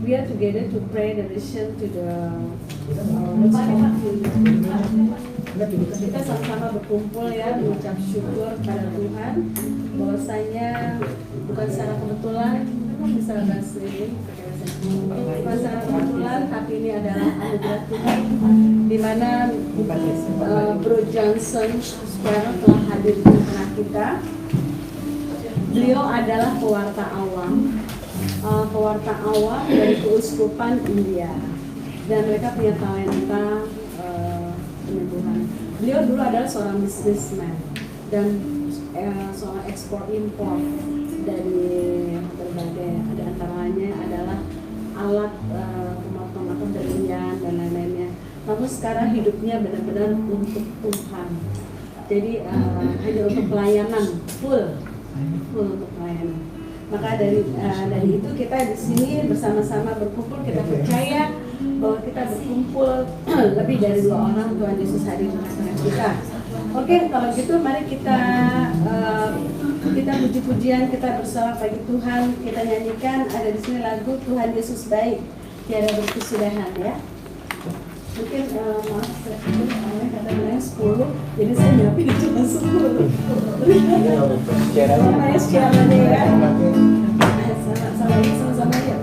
we are together to pray the vision to the kita sama-sama berkumpul ya, mengucap syukur kepada Tuhan bahwasanya bukan secara kebetulan, bisa bahasa ini bukan secara kebetulan, tapi ini adalah anugerah Tuhan di mana Bro Johnson Sequeira telah hadir di tengah kita. Beliau adalah pewarta awam dari keuskupan India, dan mereka punya talenta penyembuhan. Beliau dulu adalah seorang businessman dan seorang ekspor impor dari berbagai, ada antaranya adalah alat pemotong berlian dan lain-lainnya. Namun sekarang hidupnya benar-benar untuk Tuhan. Jadi hanya untuk pelayanan, full untuk pelayanan. Maka dari itu kita di sini bersama-sama berkumpul, kita percaya bahwa kita berkumpul lebih dari 2 orang, Tuhan Yesus hadir di tengah kita. Oke, kalau gitu mari kita puji-pujian, kita bersorak bagi Tuhan, kita nyanyikan. Ada di sini lagu Tuhan Yesus baik, tiada berkesudahan ya. Mungkin maaf saya katanya 10, jadi saya nyiapin cuma 10. Namanya siarannya ya. Sama-sama ya.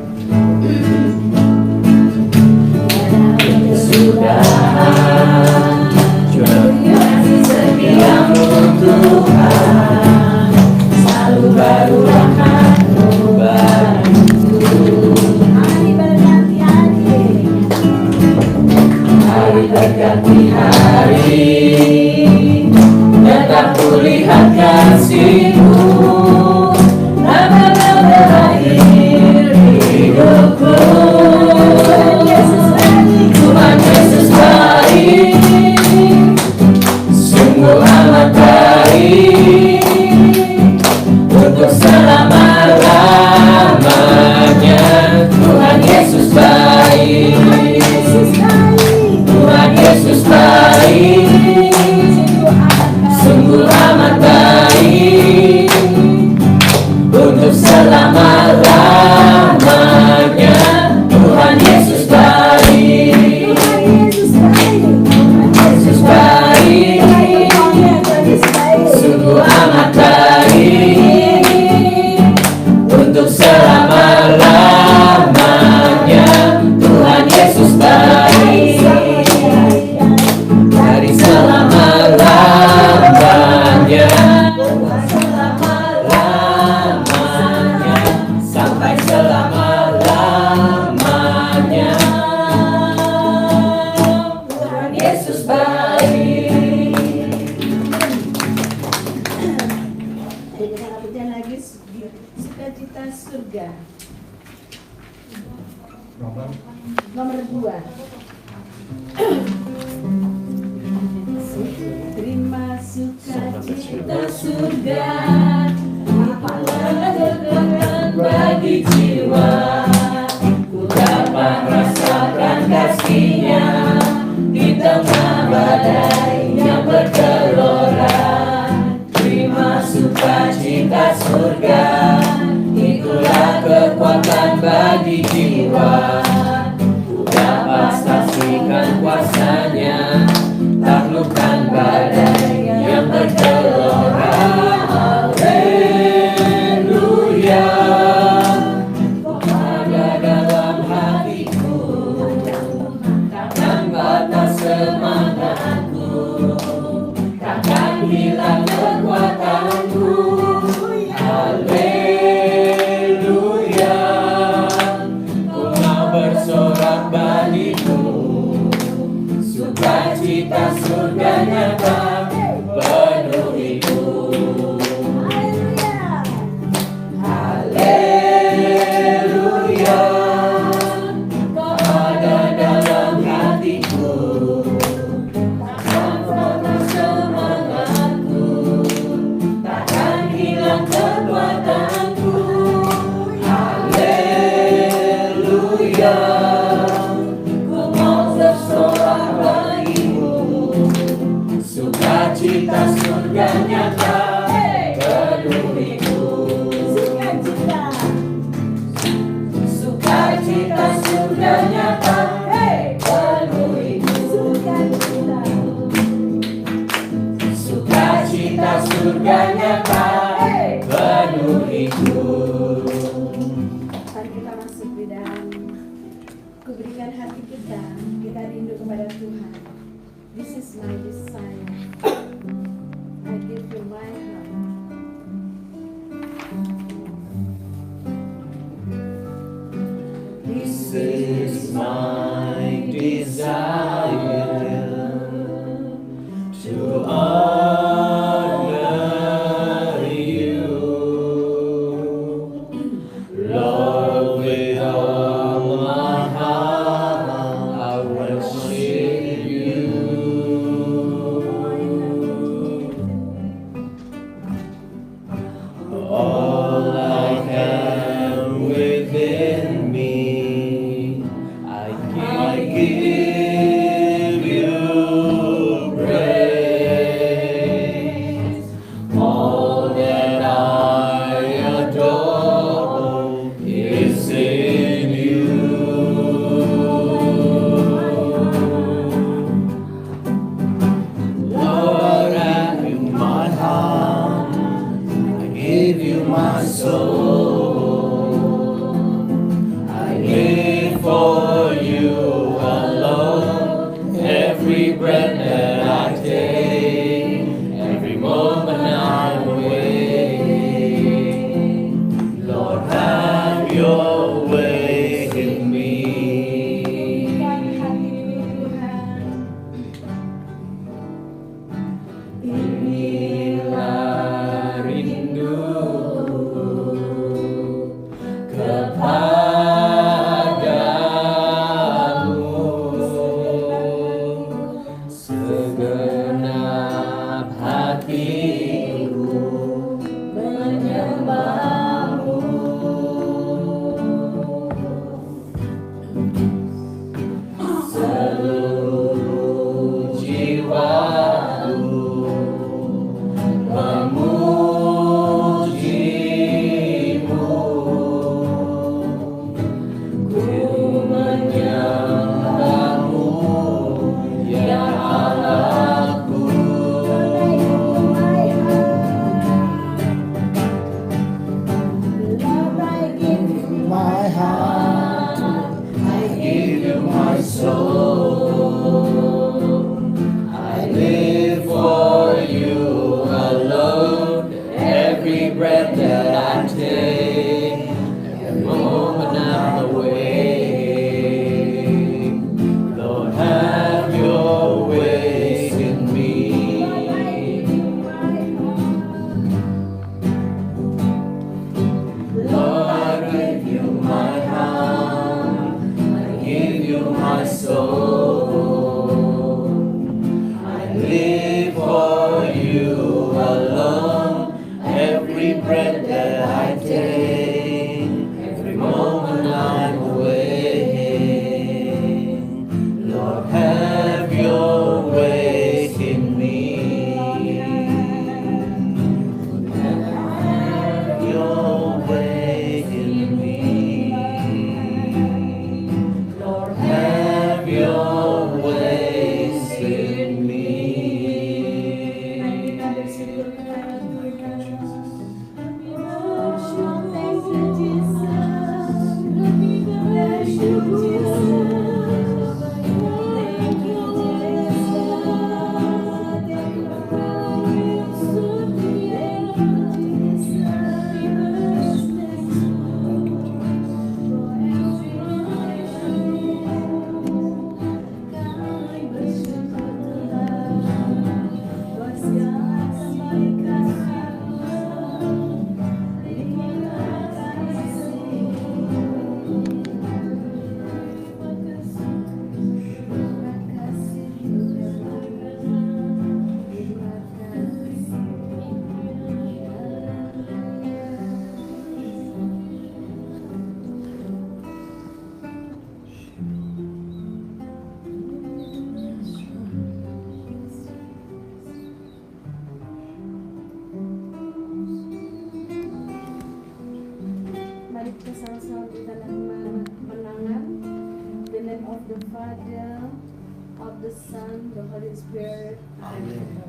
Kesudahan, kasih setiamu Tuhan, selalu baru rahmat-Mu bagiku. Hari berganti hari, tetap kulihat kasih-Mu, nama-Mu berakhir hidupku. Tuhan Yesus baik, sungguh amat baik, untuk selama-lamanya. Tuhan Yesus baik, Tuhan Yesus baik, sungguh amat baik, untuk selama-lamanya. Tuhan Yesus baik, Yesus baik, sungguh amat baik, untuk selama-lamanya. Tuhan Yesus baik, dari selama-lamanya, selama-lamanya, sampai selama-lamanya. Tuhan Yesus baik. Kita lanjutkan lagi sukacita surga. Nomor 2. Terima sukacita surga, kekuatan bagi jiwa. Ku dapat rasakan kasih-Nya di tengah badai yang bergelora. Terima sukacita surga, itulah kekuatan bagi jiwa. Ku dapat saksikan kuasa-Nya, taklukkan badai yang bergelora. Haleluya, Kau ada dalam hatiku, takkan batas semangatku, takkan hilang kekuatanku. Haleluya, Kau mau bersorak bagiku, sukacita surga nyata penuhiku. Haleluya, Kau ada dalam hatiku, takkan batas semangatku, takkan hilang kekuatanku. Haleluya, Ku mau bersorak bagimu, sukacita surga nyata penuhiku. Sukacita nyata, penuhi sukacita surga nyata, penuhiku. Mari kita masuk di dalam kuberikan hati kita rindu kepada Tuhan. This is my desire. I give you my heart. This is my desire to honor you, Lord, with all my heart I worship you. All I am within me, I give you praise. All that I adore is in you. Lord, I give you my heart, I give you my soul. I live for you alone. Every breath that I take, every moment I'm awake. Lord, have your way in me. Inilah rindu kepadamu, segenap hatiku menyembahmu. Seluruh jiwaku memujimu, ku menyembahmu ya Allahku. My heart, I give you my soul. I live for you alone. Every breath that I take, every moment I'm awake. Lord, have your way in me. Lord, I give you my heart, I give you my soul. I live for you alone. Every breath that I take, every moment I'm awake. Lord, have your way in me. Have your way in me. Lord, have your ways in me. Mari kita bersyukur kepada Tuhan. Mari kita sama-sama kita menangan name of the Father, of the Son, the Holy Spirit. Amen.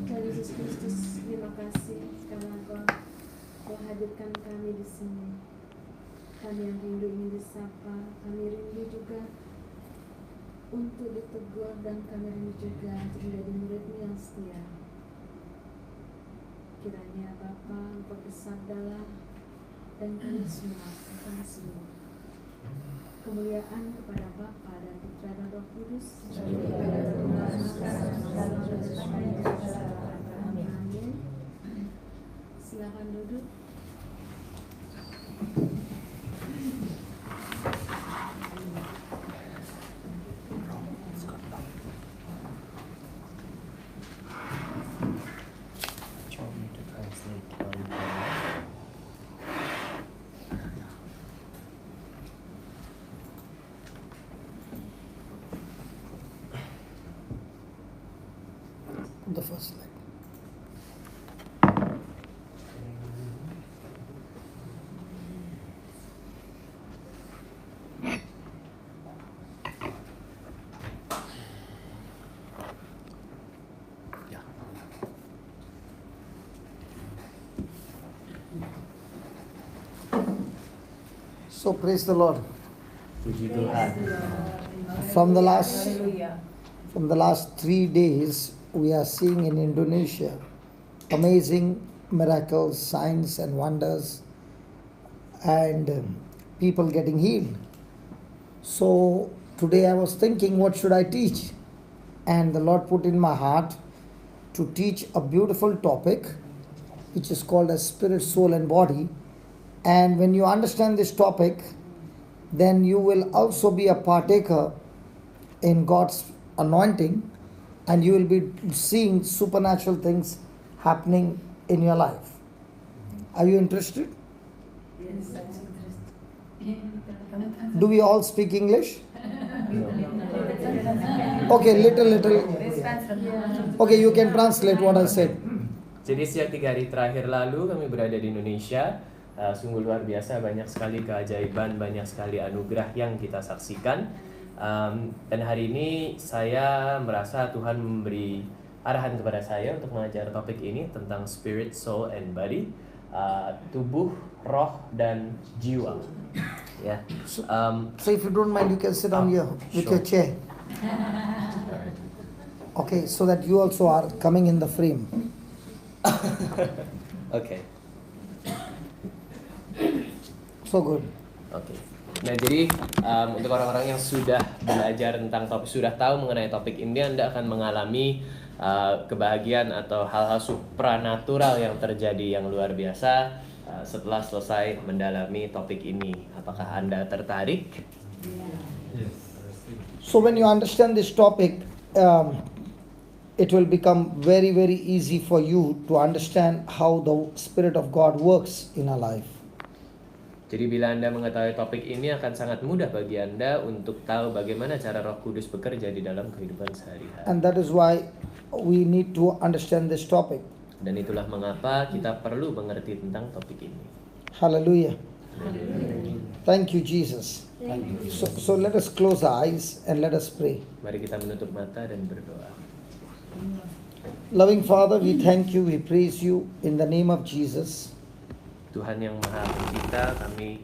Tuhan Yesus Kristus, terima kasih karena Kau hadirkan kami di sini. Kami yang rindu ingin disapa, kami rindu juga untuk ditegur, dan kami rindu juga untuk menjadi murid-Mu yang setia. Kiranya Bapa, Engkau bersabdalah, dan kami semua. Kemuliaan kepada Bapa dan Putra dan Roh Kudus. Amin. Silakan duduk. The first slide. Yeah. So praise the Lord. Puji Tuhan. From the last 3 days, we are seeing in Indonesia amazing miracles, signs and wonders, and people getting healed. So today I was thinking, what should I teach? And the Lord put in my heart to teach a beautiful topic which is called as spirit, soul and body. And when you understand this topic, then you will also be a partaker in God's anointing, and you will be seeing supernatural things happening in your life. Are you interested? Yes, I'm interested. Do we all speak English? Okay, little. Okay, you can translate what I said. Jadi sejak 3 hari terakhir lalu kami berada di Indonesia. Sungguh luar biasa, banyak sekali keajaiban, banyak sekali anugerah yang kita saksikan. Dan hari ini saya merasa Tuhan memberi arahan kepada saya untuk mengajar topik ini tentang spirit, soul, and body, tubuh, roh, dan jiwa. Ya. So if you don't mind, you can sit down here with your chair. Okay, so that you also are coming in the frame. Okay. So good. Oke. Nah, jadi untuk orang-orang yang sudah belajar tentang topik, sudah tahu mengenai topik ini, Anda akan mengalami kebahagiaan atau hal-hal supranatural yang terjadi yang luar biasa setelah selesai mendalami topik ini. Apakah Anda tertarik? Yes. So when you understand this topic, it will become very, very easy for you to understand how the Spirit of God works in our life. Jadi bila Anda mengetahui topik ini, akan sangat mudah bagi Anda untuk tahu bagaimana cara Roh Kudus bekerja di dalam kehidupan sehari-hari. And that is why we need to understand this topic. Dan itulah mengapa kita perlu mengerti tentang topik ini. Hallelujah. Thank you, Jesus. So let us close our eyes and let us pray. Mari kita menutup mata dan berdoa. Loving Father, we thank you, we praise you in the name of Jesus. Tuhan yang Maha Pencipta, kami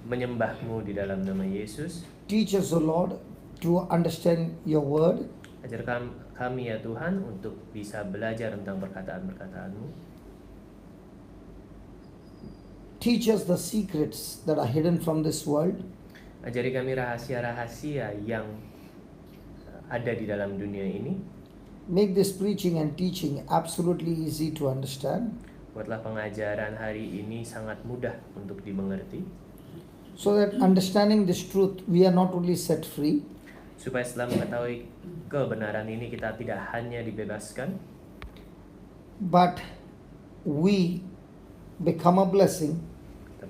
menyembah-Mu di dalam nama Yesus. Teach us, O Lord, to understand your word. Ajarkan kami ya Tuhan untuk bisa belajar tentang perkataan-perkataan-Mu. Teach us the secrets that are hidden from this world. Ajari kami rahasia-rahasia yang ada di dalam dunia ini. Make this preaching and teaching absolutely easy to understand. Buatlah pengajaran hari ini sangat mudah untuk dimengerti. So that understanding this truth, we are not only set free, Supaya setelah mengetahui kebenaran ini, kita tidak hanya dibebaskan, but we become a blessing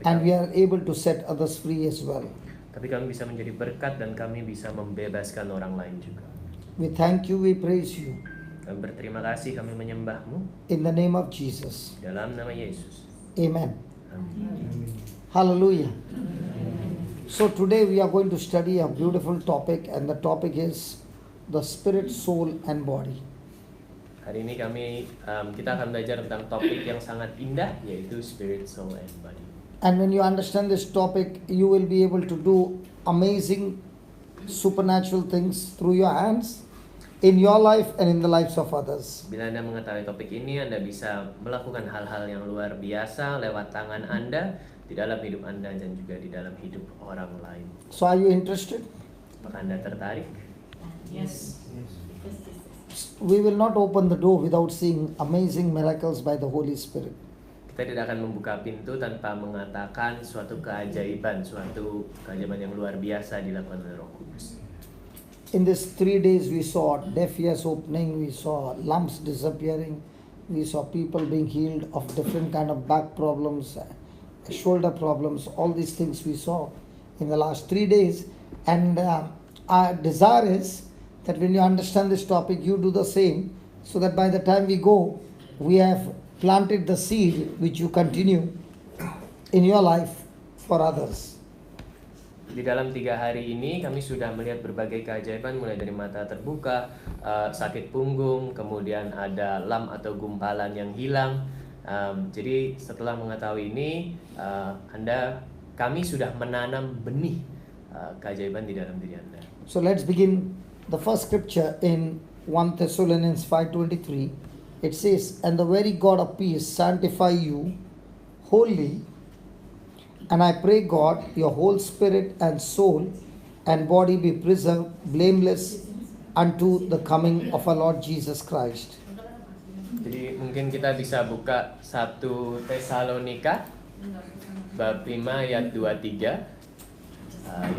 and we are able to set others free as well. tapi kami bisa menjadi berkat dan kami bisa membebaskan orang lain juga. We thank you, we praise you. Kami berterima kasih, kami menyembah-Mu In the name of Jesus. dalam nama Yesus. Amen. Amin. Hallelujah. So today we are going to study a beautiful topic, and the topic is the spirit, soul and body. Hari ini kita akan belajar tentang topik yang sangat indah, yaitu spirit, soul, and body. And when you understand this topic, you will be able to do amazing supernatural things through your hands in your life and in the lives of others. Bila Anda mengetahui topik ini, Anda bisa melakukan hal-hal yang luar biasa lewat tangan Anda di dalam hidup Anda dan juga di dalam hidup orang lain. So are you interested? Apakah Anda tertarik? Yes. We will not open the door without seeing amazing miracles by the Holy Spirit. Kita tidak akan membuka pintu tanpa mengatakan suatu keajaiban yang luar biasa dilakukan oleh Roh Kudus. In these 3 days we saw deaf ears opening, we saw lumps disappearing, we saw people being healed of different kind of back problems, shoulder problems, all these things we saw in the last 3 days. And our desire is that when you understand this topic, you do the same, so that by the time we go, we have planted the seed which you continue in your life for others. Di dalam 3 hari ini kami sudah melihat berbagai keajaiban, mulai dari mata terbuka, sakit punggung, kemudian ada lam atau gumpalan yang hilang. Jadi setelah mengetahui ini, kami sudah menanam benih keajaiban di dalam diri Anda. So let's begin the first scripture in 1 Thessalonians 5:23. It says, "And the very God of peace sanctify you wholly. And I pray God, your whole spirit and soul and body be preserved blameless unto the coming of our Lord Jesus Christ." Jadi mungkin kita bisa buka 1 Tesalonika bab 5 ayat 23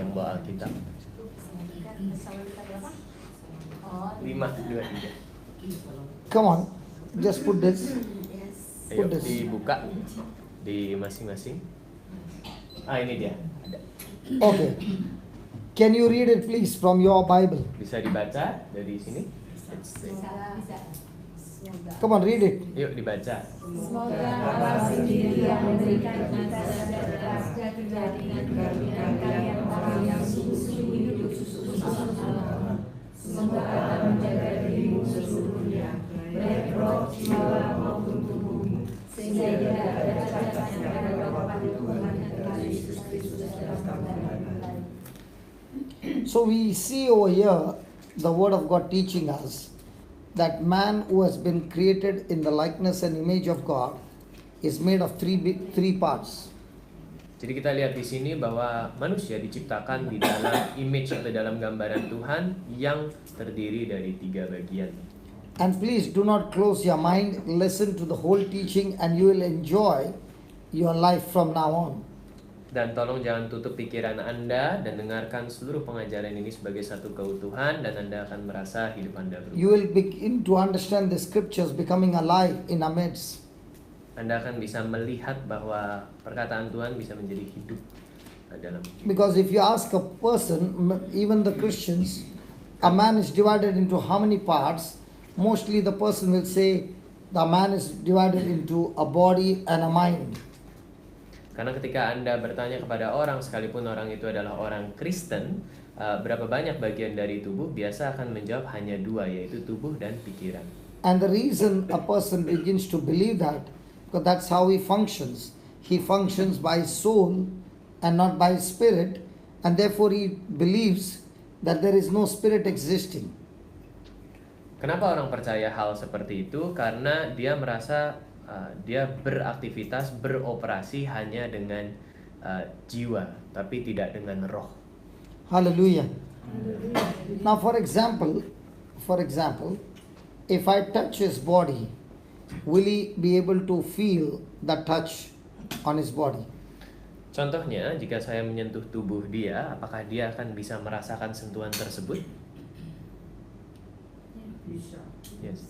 yang bawa Alkitab. 5:23. Come on, just put this. Ayo dibuka di masing-masing. Ini dia. Ada. Okay. Can you read it please from your Bible? Bisa dibaca dari sini? Come on, read it. Yuk dibaca. Semoga Allah sendiri yang memberikan kita cerdas dan keyakinan kalian orang yang sungguh-sungguh hidup Allah. Semoga Allah menjaga dirimu seluruhnya, baik roh, jiwa maupun tubuhmu, sehingga tidak ada cacat yang pada waktu Tuhan Yesus Kristus dalam kemuliaan. So we see over here the word of God teaching us that man who has been created in the likeness and image of God is made of three parts. Jadi kita lihat di sini bahwa manusia diciptakan di dalam image atau dalam gambaran Tuhan yang terdiri dari 3 bagian. And please do not close your mind, listen to the whole teaching and you will enjoy your life from now on. Dan tolong jangan tutup pikiran Anda dan dengarkan seluruh pengajaran ini sebagai satu keutuhan, dan Anda akan merasa hidup Anda berubah. You will begin to understand the scriptures becoming alive in our midst. Anda akan bisa melihat bahwa perkataan Tuhan bisa menjadi hidup dalam. Because if you ask a person, even the Christians, a man is divided into how many parts? Mostly the person will say the man is divided into a body and a mind. Karena ketika Anda bertanya kepada orang, sekalipun orang itu adalah orang Kristen, berapa banyak bagian dari tubuh, biasa akan menjawab hanya 2, yaitu tubuh dan pikiran. And the reason a person begins to believe that, because that's how he functions. He functions by soul and not by spirit, and therefore he believes that there is no spirit existing. Kenapa orang percaya hal seperti itu? Karena dia merasa dia beraktivitas, beroperasi hanya dengan jiwa, tapi tidak dengan roh. Hallelujah. Now for example, if I touch his body, will he be able to feel the touch on his body? Contohnya, jika saya menyentuh tubuh dia, apakah dia akan bisa merasakan sentuhan tersebut? Yes.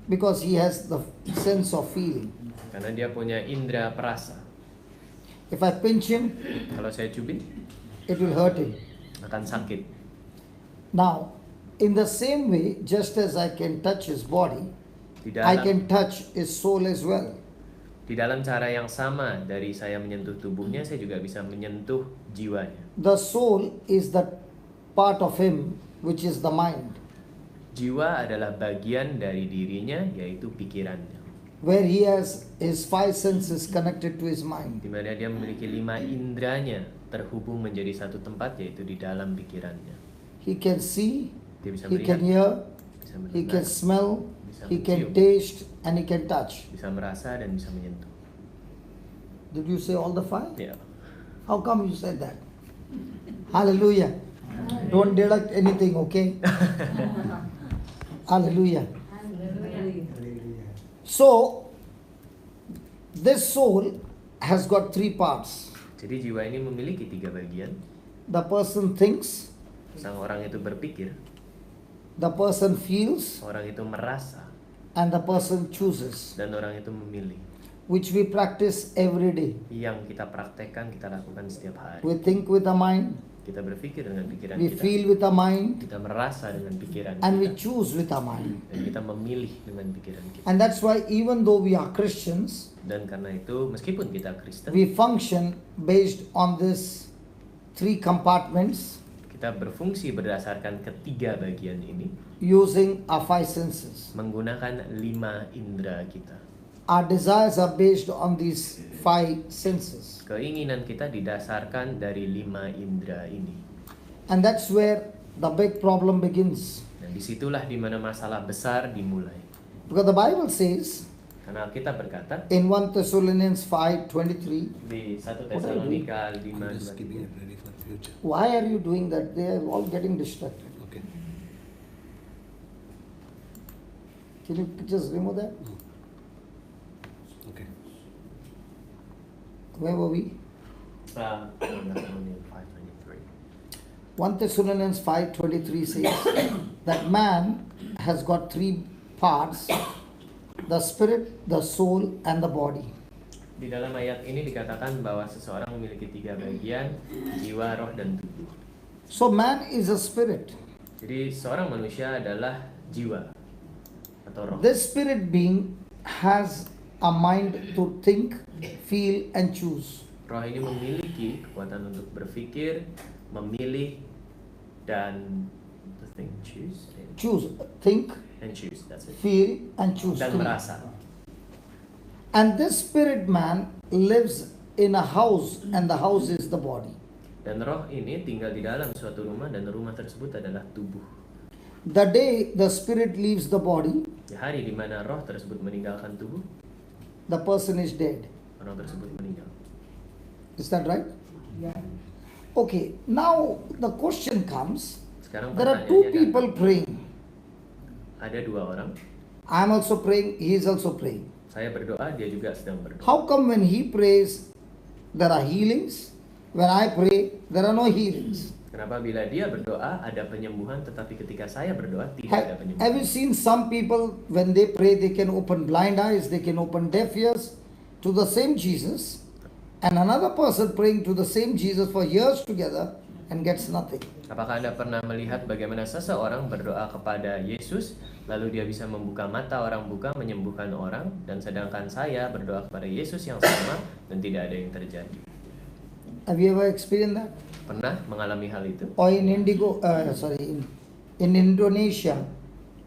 Because he has the sense of feeling. Karena dia punya indera perasa. If I pinch him, Kalau saya cubit, it will hurt him. akan sakit. Now, in the same way, just as I can touch his body, Di I dalam, can touch his soul as well. Di dalam cara yang sama, dari saya menyentuh tubuhnya, saya juga bisa menyentuh jiwanya. The soul is the part of him which is the mind, Jiwa adalah bagian dari dirinya, yaitu pikirannya. where he has his five senses connected to his mind. Di mana dia memiliki 5 indranya terhubung menjadi satu tempat, yaitu di dalam pikirannya. He can see, Dia bisa he can melihat, hear, bisa he can mendengar, smell, bisa he can mencium, taste, and he can touch. bisa merasa dan bisa menyentuh. Did you say all the five? Ya. How come you said that? Hallelujah. Don't deduct anything, okay? Hallelujah. So, this soul has got three parts. Jadi jiwa ini memiliki 3 bagian. The person thinks, Sang orang itu berpikir, the person feels, orang itu merasa, and the person chooses, dan orang itu memilih. which we practice every day. Yang kita praktekkan, kita lakukan setiap hari. We think with the mind, Kita berpikir dengan pikiran we kita. feel with the mind, Kita merasa dengan pikiran and we kita. choose with the mind. Dan kita memilih dengan pikiran kita. And that's why even though we are Christians, Dan karena itu, meskipun kita Kristen, we function based on these three compartments kita berfungsi berdasarkan ketiga bagian ini, using our five senses. menggunakan 5 indera kita. Our desires are based on these five senses. Keinginan kita didasarkan dari 5 indera ini. And that's where the big problem begins. Dan disitulah dimana masalah besar dimulai. Because the Bible says Karena kita berkata in 1 Thessalonians 5:23, di 1 Tesalonika I'm just 5:23, keeping it ready for the future. why are you doing that? They are all getting distracted. Okay. Can you just remove that? Okay. Where were we? 1 Tesalonika 5:23. 1 Thessalonians 5:23 says that man has got three parts: the spirit, the soul, and the body. Di dalam ayat ini dikatakan bahwa seseorang memiliki 3 bagian, jiwa, roh, dan tubuh. So man is a spirit. Jadi seorang manusia adalah jiwa atau roh. This spirit being has a mind to think, feel, and choose. Roh ini memiliki kekuatan untuk berpikir, memilih, dan to think, choose, Choose, think, and choose. That's it. feel, and choose. Dan Three. merasa. And this spirit man lives in a house, and the house is the body. Dan roh ini tinggal di dalam suatu rumah, dan rumah tersebut adalah tubuh. The day the spirit leaves the body, Di hari di mana roh tersebut meninggalkan tubuh, the person is dead. orang tersebut meninggal. Is that right? Okay, now the question comes, Sekarang there are two pertanyaannya people datang. praying. Ada 2 orang. I am also praying, he is also praying. Saya berdoa, dia juga sedang berdoa. How come when he prays, there are healings? When I pray, there are no healings. Kenapa bila dia berdoa ada penyembuhan, tetapi ketika saya berdoa tidak ada Have you penyembuhan? seen some people, when they pray, they can open blind eyes, they can open deaf ears to the same Jesus, and another person praying to the same Jesus for years together and gets nothing. Apakah Anda pernah melihat bagaimana seseorang berdoa kepada Yesus, lalu dia bisa membuka mata orang buka, menyembuhkan orang, dan sedangkan saya berdoa kepada Yesus yang sama dan tidak ada yang terjadi? Have you ever experienced that? Pernah mengalami hal itu? Or in in Indonesia,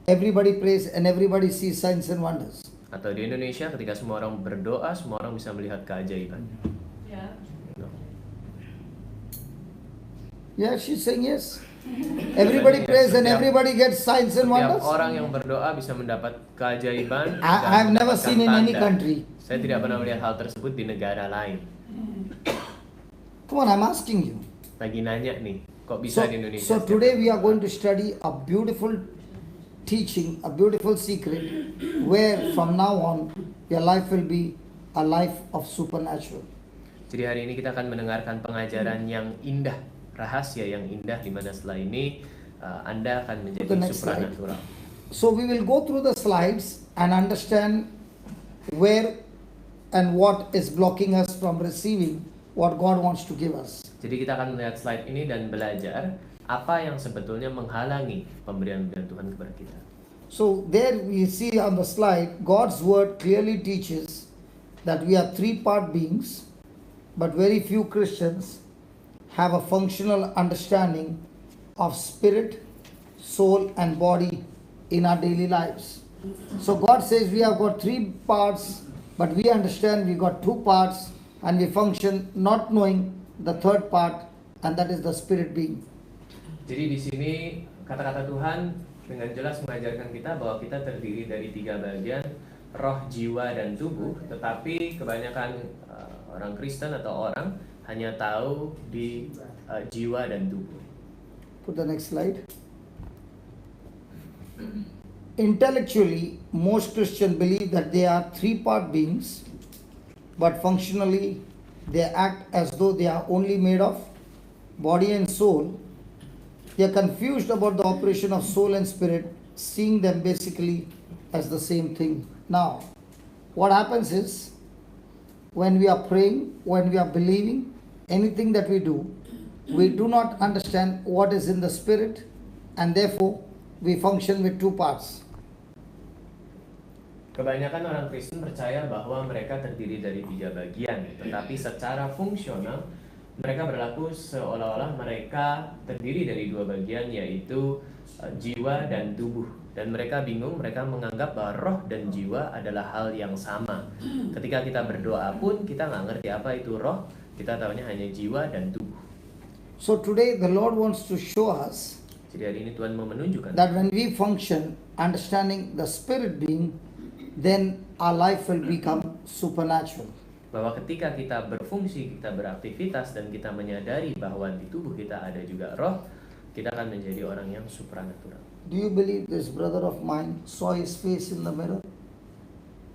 everybody prays and everybody sees signs and wonders. Atau di Indonesia ketika semua orang berdoa, semua orang bisa melihat keajaiban? No. Yeah, she's saying yes. Everybody prays and everybody gets signs and Setiap wonders. orang yang berdoa bisa mendapat keajaiban. I have never mendapatkan seen in any tanda. country. Saya tidak pernah melihat hal tersebut di negara lain. Come on, I'm asking you. Lagi nanya nih, kok So, bisa di Indonesia? so today we are going to study a beautiful teaching, a beautiful secret, where from now on your life will be a life of supernatural. Jadi hari ini kita akan mendengarkan pengajaran yang indah, rahasia yang indah, di mana setelah ini Anda akan menjadi The next slide. supernatural. So we will go through the slides and understand where and what is blocking us from receiving what God wants to give us. Jadi kita akan melihat slide ini dan belajar apa yang sebetulnya menghalangi pemberian-pemberian Tuhan kepada kita. So there we see on the slide, God's word clearly teaches that we are three-part beings, but very few Christians have a functional understanding of spirit, soul, and body in our daily lives. So God says we have got three parts, but we understand we got two parts, and we function not knowing the third part, and that is the spirit being. Jadi di sini kata-kata Tuhan dengan jelas mengajarkan kita bahwa kita terdiri dari tiga bagian, roh, jiwa, dan tubuh. Tetapi kebanyakan orang Kristen atau orang hanya tahu di jiwa dan tubuh. Put the next slide. Intellectually, most Christians believe that they are three-part beings, but functionally, they act as though they are only made of body and soul. They are confused about the operation of soul and spirit, seeing them basically as the same thing. Now, what happens is, when we are praying, when we are believing, anything that we do not understand what is in the spirit, and therefore, we function with two parts. Kebanyakan orang Kristen percaya bahwa mereka terdiri dari tiga bagian, tetapi secara fungsional mereka berlaku seolah-olah mereka terdiri dari dua bagian, yaitu jiwa dan tubuh. Dan mereka bingung, mereka menganggap bahwa roh dan jiwa adalah hal yang sama. Ketika kita berdoa pun kita nggak ngerti apa itu roh, kita tahunya hanya jiwa dan tubuh. So today the Lord wants to show us Jadi hari ini Tuhan mau menunjukkan that when we function understanding the spirit being, then our life will become supernatural. bahwa ketika kita berfungsi, kita beraktivitas, dan kita menyadari bahwa di tubuh kita ada juga roh, kita akan menjadi orang yang supranatural. Do you believe this brother of mine saw his face in the mirror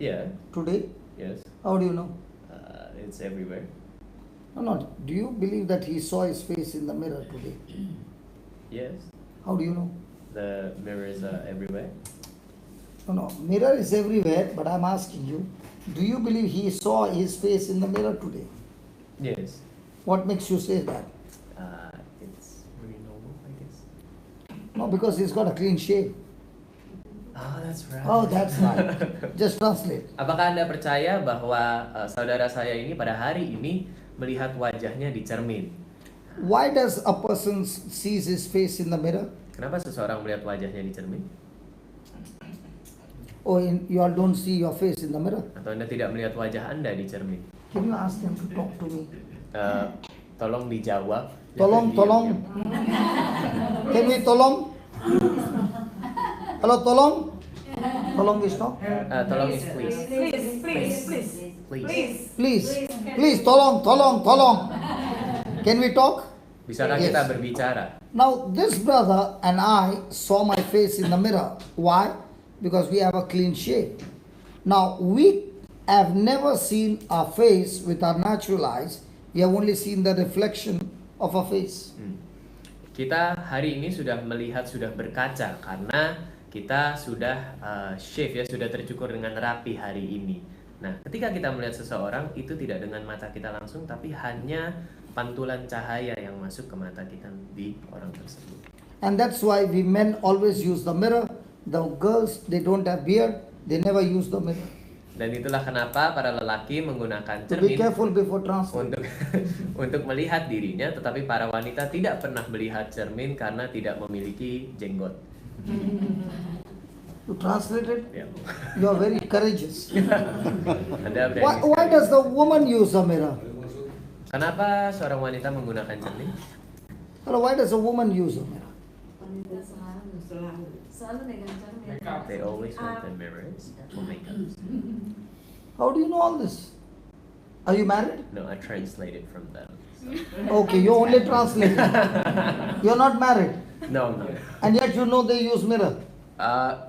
Yeah, today? yes, How do you know? it's everywhere. No. Do you believe that he saw his face in the mirror today? Yes, How do you know? the mirrors are everywhere. No. Mirror is everywhere, but I'm asking you, do you believe he saw his face in the mirror today? Yes, What makes you say that? it's pretty normal, I guess. No, because he's got a clean shave. Oh, that's right. Oh, that's right. Just translate. Apakah Anda percaya bahwa saudara saya ini pada hari ini melihat wajahnya di cermin? Why does a person sees his face in the mirror? Kenapa seseorang melihat wajahnya di cermin? Oh, you all don't see your face in the mirror? Atau Anda tidak melihat wajah Anda di cermin? Can you ask them to talk to me? Tolong dijawab. Tolong. Can we tolong? Hello, tolong? Tolong Vishnu? Tolong is please. Please, tolong. Can we talk? Bisakah Yes. kita berbicara? Now, this brother and I saw my face in the mirror. Why? Because we have a clean shave. Now, we have never seen our face with our natural eyes. We have only seen the reflection of our face. Kita hari ini sudah melihat, sudah berkaca karena kita sudah shave ya, sudah tercukur dengan rapi hari ini. Nah, ketika kita melihat seseorang itu tidak dengan mata kita langsung, tapi hanya pantulan cahaya yang masuk ke mata kita di orang tersebut. And that's why we men always use the mirror. The girls, they don't have beard, they never use the mirror. Dan itulah kenapa para lelaki menggunakan So be cermin careful before translating. untuk melihat dirinya, tetapi para wanita tidak pernah melihat cermin karena tidak memiliki jenggot. To translate it, Ya. you are very courageous. Anda berani Why sekali. does the woman use the mirror? Kenapa seorang wanita menggunakan cermin? Hello, why does a woman use the mirror? Wanita selalu megang cermin. They always want the mirrors for makeup. How do you know all this? Are you married? No, I translated from them. Okay, you only translate. You're not married. No, I'm not. And yet you know they use mirror.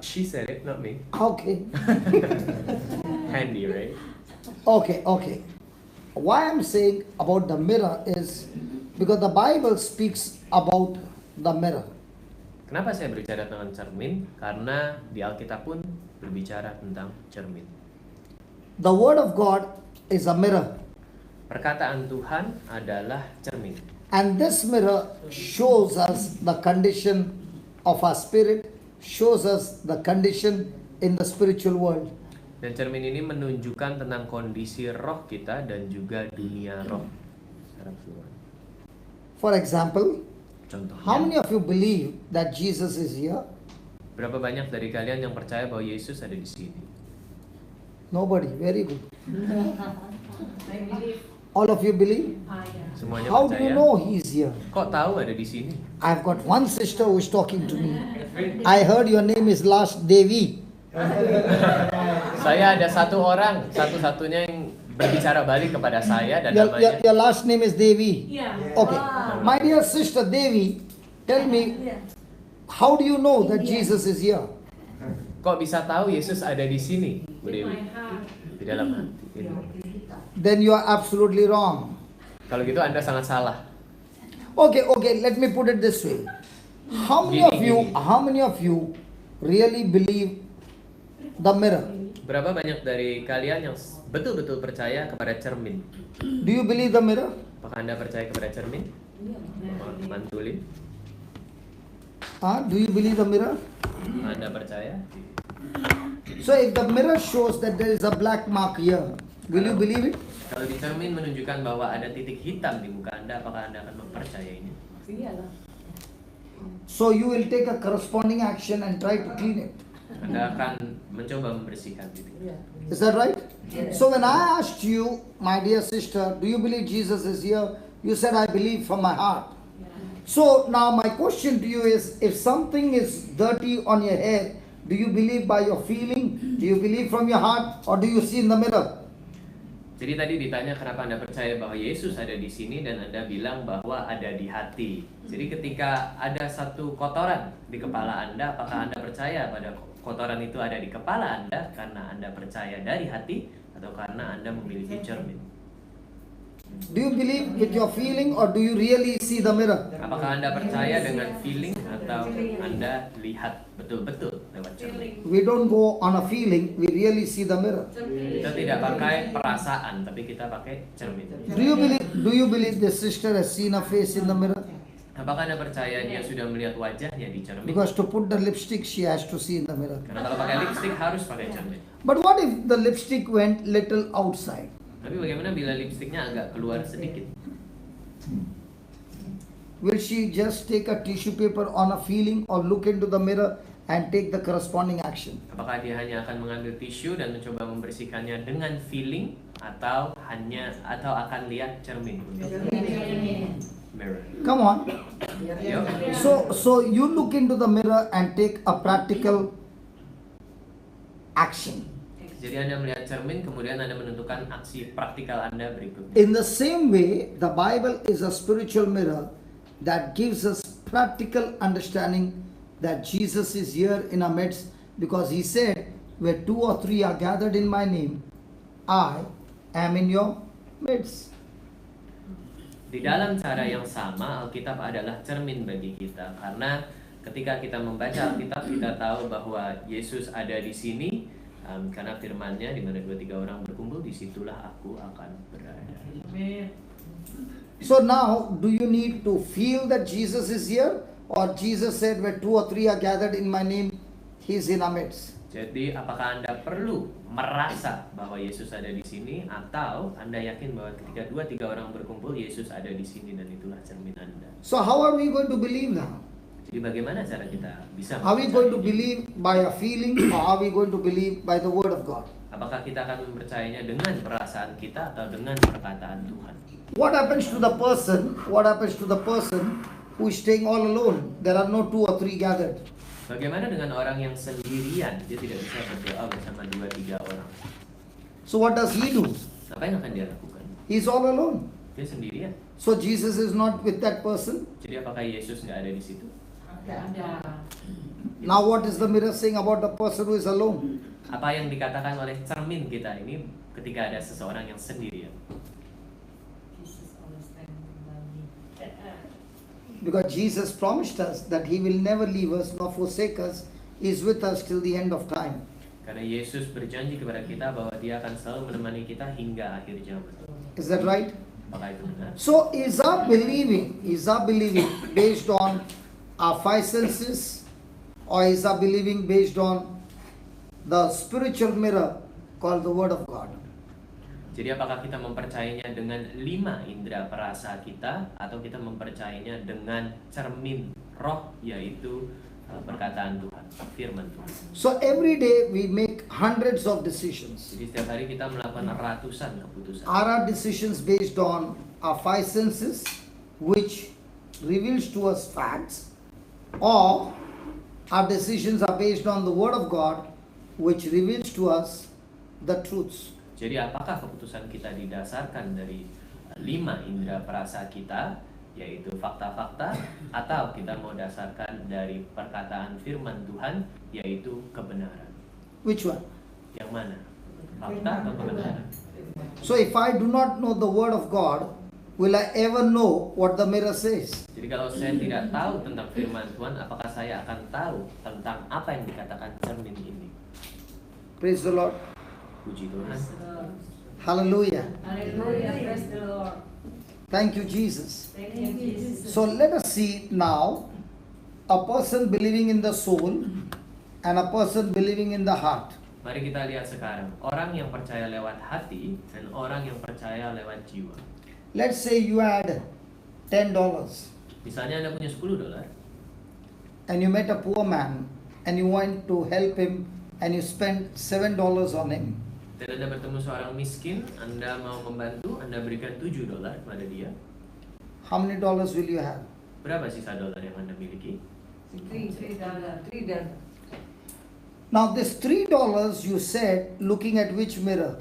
She said it, not me. Okay. Handy, right? Okay. Why I'm saying about the mirror is because the Bible speaks about the mirror. Kenapa saya berbicara tentang cermin? Karena di Alkitab pun berbicara tentang cermin. The word of God is a mirror. Perkataan Tuhan adalah cermin. And this mirror shows us the condition of our spirit, shows us the condition in the spiritual world. Dan cermin ini menunjukkan tentang kondisi roh kita dan juga dunia roh secara keseluruhan. For example, how many Contohnya, of you believe that Jesus is here? berapa banyak dari kalian yang percaya bahwa Yesus ada di sini? Nobody. Very good. I believe. All of you believe? Semuanya How do you percaya. know he is here? Kok tahu ada di sini? I've got one sister who is talking to me. I heard your name is last Devi. Saya ada satu orang, satu-satunya yang berbicara balik kepada saya dan namanya Your last name is Devi. Yeah. Okay. Wow. My dear sister Devi, tell me, Yeah. how do you know that Jesus is here? Kok bisa tahu Yesus ada di sini, Bu In Dewi? my heart. Di dalam hati. Then you are absolutely wrong. Kalau gitu Anda sangat salah. Okay, let me put it this way. How many of you really believe the mirror? Berapa banyak dari kalian yang betul-betul percaya kepada cermin? Do you believe the mirror? Apakah Anda percaya kepada cermin? Mantulin. Do you believe the mirror? Anda percaya? So if the mirror shows that there is a black mark here, will you believe it? Kalau di cermin menunjukkan bahwa ada titik hitam di muka Anda, apakah Anda akan mempercayainya? Iyalah. So you will take a corresponding action and try to clean it. Anda akan mencoba membersihkan titik. Is that right? So when I asked you, my dear sister, do you believe Jesus is here? You said, I believe from my heart. So now my question to you is, if something is dirty on your head, do you believe by your feeling? Do you believe from your heart? Or do you see in the mirror? Jadi tadi ditanya kenapa Anda percaya bahwa Yesus ada di sini dan Anda bilang bahwa ada di hati. Jadi ketika ada satu kotoran di kepala Anda, apakah Anda percaya pada kotoran itu ada di kepala Anda karena Anda percaya dari hati atau karena Anda memiliki cermin? Do you believe with your feeling or do you really see the mirror? Apakah Anda percaya dengan feeling atau Anda lihat betul-betul lewat cermin? We don't go on a feeling, we really see the mirror. Kita tidak pakai perasaan, tapi kita pakai cermin. Do you believe the sister has seen a face in the mirror? Apakah Anda percaya dia sudah melihat wajahnya di cermin? Because to put the lipstick, she has to see in the mirror. Karena kalau pakai lipstick harus pakai cermin. But what if the lipstick went little outside? Tapi bagaimana bila lipstiknya agak keluar sedikit? Will she just take a tissue paper on a feeling or look into the mirror and take the corresponding action? Apakah dia hanya akan mengambil tisu dan mencoba membersihkannya dengan feeling atau akan lihat cermin untuk mirror? Come on. Yuk. So you look into the mirror and take a practical action. Jadi Anda melihat cermin, kemudian Anda menentukan aksi praktikal Anda berikutnya. In the same way, the Bible is a spiritual mirror that gives us practical understanding that Jesus is here in our midst, because he said, where 2 or 3 are gathered in my name, I am in your midst. Di dalam cara yang sama, Alkitab adalah cermin bagi kita. Karena ketika kita membaca Alkitab, kita tahu bahwa Yesus ada di sini. Karena firman-Nya di mana 2-3 orang berkumpul, disitulah aku akan berada. So now, do you need to feel that Jesus is here? Or Jesus said, where 2 or 3 are gathered in my name, he is in our midst. Jadi apakah Anda perlu merasa bahwa Yesus ada di sini, atau Anda yakin bahwa ketika 2-3 orang berkumpul, Yesus ada di sini dan itulah cermin Anda? So how are we going to believe now? Jadi bagaimana cara kita bisa Are we going to mempercayainya? believe by a feeling, or are we going to believe by the word of God? Apakah kita akan mempercayainya dengan perasaan kita atau dengan perkataan Tuhan? What happens to the person? What happens to the person who is staying all alone? There are no 2 or 3 gathered. Bagaimana dengan orang yang sendirian? Dia tidak bisa berdoa bersama 2-3 orang. So what does he do? Apa yang akan dia lakukan? He's all alone. Dia sendirian. So Jesus is not with that person. Jadi apakah Yesus nggak ada di situ? Now what is the mirror saying about the person who is alone? Apa yang dikatakan oleh cermin kita ini ketika ada seseorang yang sendirian? Because Jesus promised us that he will never leave us nor forsake us. He is with us till the end of time. Karena Yesus berjanji kepada kita bahwa Dia akan selalu menemani kita hingga akhir zaman. Is that right? Apakah itu benar? So is our believing based on our 5 senses, or is our believing based on the spiritual mirror called the Word of God. Jadi apakah kita mempercayainya dengan 5 indera perasa kita atau kita mempercayainya dengan cermin roh, yaitu perkataan Tuhan, firman Tuhan. So every day we make hundreds of decisions. Jadi setiap hari kita melakukan ratusan keputusan. Are our decisions based on our 5 senses, which reveals to us facts, or our decisions are based on the Word of God, which reveals to us the truths? Jadi apakah keputusan kita didasarkan dari 5 indera perasa kita, yaitu fakta-fakta, atau kita mau dasarkan dari perkataan firman Tuhan, yaitu kebenaran? Which one? Yang mana? Fakta atau kebenaran? So if I do not know the Word of God, will I ever know what the mirror says? Jadi kalau saya tidak tahu tentang firman Tuhan, apakah saya akan tahu tentang apa yang dikatakan cermin ini? Praise the Lord. Puji Tuhan. Hallelujah. Hallelujah, praise the Lord. Thank you, Jesus. Thank you, Jesus. So let us see now a person believing in the soul and a person believing in the heart. Mari kita lihat sekarang orang yang percaya lewat hati dan orang yang percaya lewat jiwa. Let's say you had $10 Misalnya Anda punya $10 and you met a poor man and you want to help him and you spent $7 on him. dan Anda bertemu seorang miskin, Anda mau membantu, Anda berikan $7 kepada dia. How many dollars will you have? Berapa sisa dolar yang Anda miliki? $3. Now this $3 you said looking at which mirror?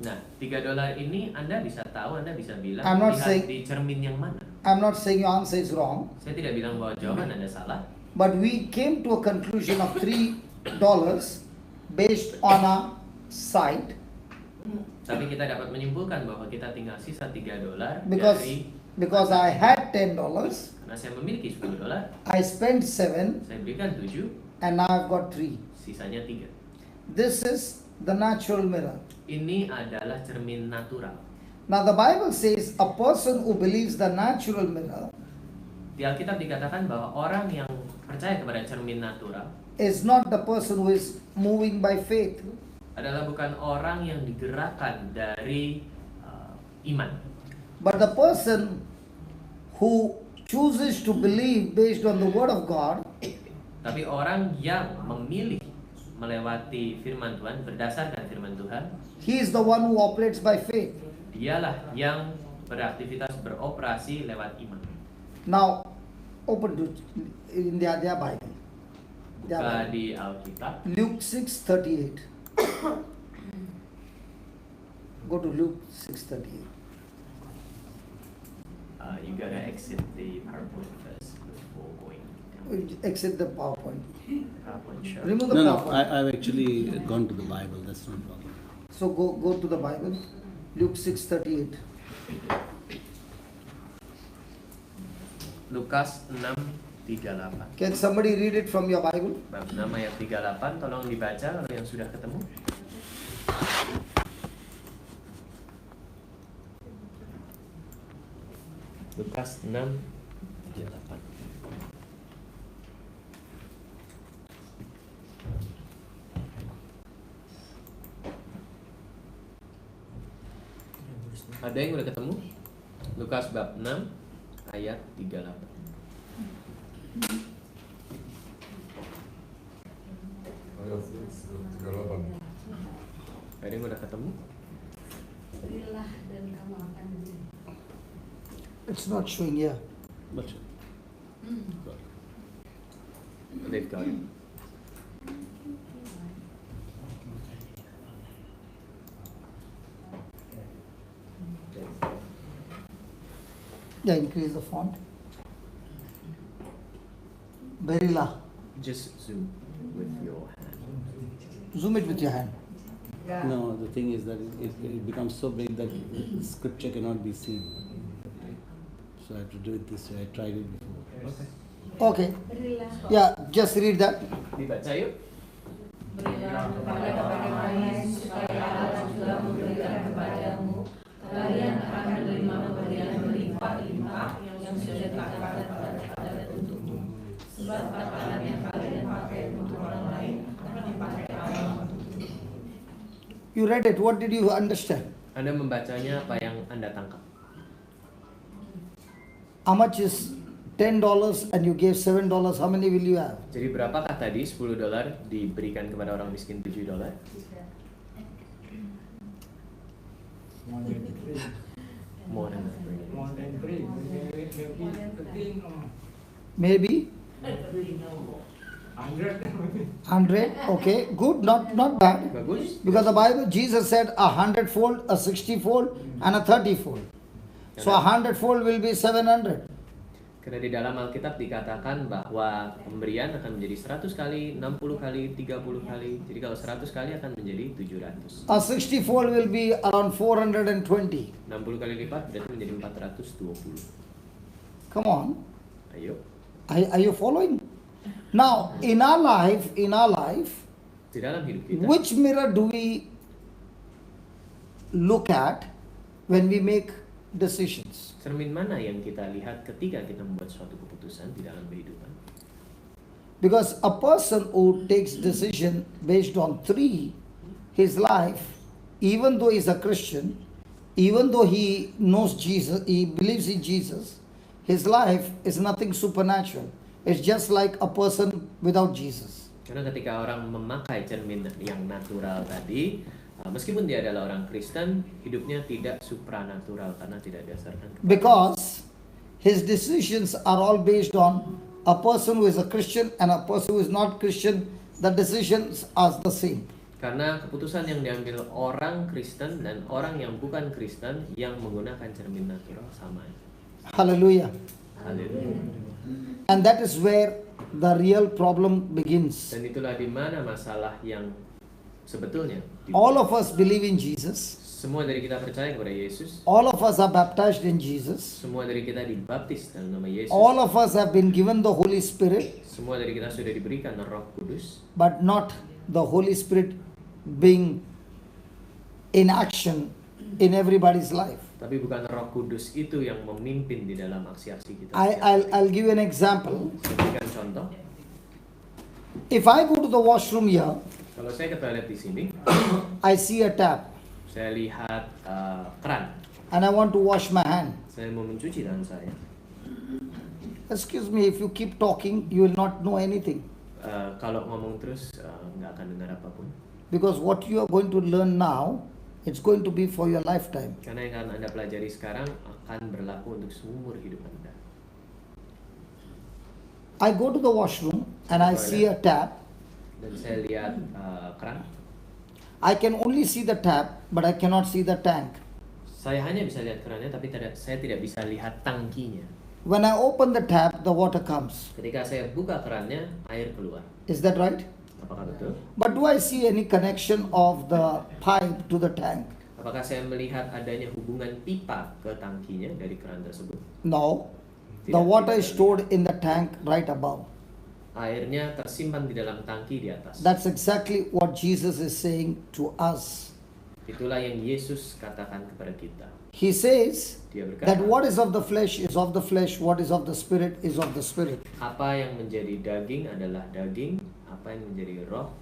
Nah, $3 ini Anda bisa tahu, Anda bisa bilang I'm not lihat saying- di cermin yang mana. I'm not saying your answer is wrong, Saya tidak bilang bahwa jawaban Anda salah, but we came to a conclusion of $3 based on a sight, tapi kita dapat menyimpulkan bahwa kita tinggal sisa $3 because dari because I had $10, karena saya memiliki $10, I spent 7, saya berikan 7, and now I've got 3. sisanya 3. This is the natural mirror. Ini adalah cermin natural. Now the Bible says a person who believes the natural mirror Di Alkitab dikatakan bahwa orang yang percaya kepada cermin natural is not the person who is moving by faith. adalah bukan orang yang digerakkan dari iman, But the person who chooses to believe based on the Word of God tapi orang yang memilih melewati firman Tuhan, berdasarkan firman Tuhan, he is the one who operates by faith. dialah yang beraktivitas beroperasi lewat iman. Now, open to in their Bible. Their Buka Bible. di Alkitab, Luke 6:38. Go to Luke 6:38. you gotta exit the PowerPoint first before going down. Exit the PowerPoint. PowerPoint share. Remove the No, PowerPoint. I've actually gone to the Bible. That's no problem. So go to the Bible. Luke 6:38. Lukas 6:38. Can somebody read it from your Bible? Bab 6 ayat 38, tolong dibaca kalau yang sudah ketemu. Lukas 6:38. Ada yang udah ketemu? Lukas bab 6 ayat 38. Ada yang udah ketemu? Berilah dan kamu akan diberi. It's not showing here. But They've got it. Yeah, increase the font. Berila. Just zoom with your hand. Zoom it with your hand. no, the thing is that it becomes so big that scripture cannot be seen. So I have to do it this way. I tried it before. Okay. Berilah. Yeah, just read that. Dibaca yuk. Berilah kepada lain supaya Allah juga memberikan kepadamu. Kalian akan menerima pemberian berlimpah-limpah yang sudah dikatakan pada untukmu. Sebab takaran yang kalian pakai untuk orang lain akan dipakai Allah. You read it. What did you understand? Anda membacanya, apa yang Anda tangkap? How much is $10 and you gave $7? How many will you have? Jadi berapakah tadi $10 diberikan kepada orang miskin $7? More than that. Maybe 100. Okay, good. Not bad. Bagus. Because the Bible, Jesus said 100-fold, a 60-fold, and a 30-fold. So 100-fold will be 700. Karena di dalam Alkitab dikatakan bahwa pemberian akan menjadi 100 kali, 60 kali, 30 kali. Jadi kalau 100 kali akan menjadi 700. A 60-fold will be around 420. 60 kali lipat berarti menjadi 420. Come on. Ayo. Are you following? Now, in our life, Di dalam hidup kita, which mirror do we look at when we make decisions? cermin mana yang kita lihat ketika kita membuat suatu keputusan di dalam kehidupan? Because a person who takes decision based on his life, even though he's a Christian, even though he knows Jesus, he believes in Jesus, his life is nothing supernatural. It's just like a person without Jesus. Karena ketika orang memakai cermin yang natural tadi, meskipun dia adalah orang Kristen, hidupnya tidak supranatural karena tidak dasarkan kepada Because his decisions are all based on a person who is a Christian and a person who is not Christian. The decisions are the same. Karena keputusan yang diambil orang Kristen dan orang yang bukan Kristen yang menggunakan cermin natural sama. Hallelujah. Haleluya. And that is where the real problem begins. Dan itulah di mana masalah yang sebetulnya. All of us believe in Jesus. Semua dari kita percaya kepada Yesus. All of us are baptized in Jesus. Semua dari kita dibaptis dalam nama Yesus. All of us have been given the Holy Spirit, Semua dari kita sudah diberikan Roh Kudus, but not the Holy Spirit being in action in everybody's life. tapi bukan Roh Kudus itu yang memimpin di dalam aksi-aksi kita. I'll give you an example. Saya berikan contoh. If I go to the washroom here, Kalau saya ke toilet di sini, I see a tap saya lihat keran. and I want to wash my hand. Saya mau mencuci tangan saya. Excuse me, if you keep talking, you will not know anything. Kalau ngomong terus nggak akan dengar apapun. Because what you are going to learn now, it's going to be for your lifetime. Karena yang akan Anda pelajari sekarang akan berlaku untuk seumur hidup Anda. I go to the washroom and I see a tap. Dan saya lihat keran. I can only see the tap, but I cannot see the tank. Saya hanya bisa lihat kerannya, tapi saya tidak bisa lihat tangkinya. When I open the tap, the water comes. Ketika saya buka kerannya, air keluar. Is that right? Apakah betul? But do I see any connection of the pipe to the tank? Apakah saya melihat adanya hubungan pipa ke tangkinya dari keran tersebut? No. The water is stored in the tank right above. Airnya tersimpan di dalam tangki di atas. That's exactly what Jesus is saying to us. Itulah yang Yesus katakan kepada kita. He says Dia berkata, that what is of the flesh is of the flesh, what is of the spirit is of the spirit. apa yang menjadi daging adalah daging, apa yang menjadi roh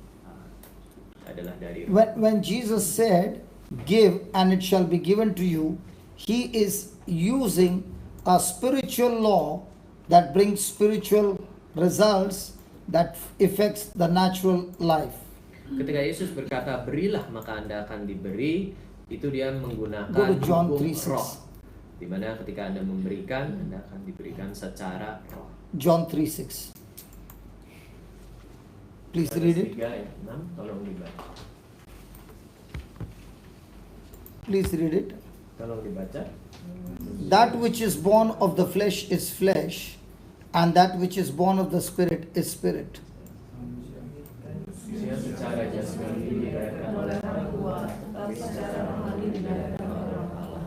adalah dari roh. When Jesus said, "Give and it shall be given to you," he is using a spiritual law that brings spiritual results that affects the natural life. Ketika Yesus berkata, berilah maka Anda akan diberi, itu dia menggunakan Go to John hukum 3:6. roh. Dimana ketika Anda memberikan, Anda akan diberikan secara roh. John 3:6. Please read it. 3 ayat 6, tolong dibaca. Please read it. Tolong dibaca. That which is born of the flesh is flesh, and that which is born of the spirit is spirit. Dia secara jasmani dilahirkan oleh Allah, tetapi secara rohani dilahirkan oleh Allah.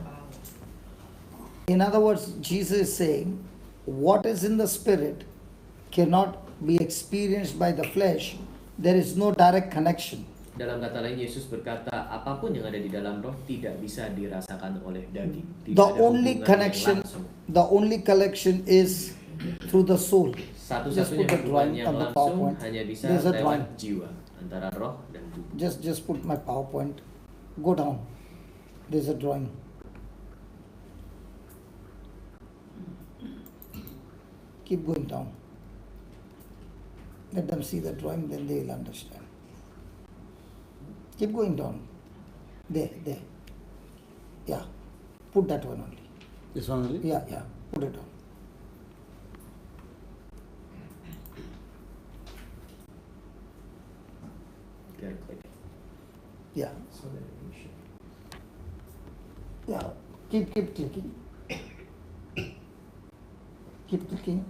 In other words, Jesus is saying, what is in the spirit cannot be experienced by the flesh. There is no direct connection. Dalam kata lain, Yesus berkata, apapun yang ada di dalam roh tidak bisa dirasakan oleh daging. Tidak The ada only hubungan yang connection, langsung. the only connection is through the soul. Just Satu-satunya put the hubungan drawing yang on the langsung PowerPoint. hanya bisa There's a lewat drawing. jiwa antara roh dan tubuh. Just put my PowerPoint. Go down. There's a drawing. Keep going down. Let them see the drawing, then they will understand. Keep going down. There. Yeah. Put that one only. This one only? Yeah. Put it down. Yeah. Yeah. Keep clicking. Keep clicking.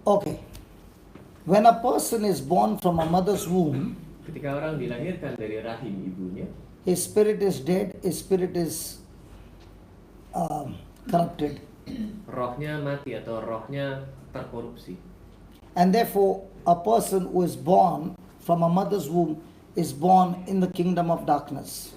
Okay. When a person is born from a mother's womb, ketika orang dilahirkan dari rahim ibunya, his spirit is dead, his spirit is corrupted. Rohnya mati atau rohnya terkorupsi. And therefore, a person who is born from a mother's womb is born in the kingdom of darkness.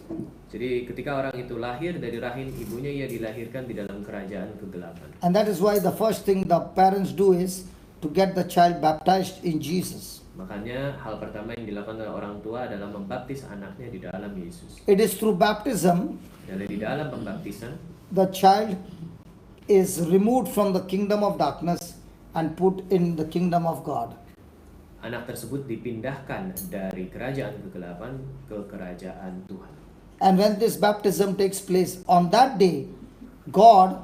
Jadi ketika orang itu lahir dari rahim ibunya, ia dilahirkan di dalam kerajaan kegelapan. And that is why the first thing the parents do is to get the child baptized in Jesus. Makanya hal pertama yang dilakukan oleh orang tua adalah membaptis anaknya di dalam Yesus. It is through baptism Dan di dalam pembaptisan, the child is removed from the kingdom of darkness and put in the kingdom of God. anak tersebut dipindahkan dari kerajaan kegelapan ke kerajaan Tuhan. And when this baptism takes place, on that day, God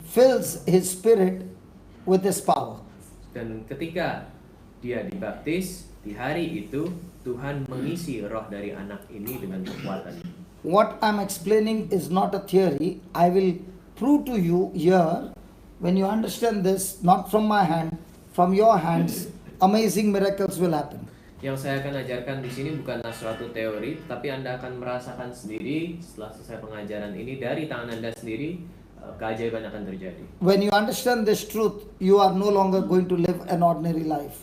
fills His Spirit with His power. Dan ketika dia dibaptis, di hari itu Tuhan mengisi roh dari anak ini dengan kekuatan. What I'm explaining is not a theory. I will prove to you here, when you understand this, not from my hand, from your hands, amazing miracles will happen. Yang saya akan ajarkan di sini bukanlah suatu teori, tapi Anda akan merasakan sendiri setelah selesai pengajaran ini dari tangan Anda sendiri, keajaiban akan terjadi. When you understand this truth, you are no longer going to live an ordinary life.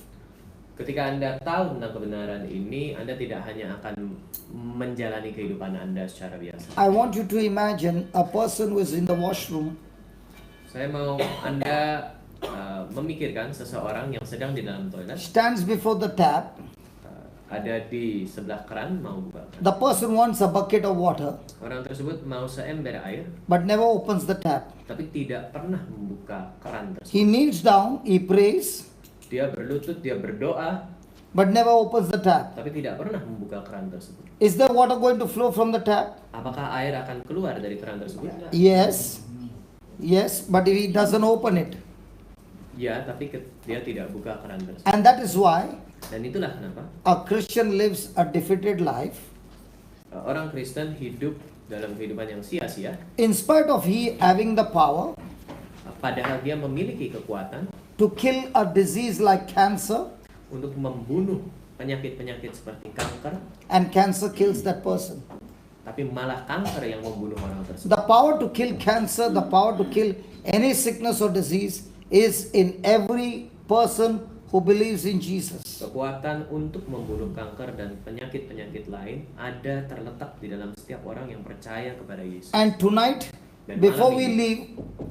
Ketika Anda tahu tentang kebenaran ini, Anda tidak hanya akan menjalani kehidupan Anda secara biasa. I want you to imagine a person who is in the washroom. Saya mau Anda memikirkan seseorang yang sedang di dalam toilet, Stands before the tap. ada di sebelah keran mau buka. The person wants a bucket of water, Orang tersebut mau seember air, but never opens the tap. tapi tidak pernah membuka keran tersebut. He kneels down, he prays, Dia berlutut, dia berdoa, but never opens the tap. tapi tidak pernah membuka keran tersebut. Is there water going to flow from the tap? Apakah air akan keluar dari keran tersebut? Yes. Yes, but he doesn't open it. Ya, tapi dia tidak buka keran tersebut. And that is why Dan itulah kenapa a Christian lives a defeated life. orang Kristen hidup dalam kehidupan yang sia-sia, In spite of he having the power padahal dia memiliki kekuatan to kill a disease like cancer, untuk membunuh penyakit-penyakit seperti kanker, and cancer kills that person. tapi malah kanker yang membunuh orang tersebut. The power to kill cancer, the power to kill any sickness or disease is in every person who believes in Jesus. Kekuatan untuk membunuh kanker dan penyakit-penyakit lain ada terletak di dalam setiap orang yang percaya kepada Yesus. And tonight, Dan before malam we ini, leave,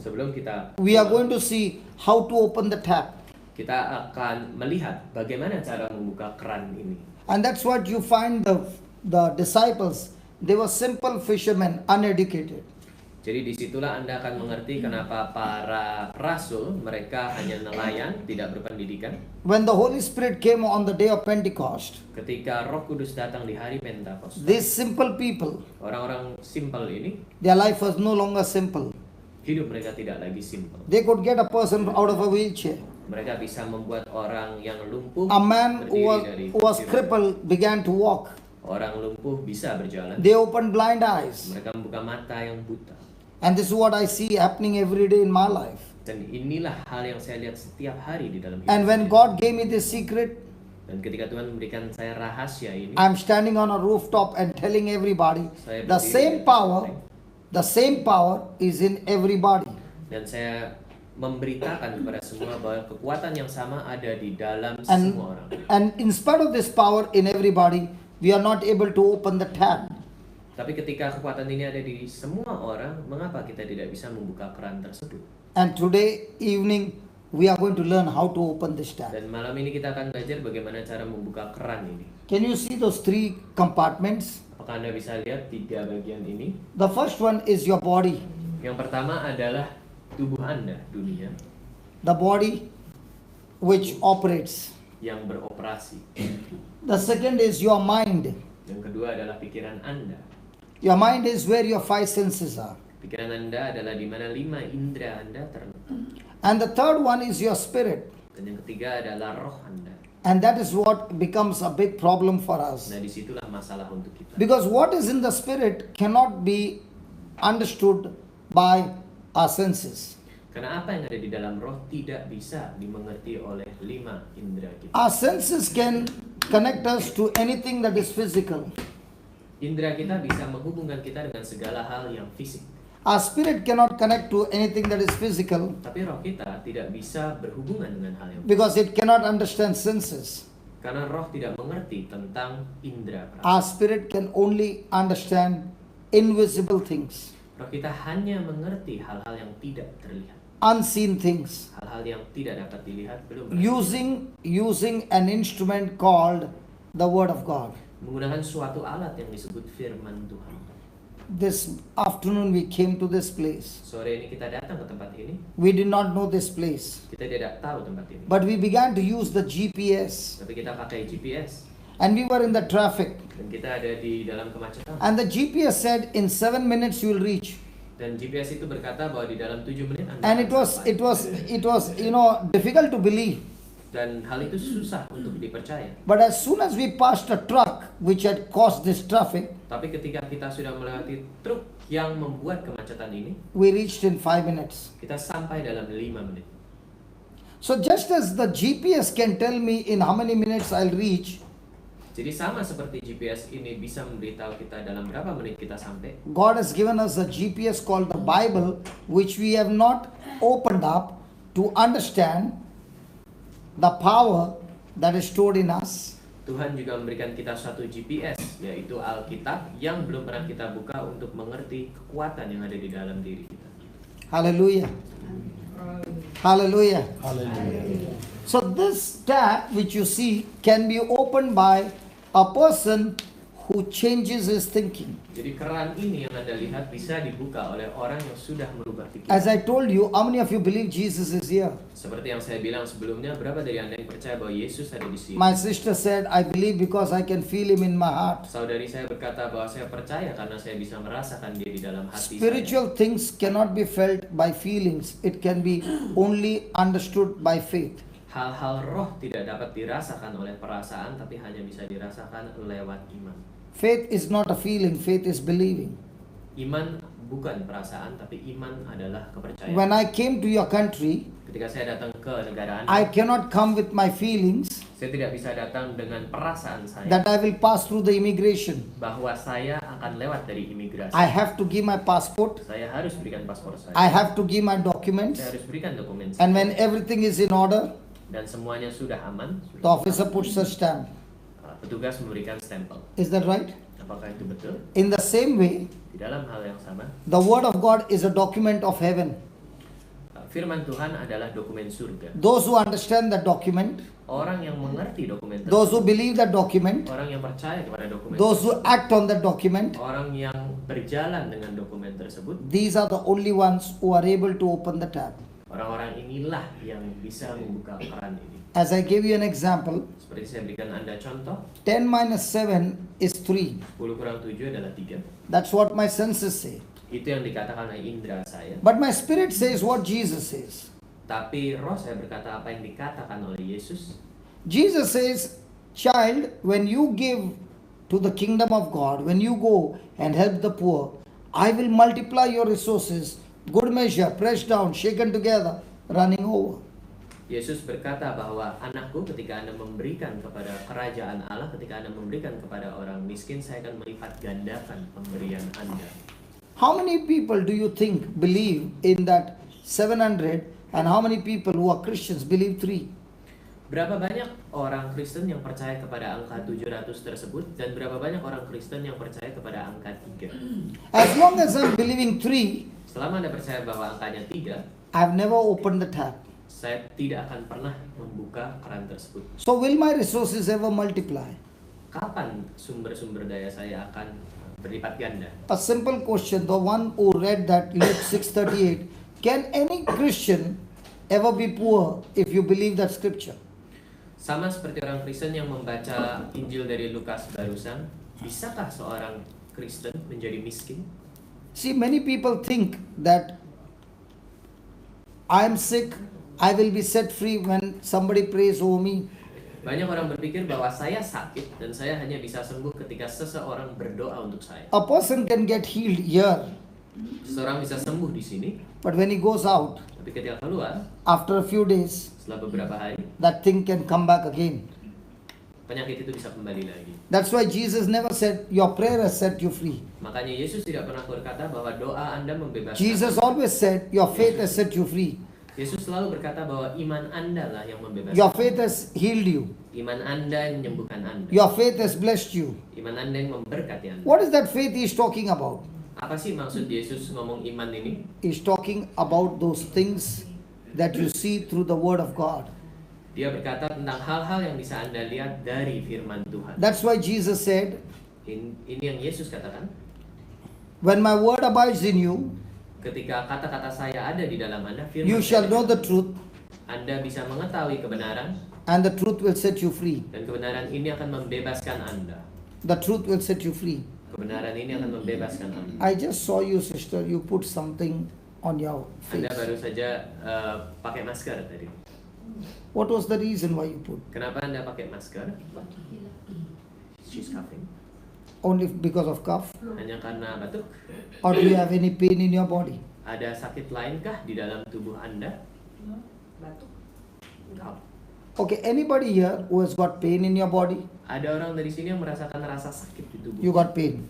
sebelum kita we are going to see how to open the tap. kita akan melihat bagaimana cara membuka keran ini. And that's what you find the disciples. They were simple fishermen, uneducated. Jadi disitulah Anda akan mengerti kenapa para rasul, mereka hanya nelayan, tidak berpendidikan. When the Holy Spirit came on the day of Pentecost, Ketika Roh Kudus datang di hari Pentakosta, these simple people, orang-orang simpel ini, their life was no longer simple. hidup mereka tidak lagi simpel. They could get a person out of a wheelchair. Mereka bisa membuat orang yang lumpuh A man berdiri who was kursi roda. crippled began to walk. Orang lumpuh bisa berjalan. They opened blind eyes. Mereka membuka mata yang buta. And this is what I see happening every day in my life. Dan inilah hal yang saya lihat setiap hari di dalam hidup And when saya. God gave me this secret, Dan ketika Tuhan memberikan saya rahasia ini, I'm standing on a rooftop and telling everybody Saya the berdiri same di atas power is in everybody. dan saya memberitakan kepada semua bahwa kekuatan yang sama ada di dalam And, semua orang. and in spite of this power in everybody, we are not able to open the tap. Tapi ketika kekuatan ini ada di semua orang, mengapa kita tidak bisa membuka keran tersebut? And today evening, we are going to learn how to open this tap. Dan malam ini kita akan belajar bagaimana cara membuka keran ini. Can you see those 3 compartments? Apakah Anda bisa lihat 3 bagian ini? The first one is your body. Yang pertama adalah tubuh Anda, dunia, The body which operates. yang beroperasi. The second is your mind. Yang kedua adalah pikiran Anda. Your mind is where your 5 senses are. Pikiran Anda adalah di mana 5 indera Anda terletak. And the third one is your spirit. Dan yang ketiga adalah roh Anda. And that is what becomes a big problem for us. Nah, disitulah masalah untuk kita. Because what is in the spirit cannot be understood by our senses. Karena apa yang ada di dalam roh tidak bisa dimengerti oleh 5 indera kita. Our senses can connect us to anything that is physical. Indera kita bisa menghubungkan kita dengan segala hal yang fisik. Our spirit cannot connect to anything that is physical Tapi roh kita tidak bisa berhubungan dengan hal yang fisik. because it cannot understand senses. Karena roh tidak mengerti tentang indera perasa. Our spirit can only understand invisible things, Roh kita hanya mengerti hal-hal yang tidak terlihat. unseen things, Hal-hal yang tidak dapat dilihat belum using an instrument called the Word of God. menggunakan suatu alat yang disebut firman Tuhan. This afternoon we came to this place. Sore ini kita datang ke tempat ini, We did not know this place, kita tidak tahu tempat ini. but we began to use the GPS, Tapi kita pakai GPS and we were in the traffic, dan kita ada di dalam kemacetan. and the GPS said in 7 minutes you will reach. Dan GPS itu berkata bahwa di dalam 7 menit Anda And akan sampai. it was difficult to believe. Dan hal itu susah untuk dipercaya. But as soon as we passed a truck which had caused this traffic, Tapi ketika kita sudah melewati truk yang membuat kemacetan ini, we reached in 5 minutes. kita sampai dalam 5 menit. So just as the GPS can tell me in how many minutes I'll reach, Jadi sama seperti GPS ini bisa memberitahu kita dalam berapa menit kita sampai. God has given us a GPS called the Bible, which we have not opened up to understand the power that is stored in us. Tuhan juga memberikan kita satu GPS, yaitu Alkitab, yang belum pernah kita buka untuk mengerti kekuatan yang ada di dalam diri kita. Hallelujah. Hallelujah. Hallelujah. So this tap which you see can be opened by a person who changes his thinking. Jadi keran ini yang Anda lihat bisa dibuka oleh orang yang sudah merubah pikiran. As I told you, how many of you believe Jesus is here? Seperti yang saya bilang sebelumnya, berapa dari Anda yang percaya bahwa Yesus ada di sini? My sister said, I believe because I can feel him in my heart. Saudari saya berkata bahwa saya percaya karena saya bisa merasakan dia di dalam hati saya. Spiritual things cannot be felt by feelings. It can be only understood by faith. Hal-hal roh tidak dapat dirasakan oleh perasaan, tapi hanya bisa dirasakan lewat iman. Faith is not a feeling, faith is believing. Iman bukan perasaan, tapi iman adalah kepercayaan. When I came to your country, Ketika saya datang ke negara Anda, I cannot come with my feelings saya tidak bisa datang dengan perasaan saya that I will pass through the immigration. bahwa saya akan lewat dari imigrasi. I have to give my passport. Saya harus berikan paspor saya. I have to give my documents. Saya harus berikan dokumen And saya. when everything is in order, Dan semuanya sudah aman, the officer puts a stamp. petugas memberikan stempel. Is that right? Apakah itu betul? In the same way, Di dalam hal yang sama, the word of God is a document of heaven. firman Tuhan adalah dokumen surga. Those who understand that document, Orang yang mengerti dokumen those who tersebut, believe that document, orang yang percaya kepada dokumen those who tersebut, act on that document, orang yang berjalan dengan dokumen tersebut, these are the only ones who are able to open the tap. orang-orang inilah yang bisa membuka keran ini. As I gave you an example, Seperti saya berikan Anda contoh, 10 minus 7 is 3. 10 kurang 7 adalah 3. That's what my senses say. Itu yang dikatakan oleh indera saya. But my spirit says what Jesus says. Tapi roh saya berkata apa yang dikatakan oleh Yesus. Jesus says, child, when you give to the kingdom of God, when you go and help the poor, I will multiply your resources, good measure, pressed down, shaken together, running over. Yesus berkata bahwa anakku, ketika Anda memberikan kepada kerajaan Allah, ketika Anda memberikan kepada orang miskin, saya akan melipat gandakan pemberian Anda. How many people do you think believe in that 700 and how many people who are Christians believe 3? Berapa banyak orang Kristen yang percaya kepada angka 700 tersebut, dan berapa banyak orang Kristen yang percaya kepada angka 3? As long as I'm believing 3, Selama Anda percaya bahwa angkanya 3, I've never opened the tap. saya tidak akan pernah membuka keran tersebut. So will my resources ever multiply? Kapan sumber-sumber daya saya akan berlipat ganda? A simple question, the one who read that Luke 6:38, can any Christian ever be poor if you believe that scripture? Sama seperti orang Kristen yang membaca Injil dari Lukas barusan, bisakah seorang Kristen menjadi miskin? See, many people think that I am sick, I will be set free when somebody prays over me. Banyak orang berpikir bahwa saya sakit dan saya hanya bisa sembuh ketika seseorang berdoa untuk saya. A person can get healed here, Seseorang bisa sembuh di sini, but when he goes out, tapi ketika keluar, after a few days, setelah beberapa hari, that thing can come back again. penyakit itu bisa kembali lagi. That's why Jesus never said, your prayer has set you free. Makanya Yesus tidak pernah berkata bahwa doa Anda membebaskan. Jesus always said, your faith has set you free. Yesus selalu berkata bahwa iman Anda lah yang membebaskan. Your faith has healed you. Iman Anda yang menyembuhkan Anda. Your faith has blessed you. Iman Anda yang memberkati Anda. What is that faith he is talking about? Apa sih maksud Yesus ngomong iman ini? He's talking about those things that you see through the word of God. Dia berkata tentang hal-hal yang bisa Anda lihat dari firman Tuhan. That's why Jesus said, Ini yang Yesus katakan. when my word abides in you, Ketika kata-kata saya ada di dalam Anda, firman you shall saya, know the truth, Anda bisa mengetahui kebenaran, and the truth will set you free. dan kebenaran ini akan membebaskan Anda. The truth will set you free. Kebenaran ini akan membebaskan Anda. I just saw you, sister, you put something on your Anda face. baru saja pakai masker tadi. What was the reason why you put? Kenapa Anda pakai masker? She's coughing. Only because of cough? Hanya karena batuk? Or do you have any pain in your body? Ada sakit lainkah di dalam tubuh Anda? Batuk. Cough. Okay, anybody here who has got pain in your body? Ada orang dari sini yang merasakan rasa sakit di tubuh. You got pain.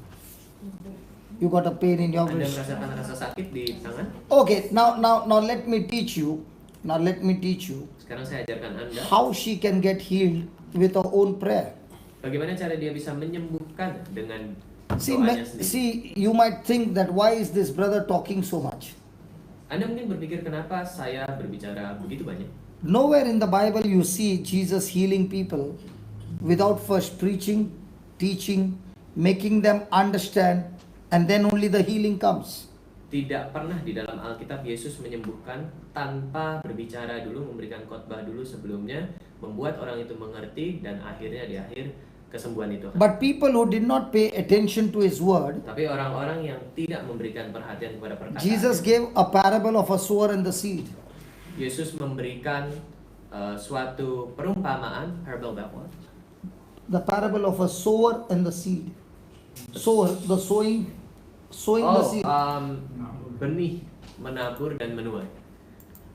You got a pain in your Anda wrist. merasakan rasa sakit di tangan? Okay, now let me teach you. Now let me teach you Sekarang saya ajarkan Anda how she can get healed with her own prayer. bagaimana cara dia bisa menyembuhkan dengan See, doanya sendiri. see, you might think that why is this brother talking so much? Anda mungkin berpikir kenapa saya berbicara begitu banyak? Nowhere in the Bible you see Jesus healing people without first preaching, teaching, making them understand, and then only the healing comes. Tidak pernah di dalam Alkitab Yesus menyembuhkan tanpa berbicara dulu, memberikan khotbah dulu sebelumnya, membuat orang itu mengerti, dan akhirnya di akhir kesembuhan itu. But people who did not pay attention to his word, Tapi orang-orang yang tidak memberikan perhatian kepada perkataan, Jesus gave a parable of a sower and the seed. Yesus memberikan suatu perumpamaan, parable about what? The parable of a sower and the seed. Sower, the sowing the seed. Benih menabur dan menuai.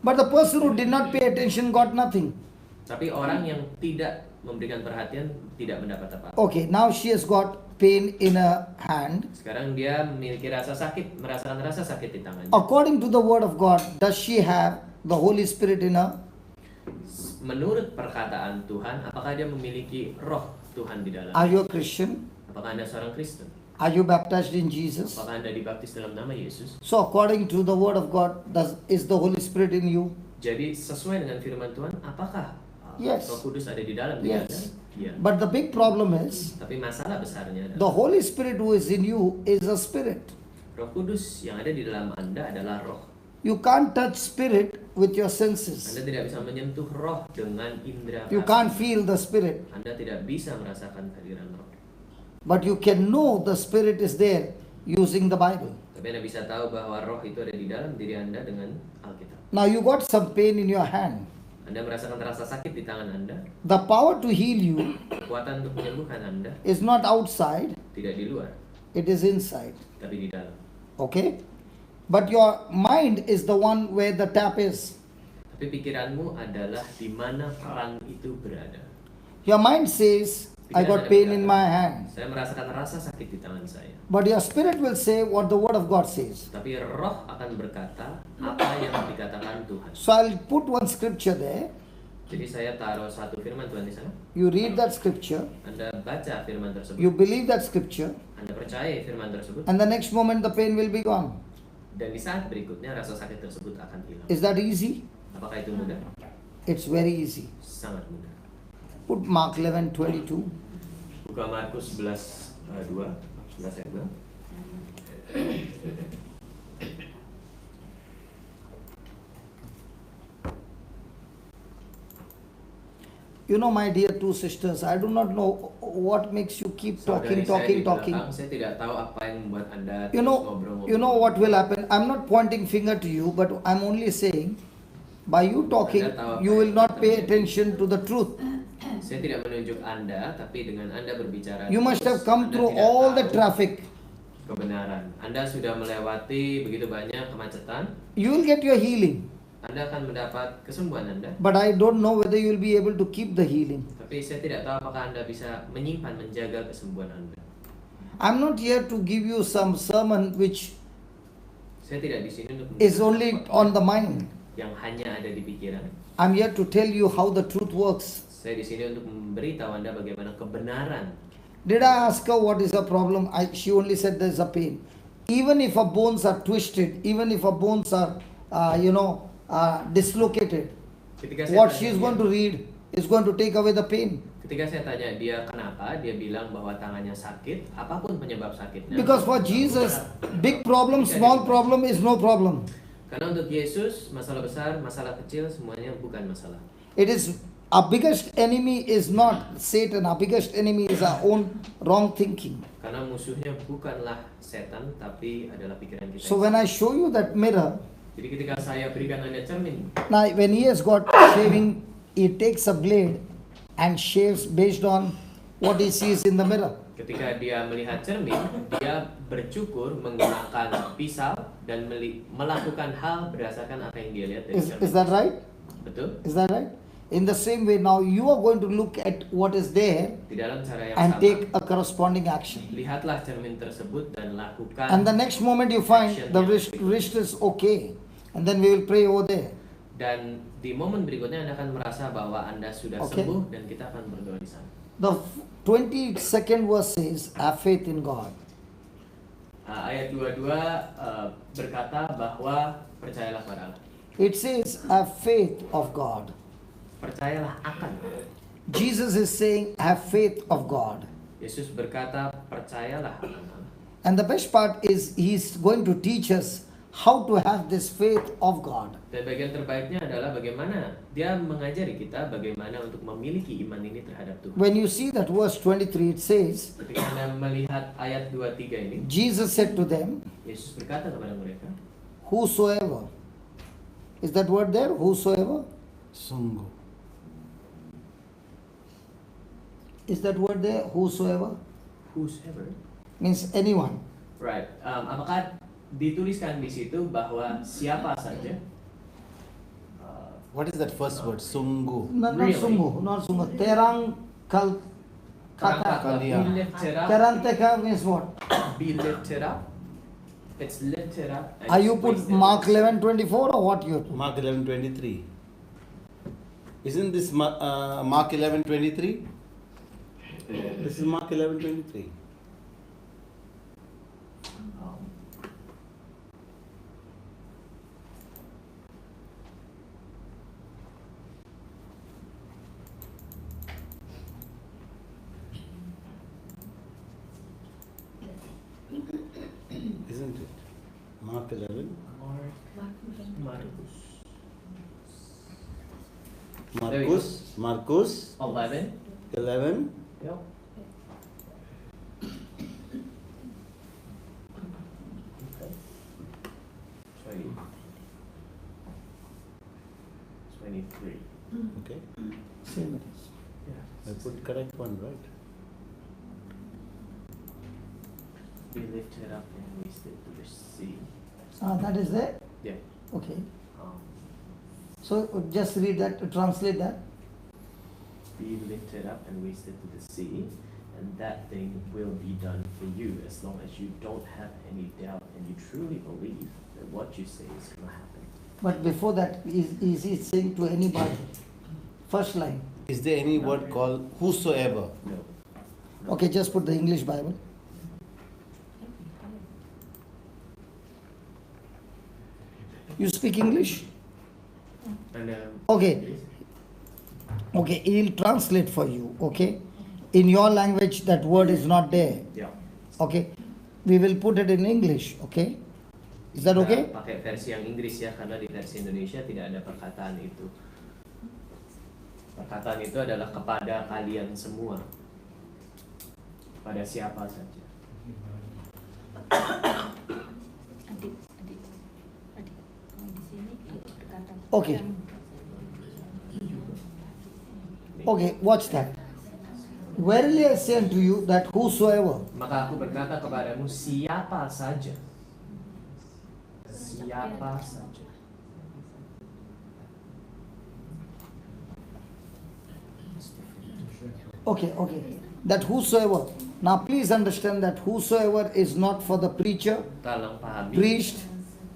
But the person who did not pay attention got nothing. Tapi orang yang tidak memberikan perhatian tidak mendapat apa-apa. Okay, now she has got pain in her hand. Sekarang dia memiliki rasa sakit, merasakan rasa sakit di tangannya. According to the word of God, does she have the Holy Spirit in her? Menurut perkataan Tuhan, apakah dia memiliki roh Tuhan di dalam? Are you a Christian? Apakah Anda seorang Kristen? Are you baptized in Jesus? Apakah Anda dibaptis dalam nama Yesus? So according to the word of God, is the Holy Spirit in you? Jadi sesuai dengan firman Tuhan, apakah Yes. Roh Kudus ada di dalam diri Anda? Yes. Iya. But the big problem is, Tapi masalah besarnya the adalah Holy Spirit who is in you is a spirit. Roh Kudus yang ada di dalam Anda adalah roh. You can't touch spirit with your senses. Anda tidak bisa menyentuh roh dengan indera You rasa. can't feel the spirit. Anda tidak bisa merasakan kehadiran roh. But you can know the spirit is there using the Bible. Tapi Anda bisa tahu bahwa roh itu ada di dalam diri Anda dengan Alkitab. Now you got some pain in your hand. Anda merasakan rasa sakit di tangan Anda. The power to heal you Kekuatan untuk menyembuhkan Anda is not outside, tidak di luar, it is inside. tapi di dalam. Okay? But your mind is the one where the tap is. Tapi pikiranmu adalah di mana keran itu berada. Your mind says, I got pain in my hand. Saya merasakan rasa sakit di tangan saya. But your spirit will say what the word of God says. Tapi roh akan berkata apa yang dikatakan Tuhan. So I'll put one scripture there. Jadi saya taruh satu firman Tuhan di sana. You read that scripture. Anda baca firman tersebut. You believe that scripture. Anda percaya firman tersebut. And the next moment the pain will be gone. Dan di saat berikutnya rasa sakit tersebut akan hilang. Is that easy? Apakah itu mudah? It's very easy. Sangat mudah. Put Mark 11:22. Buka Markus 11:2, 11 ayat 2. You know, my dear two sisters, I do not know what makes you keep talking. Saya tidak tahu apa yang membuat Anda terus ngobrol-ngobrol. You know what will happen? I'm not pointing finger to you, but I'm only saying, by you talking, you will not pay attention to the truth. Saya tidak menunjuk Anda, tapi dengan Anda berbicara, You must have come Anda through tidak all the tahu traffic. kebenaran. Anda sudah melewati begitu banyak kemacetan. You will get your healing. Anda akan mendapat kesembuhan Anda. But I don't know whether you will be able to keep the healing. Tapi saya tidak tahu apakah Anda bisa menyimpan, menjaga kesembuhan Anda. I'm not here to give you some sermon which Saya tidak di sini untuk is only on the mind. yang hanya ada di pikiran. I'm here to tell you how the truth works. Saya di sini untuk memberitahu Anda bagaimana kebenaran. Did I ask her what is her problem? She only said there's a pain. Even if her bones are twisted, even if her bones are, dislocated, Ketika saya what tanya she is dia- going to read is going to take away the pain. Ketika saya tanya dia kenapa, dia bilang bahwa tangannya sakit, apapun penyebab sakitnya. Because for Jesus, big problem, small problem is no problem. Karena untuk Yesus, masalah besar, masalah kecil, semuanya bukan masalah. It is our biggest enemy is not Satan. Our biggest enemy is our own wrong thinking. Karena musuhnya bukanlah setan, tapi adalah pikiran kita. So when I show you that mirror, Jadi ketika saya berikan Anda cermin, now when he has got shaving, he takes a blade and shaves based on what he sees in the mirror. ketika dia melihat cermin, dia bercukur menggunakan pisau dan melakukan hal berdasarkan apa yang dia lihat dari cermin. Is that right? Betul? Is that right? In the same way, now you are going to look at what is there Di dalam cara yang and sama, take a corresponding action. lihatlah cermin tersebut dan lakukan. And the next moment you find the wrist is okay. And then we will pray over there. Dan di momen berikutnya Anda akan merasa bahwa Anda sudah Okay. sembuh dan kita akan berdoa di sana. The 22nd verse says, have faith in God. Ayat 22 berkata bahwa percayalah pada Allah. It says, have faith of God. Percayalah akan. Jesus is saying, have faith of God. Yesus berkata percayalah akan Allah. And the best part is, he's going to teach us how to have this faith of God. Dan bagian terbaiknya adalah bagaimana dia mengajari kita bagaimana untuk memiliki iman ini terhadap Tuhan. When you see that verse 23, it says, Ketika Anda melihat ayat 23 ini, Jesus said to them, Yesus berkata kepada mereka, whosoever. Is that word there? Whosoever? Sungguh. Is that word there? Whosoever? whosoever. Means anyone. Right. Apakah dituliskan di situ bahwa siapa saja? What is that first word? Sungguh. Not Really? sungguh, not sungguh. Terang kal kata. Kalia. Be lifted up. Terang teka means what? Be lifted up. It's lifted up. and Are you it's put wasted. Mark 11:24 or what you put? Mark 11:23. Isn't this Mark 11:23? This is Mark 11:23. Isn't it? Mark 11. Marcus 11. 11. Yep. Okay. 23. Okay. Same it is. Yeah. I put correct one, right? Be lifted up and wasted to the sea. That is there? Yeah. Okay. Um, So just read that, translate that. be lifted up and wasted to the sea, and that thing will be done for you as long as you don't have any doubt and you truly believe that what you say is going to happen. But before that, is he saying to anybody? First line. Is there any word called whosoever? No. Okay, just put the English Bible. You speak English? Okay. Okay, he'll translate for you, okay? In your language, that word is not there, Ya. okay? We will put it in English, okay? Is that okay? Kita pakai versi yang Inggris ya, karena di versi Indonesia tidak ada perkataan itu. Perkataan itu adalah kepada kalian semua. Pada siapa saja. Okay. Okay, watch that. Verily I say unto you that whosoever, Maka aku berkata kepadamu, siapa saja. Siapa saja. okay, that whosoever, now please understand that whosoever is not for the preacher, Tolong pahami priest,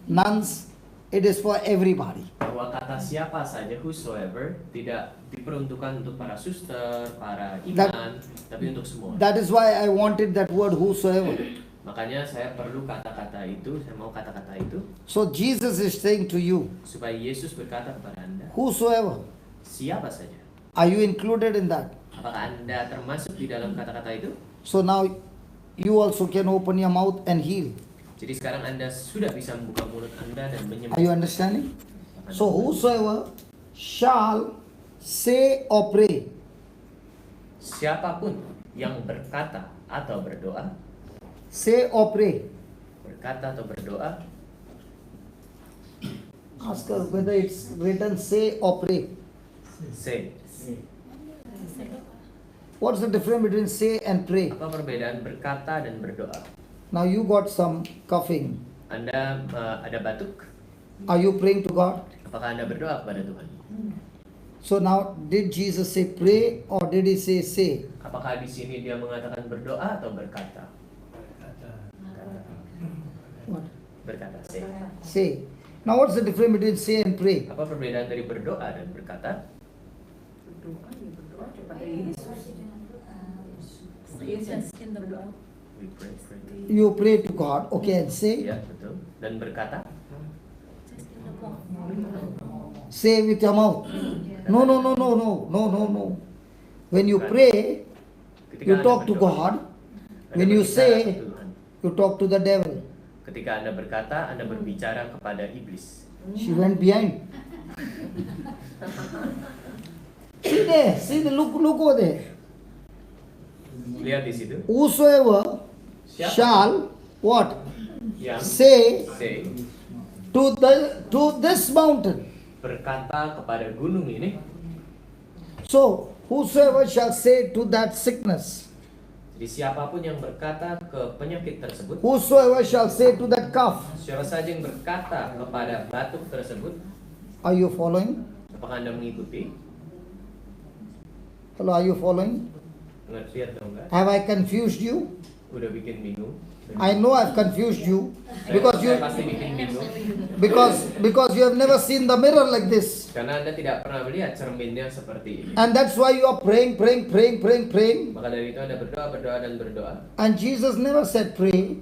nuns, it is for everybody. bahwa kata siapa saja, whosoever, tidak diperuntukkan untuk para suster, para iman, tapi untuk semua. That is why I wanted that word whosoever. Makanya saya perlu kata-kata itu, saya mau kata-kata itu, So Jesus is saying to you, supaya Yesus berkata kepada Anda, whosoever, siapa saja. are you included in that? Apakah Anda termasuk di dalam kata-kata itu? So now you also can open your mouth and heal. Jadi sekarang Anda sudah bisa membuka mulut Anda dan Are you menyembuhkan. understanding? So whosoever shall say or pray, Siapapun yang berkata atau berdoa, say or pray. berkata atau berdoa, Ask her whether it's written say or pray. say. What's the difference between say and pray? Apa perbedaan berkata dan berdoa? Now you got some coughing. Anda ada batuk, Are you praying to God? apakah Anda berdoa kepada Tuhan? So now did Jesus say pray or did he say? Apakah di sini dia mengatakan berdoa atau berkata? What? Berkata, say. Say. Now what's the difference between say and pray? Apa perbedaan dari berdoa dan berkata? We pray. You pray to God, okay, and say. Ya, betul. Dan berkata? Say with your mouth. No. When you pray, Ketika you Anda talk to berdoa, God. Anda When you berbicara ke say, Tuhan. you talk to the devil. Ketika Anda berkata, Anda berbicara kepada iblis. She went behind. See there, look over there. Lihat di situ. Whosoever Siapa shall what? yang Say say, to this mountain. berkata kepada gunung ini. So whosoever shall say to that sickness, Jadi siapapun yang berkata ke penyakit tersebut, whosoever shall say to that cough. siapa saja yang berkata kepada batuk tersebut, Are you following? apakah Anda mengikuti? Hello, are you following? Ngerti atau enggak? Have I confused you? Udah bikin bingung. I know I've confused you because Saya pasti bikin bingung. because you have never seen the mirror like this. Karena Anda tidak pernah melihat cerminnya seperti ini. And that's why you are praying. Maka dari itu Anda berdoa. And Jesus never said pray.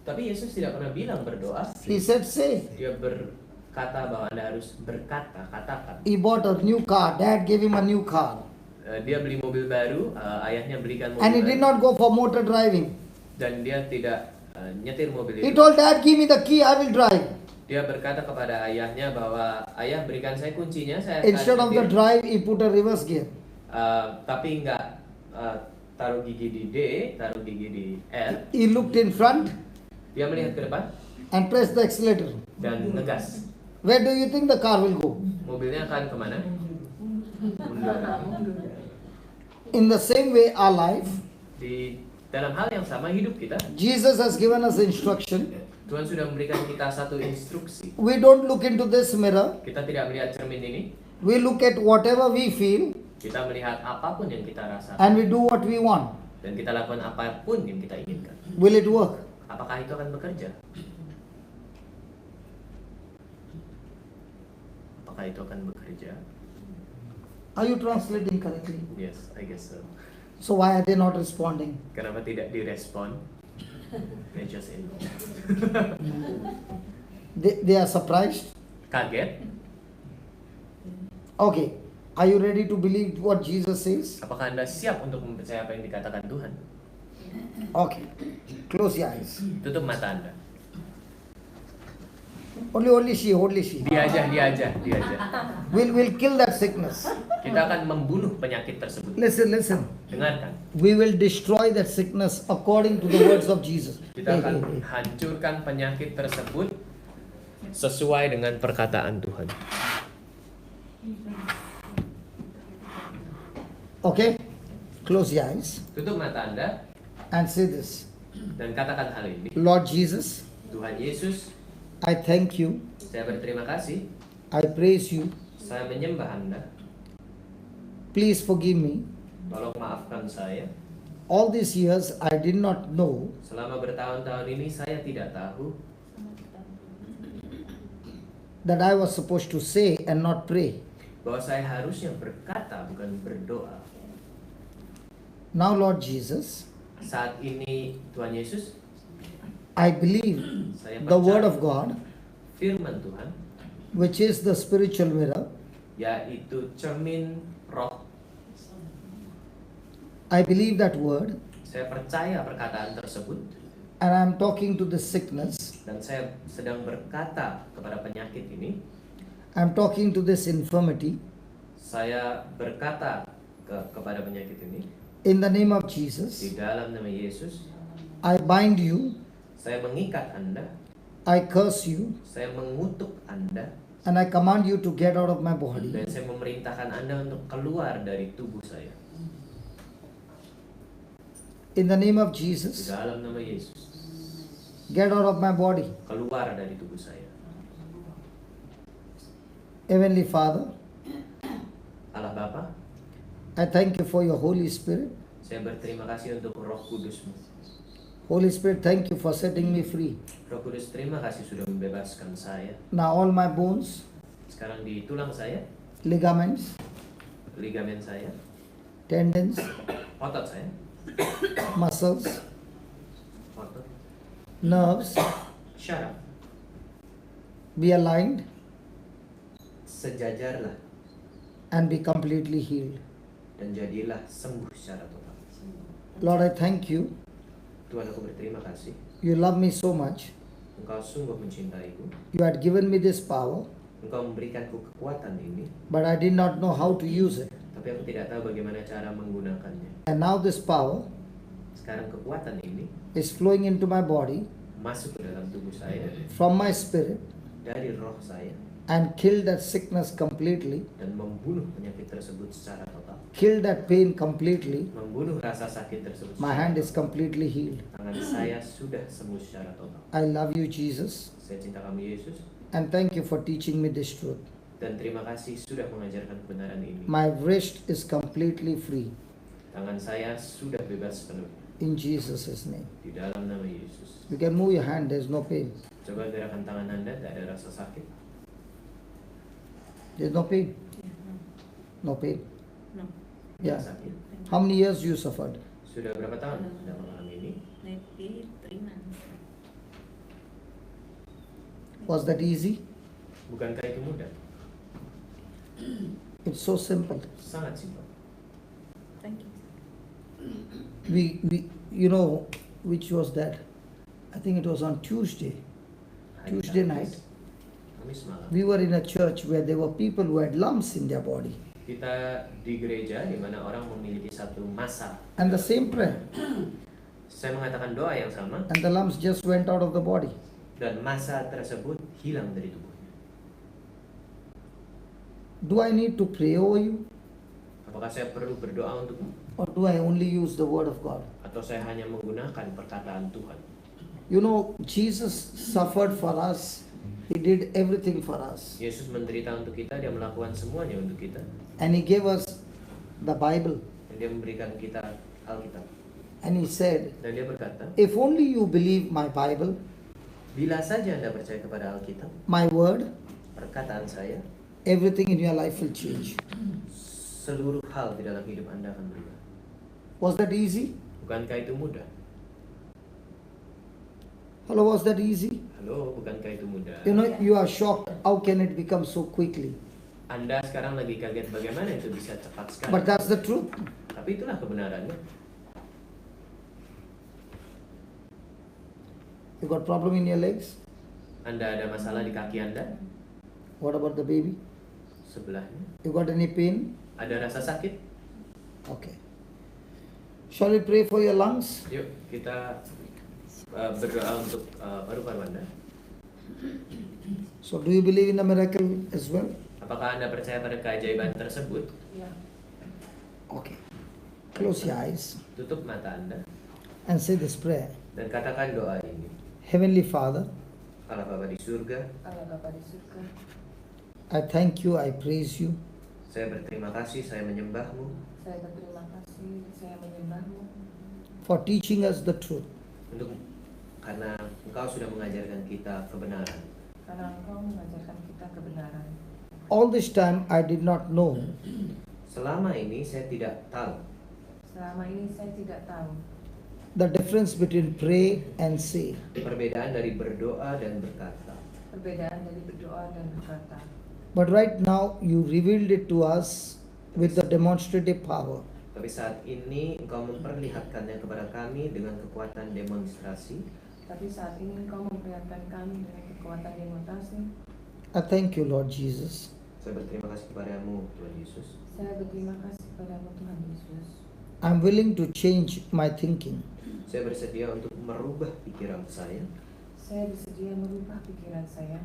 Tapi Yesus tidak pernah bilang berdoa. He said say. Dia berkata bahwa Anda harus berkata, katakan. He bought a new car. Dad gave him a new car. Dia beli mobil baru, ayahnya belikan mobil And he baru. did not go for motor driving. Dan dia tidak nyetir mobil He itu. told Dad, give me the key, I will drive. Dia berkata kepada ayahnya bahwa ayah berikan saya kuncinya, saya akan Instead of the nyetir. drive, he put a reverse gear. Tapi enggak taruh gigi di D, taruh gigi di L. He looked in front Dia melihat ke depan and pressed the accelerator. dan ngegas. Where do you think the car will go? Mobilnya akan kemana? Mundur. In the same way, our life, Di dalam hal yang sama hidup kita, Jesus has given us instruction. Tuhan sudah memberikan kita satu instruksi. We don't look into this mirror. Kita tidak melihat cermin ini, We look at whatever we feel kita melihat apapun yang kita rasakan and we do what we want. dan kita lakukan apapun yang kita inginkan. Will it work? Apakah itu akan bekerja? Apakah itu akan bekerja? Are you translating correctly? Yes, I guess so. So why are they not responding? Kenapa tidak direspon? They just in. They are surprised. Kaget. Okay, are you ready to believe what Jesus says? Apakah Anda siap untuk mempercayai apa yang dikatakan Tuhan? Okay, close your eyes. Tutup mata Anda. Only she. Dia aja. We'll kill that sickness. Kita akan membunuh penyakit tersebut. Listen. Dengarkan. We will destroy that sickness according to the words of Jesus. Kita akan hancurkan penyakit tersebut sesuai dengan perkataan Tuhan. Okay, close your eyes Tutup mata Anda and say this. dan katakan hal ini. Lord Jesus, Tuhan Yesus, I thank you. saya berterima kasih. I praise you. Saya menyembah Anda. Please forgive me. Tolong maafkan saya. All these years I did not know Selama bertahun-tahun ini saya tidak tahu that I was supposed to say and not pray. bahwa saya harusnya berkata bukan berdoa. Now Lord Jesus, Saat ini Tuhan Yesus, I believe saya the word percaya of God, firman Tuhan, which is the spiritual mirror. yaitu cermin roh. I believe that word Saya percaya perkataan tersebut and I'm talking to the sickness. dan saya sedang berkata kepada penyakit ini. I'm talking to this infirmity. Saya berkata kepada penyakit ini In the name of di Jesus, dalam nama Yesus. I bind you, Saya mengikat Anda, I curse you, saya mengutuk Anda, and I command you to get out of my body. dan saya memerintahkan Anda untuk keluar dari tubuh saya. In the name of Di Jesus, dalam nama Yesus, get out of my body. keluar dari tubuh saya. Heavenly Father, Allah Bapa, I thank you for your Holy Spirit. saya berterima kasih untuk Roh Kudus-Mu. Holy Spirit, thank you for setting me free. Roh Kudus, terima kasih sudah membebaskan saya. Now all my bones, Sekarang di tulang saya, ligaments, ligamen saya, tendons, otot saya, muscles, otot, nerves syaraf, be aligned sejajarlah and be completely healed. dan jadilah sembuh secara total. Lord, I thank you. Tuhan, aku berterima kasih. You love me so much. Engkau sungguh mencintaiku. You had given me this power, Engkau memberikanku kekuatan ini, but I did not know how to use it. tapi aku tidak tahu bagaimana cara menggunakannya. And now this power Sekarang kekuatan ini is flowing into my body masuk ke dalam tubuh saya, from my spirit dari roh saya, and kill that sickness completely, dan membunuh penyakit tersebut secara total. kill that pain completely. Membunuh rasa sakit tersebut. My secara hand is total. completely healed. Tangan saya sudah sembuh secara total. I love you, Jesus, Saya cinta kamu Yesus, and thank you for teaching me this truth. dan terima kasih sudah mengajarkan kebenaran ini. My wrist is completely free. Tangan saya sudah bebas penuh In Jesus' name. di dalam nama Yesus. You can move your hand, there's no pain. Coba gerakan tangan Anda, tidak ada rasa sakit. There's no pain. No pain. No, Yeah. Tidak sakit. How many years you suffered? Sudah berapa tahun Anda mengalami ini? maybe 3 months. Was that easy? Bukankah itu mudah? It's so simple. Sangat simpel. Thank you. We you know, which was that? I think it was on Tuesday. Hari Tuesday Kamis- night. Kamis malam. We were in a church where there were people who had lumps in their body. Kita di gereja di mana orang memiliki satu masa. And the same prayer. Saya mengatakan doa yang sama, And the lumps just went out of the body. dan masa tersebut hilang dari tubuhnya. Do I need to pray over you? Apakah saya perlu berdoa untukmu? Or do I only use the word of God? Atau saya hanya menggunakan perkataan Tuhan? You know, Jesus suffered for us. He did everything for us. Yesus menderita untuk kita, dia melakukan semuanya untuk kita. And He gave us the Bible. Dan dia memberikan kita Alkitab. And He said, Dan dia berkata, if only you believe my Bible, bila saja Anda percaya kepada Alkitab, my word, perkataan saya, everything in your life will change. seluruh hal di dalam hidup Anda akan berubah. Was that easy? Bukankah itu mudah? Hello, was that easy? Halo, bukankah itu mudah? You know, you are shocked. How can it become so quickly? Anda sekarang lagi kaget bagaimana itu bisa cepat sekali. But that's the truth. Tapi itulah kebenarannya. You got problem in your legs? Anda ada masalah di kaki Anda? What about the baby? Sebelahnya. You got any pain? Ada rasa sakit? Okay. Shall we pray for your lungs? Yuk kita berdoa untuk paru-paru Anda. So do you believe in a miracle as well? Apakah Anda percaya pada keajaiban tersebut? Ya. Okay. Close your eyes Tutup mata Anda and say this prayer. dan katakan doa ini. Heavenly Father, Allah Bapa di surga, Allah Bapa di surga, I thank you, I praise you. saya berterima kasih, saya menyembahmu saya berterima kasih, saya menyembahmu for teaching us the truth. karena Engkau sudah mengajarkan kita kebenaran. karena Engkau mengajarkan kita kebenaran. All this time I did not know Selama ini saya tidak tahu Selama ini saya tidak tahu the difference between pray and say. perbedaan dari berdoa dan berkata. perbedaan dari berdoa dan berkata. But right now you revealed it to us with the demonstrative power. Tapi saat ini Engkau memperlihatkannya kepada kami dengan kekuatan demonstrasi. Tapi saat ini Engkau memperlihatkan kami dengan kekuatan demonstrasi. I thank you, Lord Jesus. Saya berterima kasih kepadamu, Tuhan Yesus. Saya berterima kasih kepadamu Tuhan Yesus. I'm willing to change my thinking. Saya bersedia untuk merubah pikiran saya. Saya bersedia merubah pikiran saya.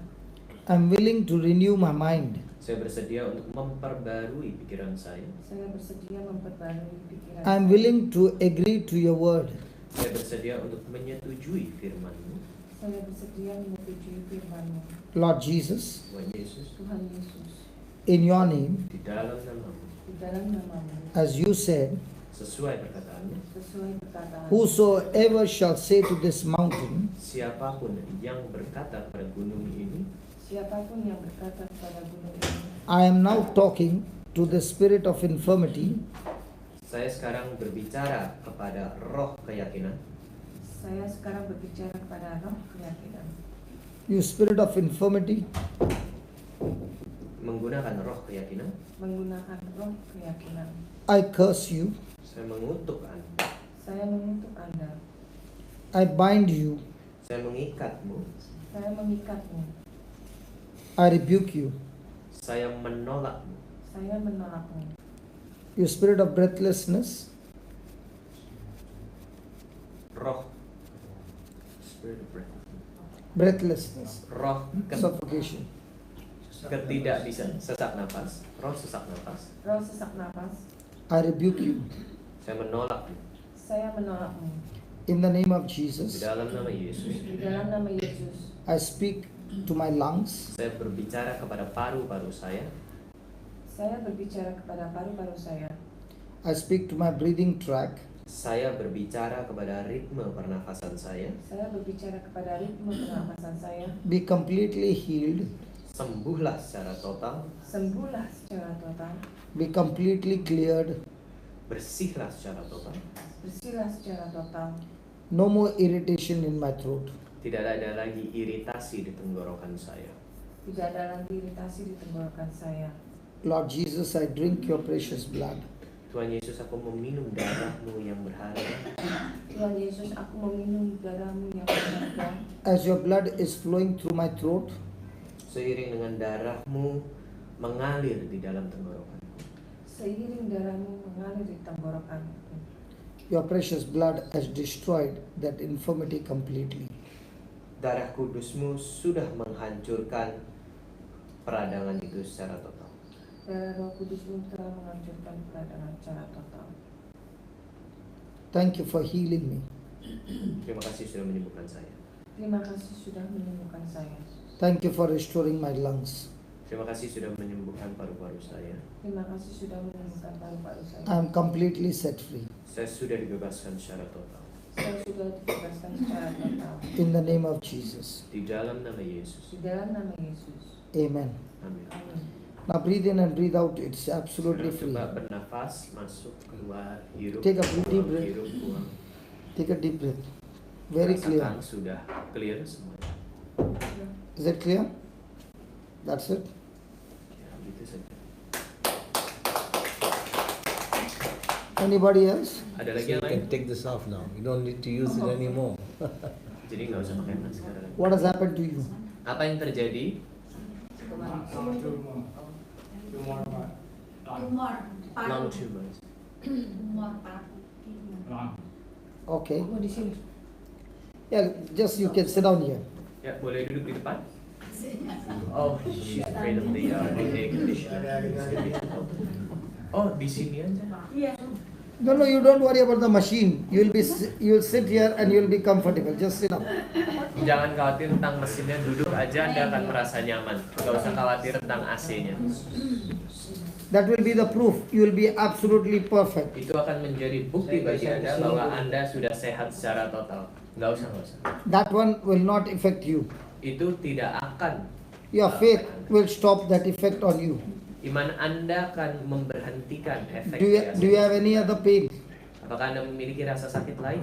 I'm willing to renew my mind. Saya bersedia untuk memperbarui pikiran saya. Saya bersedia memperbarui pikiran I'm saya. willing to agree to your word. Saya bersedia untuk menyetujui firman-Mu. Saya bersedia menyetujui firman-Mu. Lord Jesus, Tuhan Yesus, Tuhan Yesus, in your name, di dalam nama-Mu, di dalam nama-Mu, as you said, sesuai perkataan-Mu, sesuai perkataan, whosoever shall say to this mountain, siapapun yang berkata pada gunung ini, siapapun yang berkata kepada gunung ini, I am now talking to the spirit of infirmity, saya sekarang berbicara kepada roh keyakinan. saya sekarang berbicara kepada roh keyakinan. you spirit of infirmity, Menggunakan roh keyakinan, Menggunakan roh keyakinan, I curse you, saya mengutuk Anda, saya mengutuk Anda, I bind you, saya mengikatmu, saya mengikatmu, I rebuke you. saya menolakmu. saya menolakmu. You spirit of breathlessness, Roh Spirit of breath. breathlessness, Roh suffocation. ketidak bisa sesak nafas, roh sesak nafas, Roh sesak napas, I rebuke you. saya menolakmu. saya menolakmu. In the name of Di Jesus, dalam nama Yesus, Di dalam nama Yesus, I speak to my lungs, saya berbicara kepada paru-paru saya. saya berbicara kepada paru-paru saya. I speak to my breathing tract, Saya berbicara kepada ritme pernafasan saya. Saya berbicara kepada ritme pernapasan saya. be completely healed, Sembuhlah secara total, Sembuhlah secara total. be completely cleared, bersihlah secara total. Bersihlah secara total. no more irritation in my throat. Tidak ada lagi iritasi di tenggorokan saya. Tidak ada lagi iritasi di tenggorokan saya. Lord Jesus, I drink your precious blood. Tuhan Yesus, aku meminum darah-Mu yang berharga. Tuhan Yesus, aku meminum darah-Mu yang berharga. As your blood is flowing through my throat, Seiring dengan darah-Mu mengalir di dalam tenggorokanku. Seiring darah-Mu mengalir di tenggorokanku. your precious blood has destroyed that infirmity completely. Darah kudus-Mu sudah menghancurkan peradangan itu secara total. Darah Roh Kudus-Mu telah menghancurkan peradangan secara total. Thank you for healing me. Terima kasih sudah menyembuhkan saya. Terima kasih sudah menyembuhkan saya. Thank you for restoring my lungs. Terima kasih sudah menyembuhkan paru-paru saya. Terima kasih sudah menyembuhkan paru-paru saya. I am completely set free. Saya sudah dibebaskan secara total. Saya sudah dibebaskan secara total. In the name of Jesus. Di dalam nama Yesus. Di dalam nama Yesus. Amen. Amin. Amin. Now breathe in and breathe out. It's absolutely free. Coba bernafas, masuk, keluar, hirup, Take a buang, deep breath. hirup, buang. Take a deep breath. Very clear. Rasakan sudah clear semuanya. Is it clear? That's it? Ya, gitu saja. Anybody else? Ada lagi So yang you lain? can take this off now. You don't need to use it anymore. Jadi nggak usah pakai masker lagi. What has happened to you? Apa yang terjadi? Long tumors. Okay. Yeah, just you can sit down here. Ya, boleh duduk di depan? Oh, she's afraid of the air condition. Oh, di sini aja. No, no, you don't worry about the machine. You will sit here and you will be comfortable. Just sit down. Jangan khawatir tentang mesinnya, duduk aja Anda akan merasa nyaman. Gak usah khawatir tentang AC-nya. That will be the proof. You will be absolutely perfect. Itu akan menjadi bukti bagi Anda bahwa Anda sudah sehat secara total. Gak usah. That one will not affect you. Itu tidak akan. Your faith will stop that effect on you. Iman Anda akan memberhentikan efek. Do you have any other pain? Apakah Anda memiliki rasa sakit lain?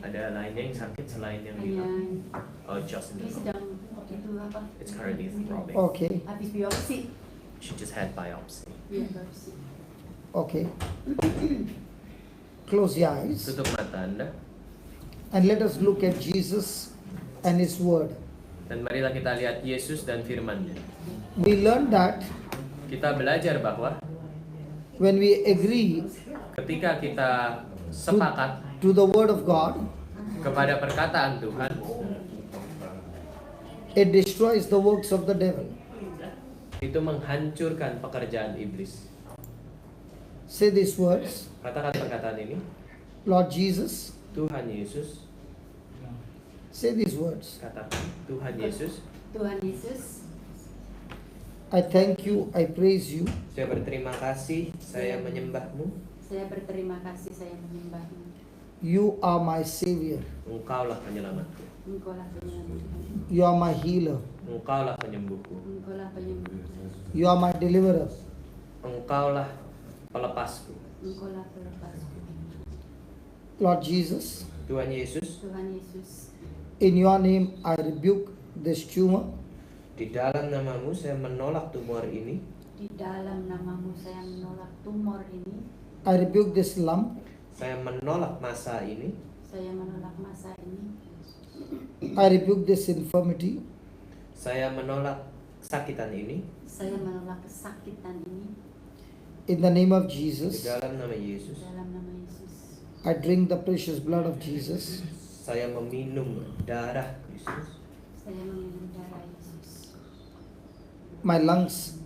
Ada lainnya yang sakit selain yang bilang? Oh, just in the throat. It's currently throbbing. Okay. Habis biopsi. She just had biopsy. Iya, biopsi. Okay. Close your eyes Tutup mata Anda and let us look at Jesus and His Word. dan marilah kita lihat Yesus dan firman-Nya. We learn that Kita belajar bahwa when we agree ketika kita sepakat to the Word of God, kepada perkataan Tuhan, it destroys the works of the devil. itu menghancurkan pekerjaan iblis. Say these words. Katakan perkataan ini, Lord Jesus, Tuhan Yesus. say these words. Katakan, Tuhan Yesus, Tuhan Yesus, I thank you, I praise you saya berterima kasih, saya menyembah-Mu. saya berterima kasih, saya menyembah-Mu. You are my Savior. Engkaulah penyelamatku. Engkaulah penyelamatku, You are my healer. Engkaulah penyembuhku. Engkaulah penyembuh, You are my deliverer. Engkaulah pelepasku. Engkaulah pelepasku. Lord Jesus, Tuhan Yesus, Tuhan Yesus, in your name I rebuke this tumor. di dalam nama-Mu saya menolak tumor ini. di dalam nama-Mu saya menolak tumor ini, I rebuke this lump. Saya menolak masa ini. saya menolak masa ini, I rebuke this infirmity. Saya menolak kesakitan ini. saya menolak kesakitan ini, In the name of Di Jesus, dalam nama Yesus, dalam nama Yesus. I drink the precious blood of Jesus. saya meminum darah Kristus. Saya meminum darah Yesus. My lungs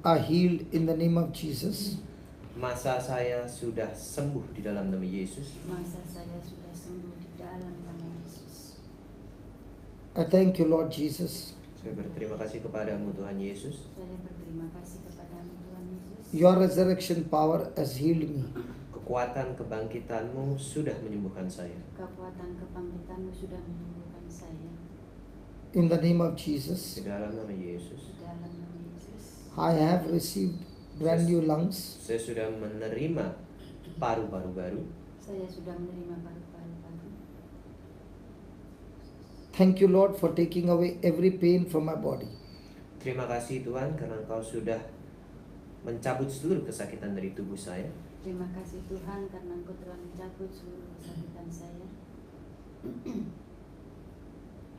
are healed in the name of Jesus. Masa saya sudah sembuh di dalam nama Yesus. Masa saya sudah sembuh di dalam nama Yesus. I thank you, Lord Jesus. Saya berterima kasih kepadamu Tuhan Yesus. Saya berterima kasih kepadamu Tuhan Yesus. Your resurrection power has healed me. Kekuatan kebangkitanmu sudah menyembuhkan saya. Kekuatan kebangkitanmu sudah menyembuhkan saya. In the name of Di Jesus, dalam nama Yesus. Di dalam nama Yesus. I have received brand new lungs. Saya sudah menerima paru-paru baru. Saya sudah menerima paru-paru baru. Thank you, Lord, for taking away every pain from my body. Terima kasih Tuhan karena Engkau sudah mencabut seluruh kesakitan dari tubuh saya. Terima kasih Tuhan karena Engkau telah mencabut seluruh kesakitan saya.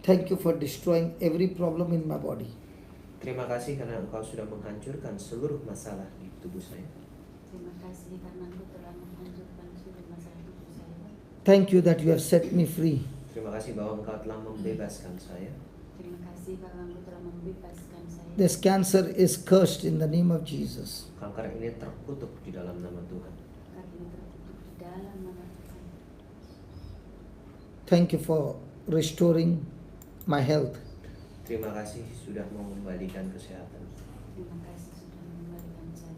Thank you for destroying every problem in my body. Terima kasih karena Engkau sudah menghancurkan seluruh masalah di tubuh saya. Terima kasih karena Engkau telah menghancurkan seluruh masalah hidup saya. Thank you that you have set me free. Terima kasih bahwa Engkau telah membebaskan saya. Terima kasih karena Engkau telah membebaskan saya. This cancer is cursed in the name of Jesus. Kanker ini terkutuk di dalam nama Tuhan. Karena ini tertutup di dalam nama Tuhan. Thank you for restoring my health. Terima kasih sudah mengembalikan kesehatan. Terima kasih sudah mengembalikan saya.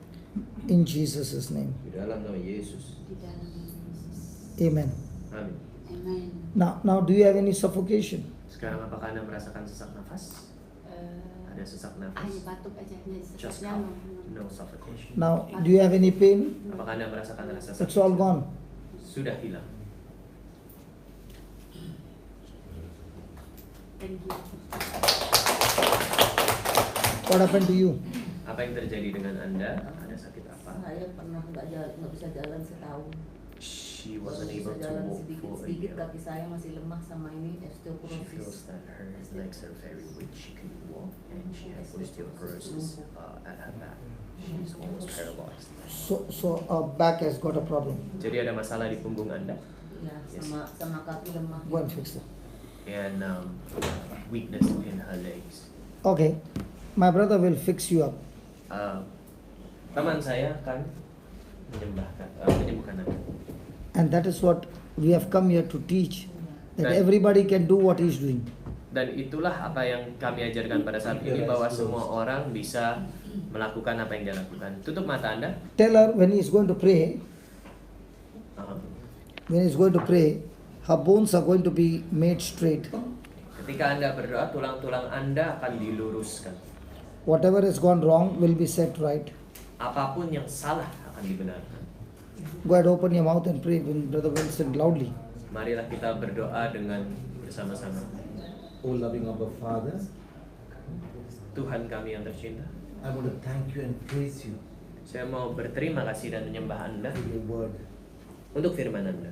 In Jesus' name. Di dalam nama Yesus. Di dalam nama Yesus. Amen. Amin. Amen. Now, do you have any suffocation? Sekarang apakah Anda merasakan sesak nafas? Ada sesak Hanya nafas? batuk aja, hanya Just sesak cough. jantung. No suffocation. Now, do you have any pain? Apakah Anda merasakan rasa sakit? It's all gone. Sudah hilang. Thank you. What happened to you? Apa yang terjadi dengan Anda? Ada sakit apa? Saya pernah nggak bisa jalan setahun. She wasn't Baru able bisa to jalan walk sedikit for a sedikit, year. kaki saya masih lemah sama ini She feels osteoporosis. that her legs are very weak. She can walk, and she has osteoporosis at her back. She's almost paralyzed. So back has got a problem. Jadi ada masalah di punggung Anda Ya, sama kaki lemah. Go and fix it. and weakness in her legs. Okay, my brother will fix you up. Teman saya akan menyembuhkan Anda. And that is what we have come here to teach. That Right. everybody can do what he's doing. Dan itulah apa yang kami ajarkan pada saat ini, bahwa semua orang bisa melakukan apa yang dia lakukan. Tutup mata Anda. Tell her when he's going to pray, her bones are going to be made straight. Ketika Anda berdoa, tulang-tulang Anda akan diluruskan. Whatever has gone wrong will be set right. Apapun yang salah akan dibenarkan. Go ahead, open your mouth and pray with Brother Wilson loudly. Marilah kita berdoa dengan bersama-sama. Oh loving Abba Father, Tuhan kami yang tercinta, I want to thank you and praise you saya mau berterima kasih dan menyembah Anda for your word. untuk firman Anda.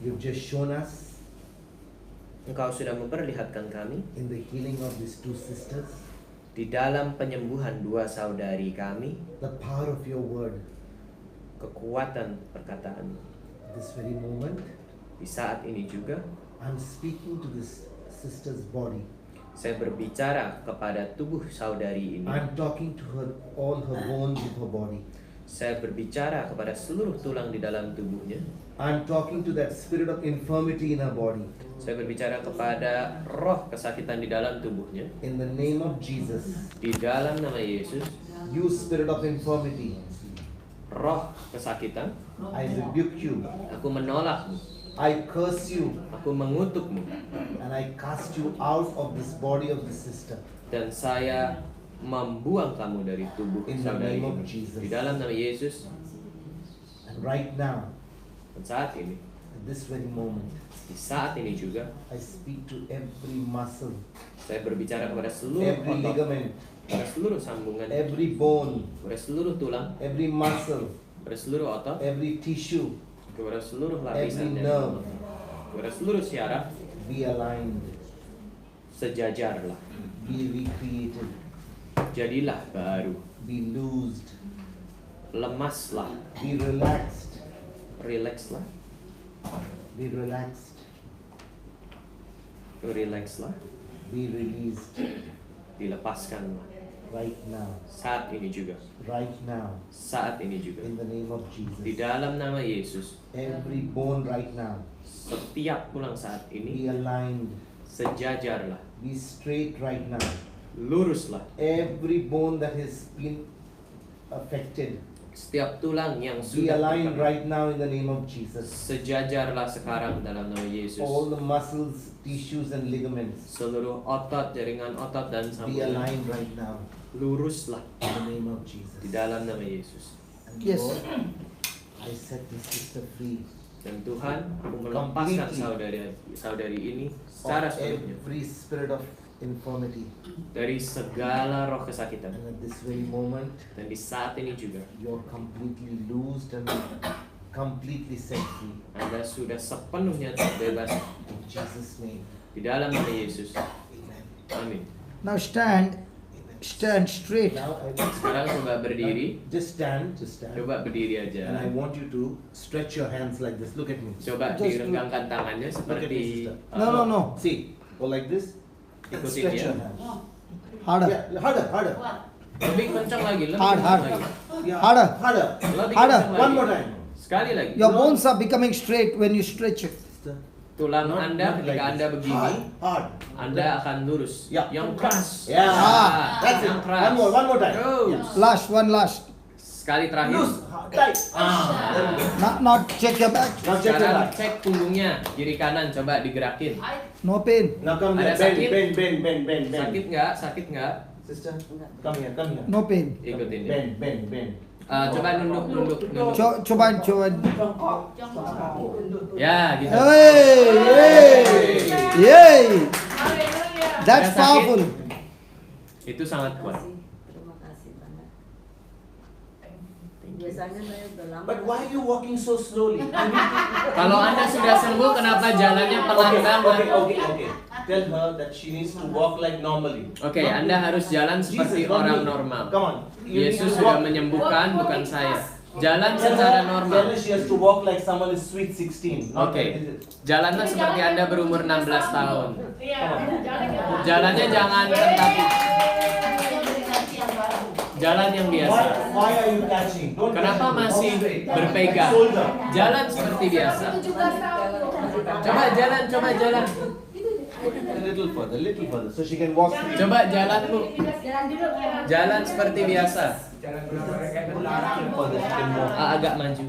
You've just shown us Engkau sudah memperlihatkan kami in the healing of these two sisters di dalam penyembuhan dua saudari kami, the power of your word. kekuatan perkataan. This very moment, Di saat ini juga I'm speaking to this sister's body. saya berbicara kepada tubuh saudari ini. I'm talking to her, all her bones of her body. Saya berbicara kepada seluruh tulang di dalam tubuhnya. I'm talking to that spirit of infirmity in her body. Saya berbicara kepada roh kesakitan di dalam tubuhnya. In the name of Jesus, Di dalam nama Yesus, you spirit of infirmity, roh kesakitan, I rebuke you. aku menolakmu, I curse you, aku mengutukmu, and I cast you out of this body of this sister. dan saya membuang kamu dari tubuh In the saudari name of ini. Jesus. Di dalam nama Yesus, And right now, dan saat ini, at this very moment, di saat ini juga, I speak to every muscle, saya berbicara kepada seluruh every otot, ligament, kepada seluruh sambungan, every bone, kepada seluruh tulang, every muscle, kepada seluruh otot, every tissue, kepada seluruh every lapisan dan nerve, kepada seluruh syaraf, be aligned, sejajarlah, be recreated, jadilah baru, be loosed, lemaslah, be relaxed, relaxlah, be relaxed, relaxlah, be released dilepaskanlah. right now, Saat ini juga, right now, saat ini juga, in the name of di Jesus. dalam nama Yesus, Every bone right now, setiap tulang saat be ini aligned, sejajarlah, be straight right now. luruslah. Every bone that has been affected, Setiap tulang yang be sudah aligned terkena, right now in the name of Jesus. sejajarlah sekarang dalam nama Yesus. All the muscles, tissues and ligaments, Seluruh otot, jaringan otot dan be sambungan, aligned right now luruslah in the name of Jesus. di dalam nama Yesus. And Yes. Lord, I set this sister free Dan Tuhan, aku melepaskan saudari ini secara of sepenuhnya every spirit of infirmity. dari segala roh kesakitan. And at this very moment, Dan di saat ini juga, you're completely loosed and completely set free. Anda sudah sepenuhnya terbebas In Jesus' name, di dalam nama Yesus. amen. Amin. Now stand straight. Now I want Sekarang coba berdiri. just stand. Coba berdiri And aja. I want you to stretch your hands like this. Look at me. Coba Just direnggangkan tangannya Look at me, seperti sister. No. See, go like this. Ikutin Stretch ya. your hands. Harder. Yeah, harder. Lebih kencang lagi, lebih Hard, kencang hard. lagi. Yeah, Harder. harder. Lebih Harder. kencang lagi. One more time. Sekali lagi. Your bones are becoming straight when you stretch it. Sister, Tulang not- Anda not ketika like Anda this. begini, Hard. Anda akan lurus. Yeah. Yang keras. Yeah. That's it. Yang keras. One more time. Terus. Last, one last. Sekali terakhir. Loose. Tight. Now check your back. Now check your Sekarang back. cek punggungnya, kiri kanan, coba digerakin. No pain. Now come Ada here. sakit? Bend. Sakit nggak? Sakit nggak? Sister, come here. No pain. Ikutin ya. Bend. Coba nunduk. Coba. Ya, gitu. Hey. That's Ada sakit? powerful. Itu sangat kuat. Terima kasih banget. Biasanya saya udah lama. But why are you walking so slowly? Kalau Anda sudah sembuh, kenapa jalannya pelan banget? Okay. Tell her that she needs to walk like normally. Oke, Anda harus jalan seperti Jesus, orang not me. normal. Come on. You need Yesus to sudah walk. menyembuhkan, bukan saya. Jalan Tell secara her normal. she has to walk like someone is sweet 16. not Oke, like this. jalanlah seperti Anda berumur 16 tahun. Iya, Jalannya jangan tetapi jalan yang biasa. Why are you catching? Don't Kenapa catch me. masih Walk straight. berpegang? Shoulder. Jalan seperti biasa. Coba jalan. A little further, so she can walk straight. Coba jalan, Bu. Jalan seperti biasa. Further, she can walk. Agak maju.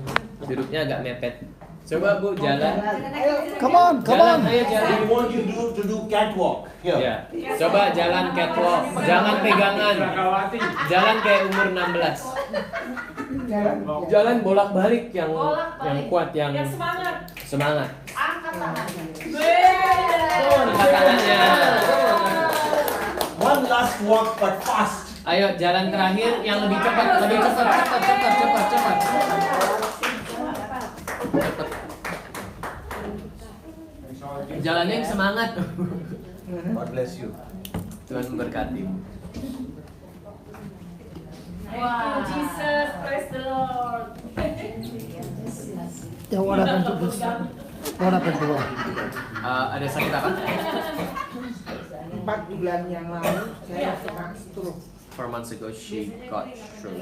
Duduknya agak mepet. Coba, Bu, jalan. Come on, come Jalan, on. ayo jalan. I want you to do catwalk. Here. Ya, coba jalan catwalk. Jangan pegangan. Jalan kayak umur 16. Jalan bolak-balik yang kuat, yang semangat. Angkat tangan. Angkat tangannya. One last walk, but fast. Ayo jalan terakhir yang lebih cepat. Cepat. Jalannya yang semangat. God bless you. Tuhan memberkati. Thank you, Jesus. Praise the Lord. Yeah, what happened to this? What happened to her? Ada sakit apa? 4 bulan yang lalu saya kena stroke. 4 months ago she got stroke.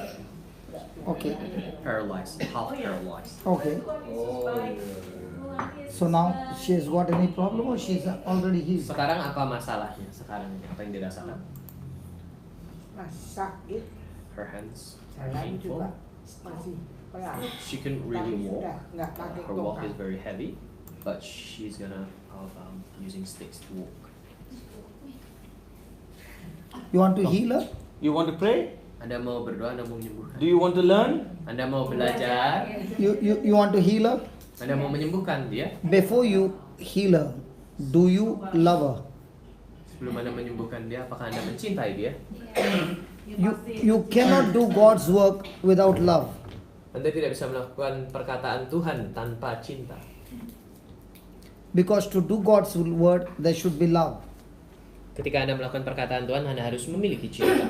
Okay. Paralyzed, half paralyzed. Okay. So now she has got any problem or she's already healed? Sekarang apa masalahnya? Sekarang apa yang dirasakan? Masih sakit, Her hands are jalan juga painful. masih pelan. She can really Tapi walk. sudah nggak pakai Her walk tongkat. is very heavy, but she's gonna using sticks to walk. You want to heal her? You want to pray? Anda mau berdoa, Anda mau menyembuhkan. Do you want to learn? Anda mau belajar, You want to heal her? Anda mau menyembuhkan dia. Before you heal her, do you love her? Sebelum Anda menyembuhkan dia, apakah Anda mencintai dia? You cannot do God's work without love. Anda tidak bisa melakukan perkataan Tuhan tanpa cinta. Because to do God's word, there should be love. Ketika Anda melakukan perkataan Tuhan, Anda harus memiliki cinta.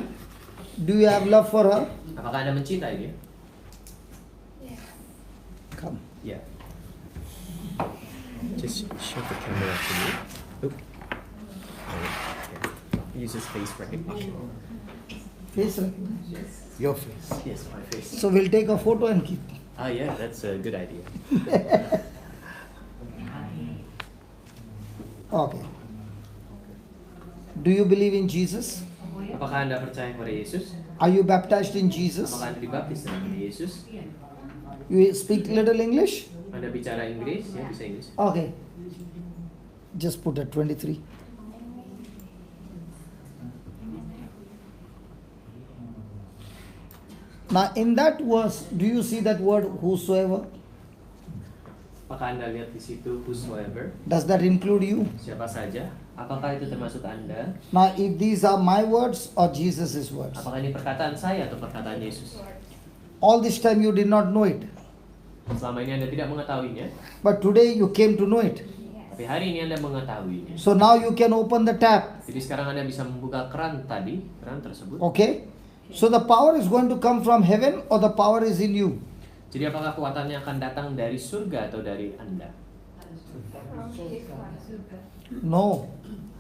Do you have love for her? Apakah Anda mencintai dia? Come. Ya. Just show the camera to me. Oop. Uses face recognition. Face recognition. Your face. Yes, my face. So we'll take a photo and keep. Ah, yeah, that's a good idea. Okay. Do you believe in Jesus? Apakah Anda percaya kepada Yesus? Are you baptized in Jesus? Apakah Anda dibaptis dalam nama Yesus? You speak little English? Anda bicara Inggris? Ya, bisa Inggris. Okay. Just put at 23. Now in that verse, do you see that word whosoever? Apakah Anda lihat di situ whosoever? Does that include you? Siapa saja? Apakah itu termasuk Anda? Now if these are my words or Jesus' words? Apakah ini perkataan saya atau perkataan Yesus? All this time you did not know it. Selama ini Anda tidak mengetahuinya, But today you came to know it. tapi hari ini Anda mengetahuinya. So now you can open the tap. Jadi sekarang Anda bisa membuka keran tadi, keran tersebut. Okay? So the power is going to come from heaven or the power is in you? Jadi apakah kekuatannya akan datang dari surga atau dari Anda? No.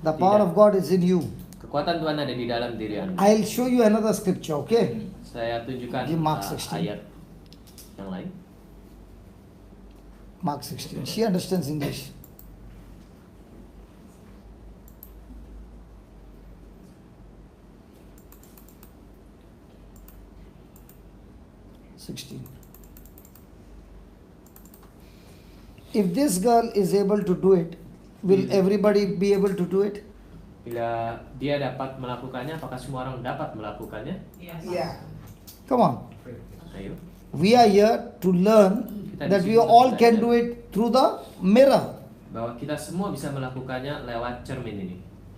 The power of God is in you. Kekuatan Tuhan ada di dalam diri Anda. I'll show you another scripture, okay? Saya tunjukkan Give Mark 16. ayat yang lain. Mark 16. She understands English. If this girl is able to do it, will everybody be able to do it? Bila dia dapat melakukannya, apakah semua orang dapat melakukannya? Iya. Come on. Ayo. We are here to learn that we all can do it through the mirror. Bahwa kita semua bisa melakukannya lewat cermin ini.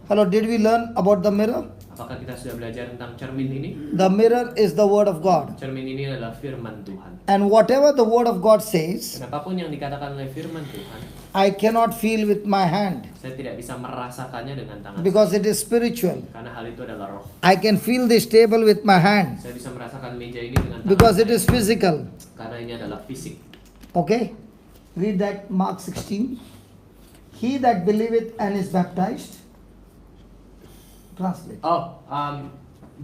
Hello, did we learn about the mirror? Apakah kita sudah belajar tentang cermin ini? The mirror is the word of God. Cermin ini adalah firman Tuhan. And whatever the word of God says, Dan apapun yang dikatakan oleh firman Tuhan, I cannot feel with my hand saya tidak bisa merasakannya dengan tangan because saya. it is spiritual. Karena hal itu adalah roh. I can feel this table with my hand Saya bisa merasakan meja ini dengan tangan because it saya. is physical. Karena ini adalah fisik. Okay? Read that Mark 16. He that believeth and is baptized. Translate.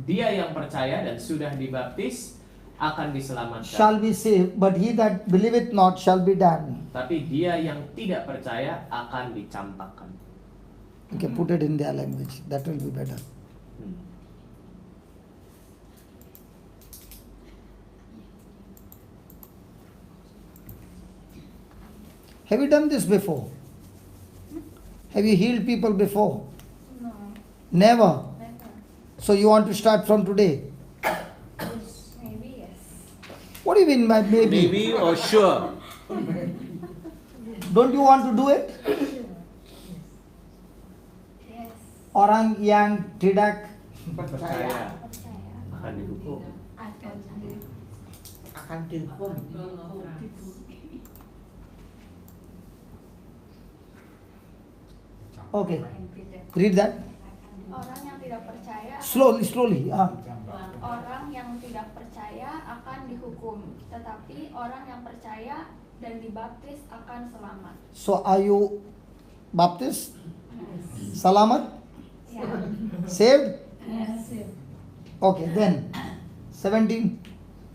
Dia yang percaya dan sudah dibaptis akan diselamatkan. Shall be saved, but he that believeth not shall be damned. Tapi dia yang tidak percaya akan dicampakkan. Okay, put it in their language. That will be better. Have you done this before? Have you healed people before? No, Never. never. So you want to start from today? Maybe yes. What do you mean by maybe? Maybe or sure. Don't you want to do it? Yes. Orang yang tidak Percaya. Percaya. Akan dihukum. Akan dihukum. Okay. Read that. Orang yang tidak percaya, Slowly. orang yang tidak percaya akan dihukum, tetapi orang yang percaya dan dibaptis akan selamat. So are you baptized? Salamat? Ya. Saved? Yes. Okay, then 17.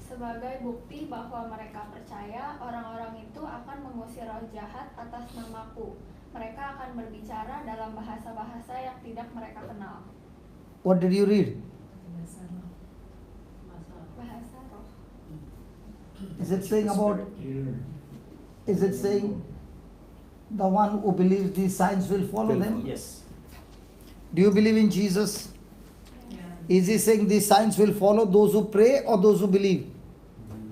Sebagai bukti bahwa mereka percaya, orang-orang itu akan mengusir roh jahat atas namaku. Mereka akan berbicara dalam bahasa-bahasa yang tidak mereka kenal. What did you read? Bahasa roh. Is it saying about, is it saying the one who believes these signs will follow them? Yes. Do you believe in Jesus? Is he saying these signs will follow those who pray or those who believe?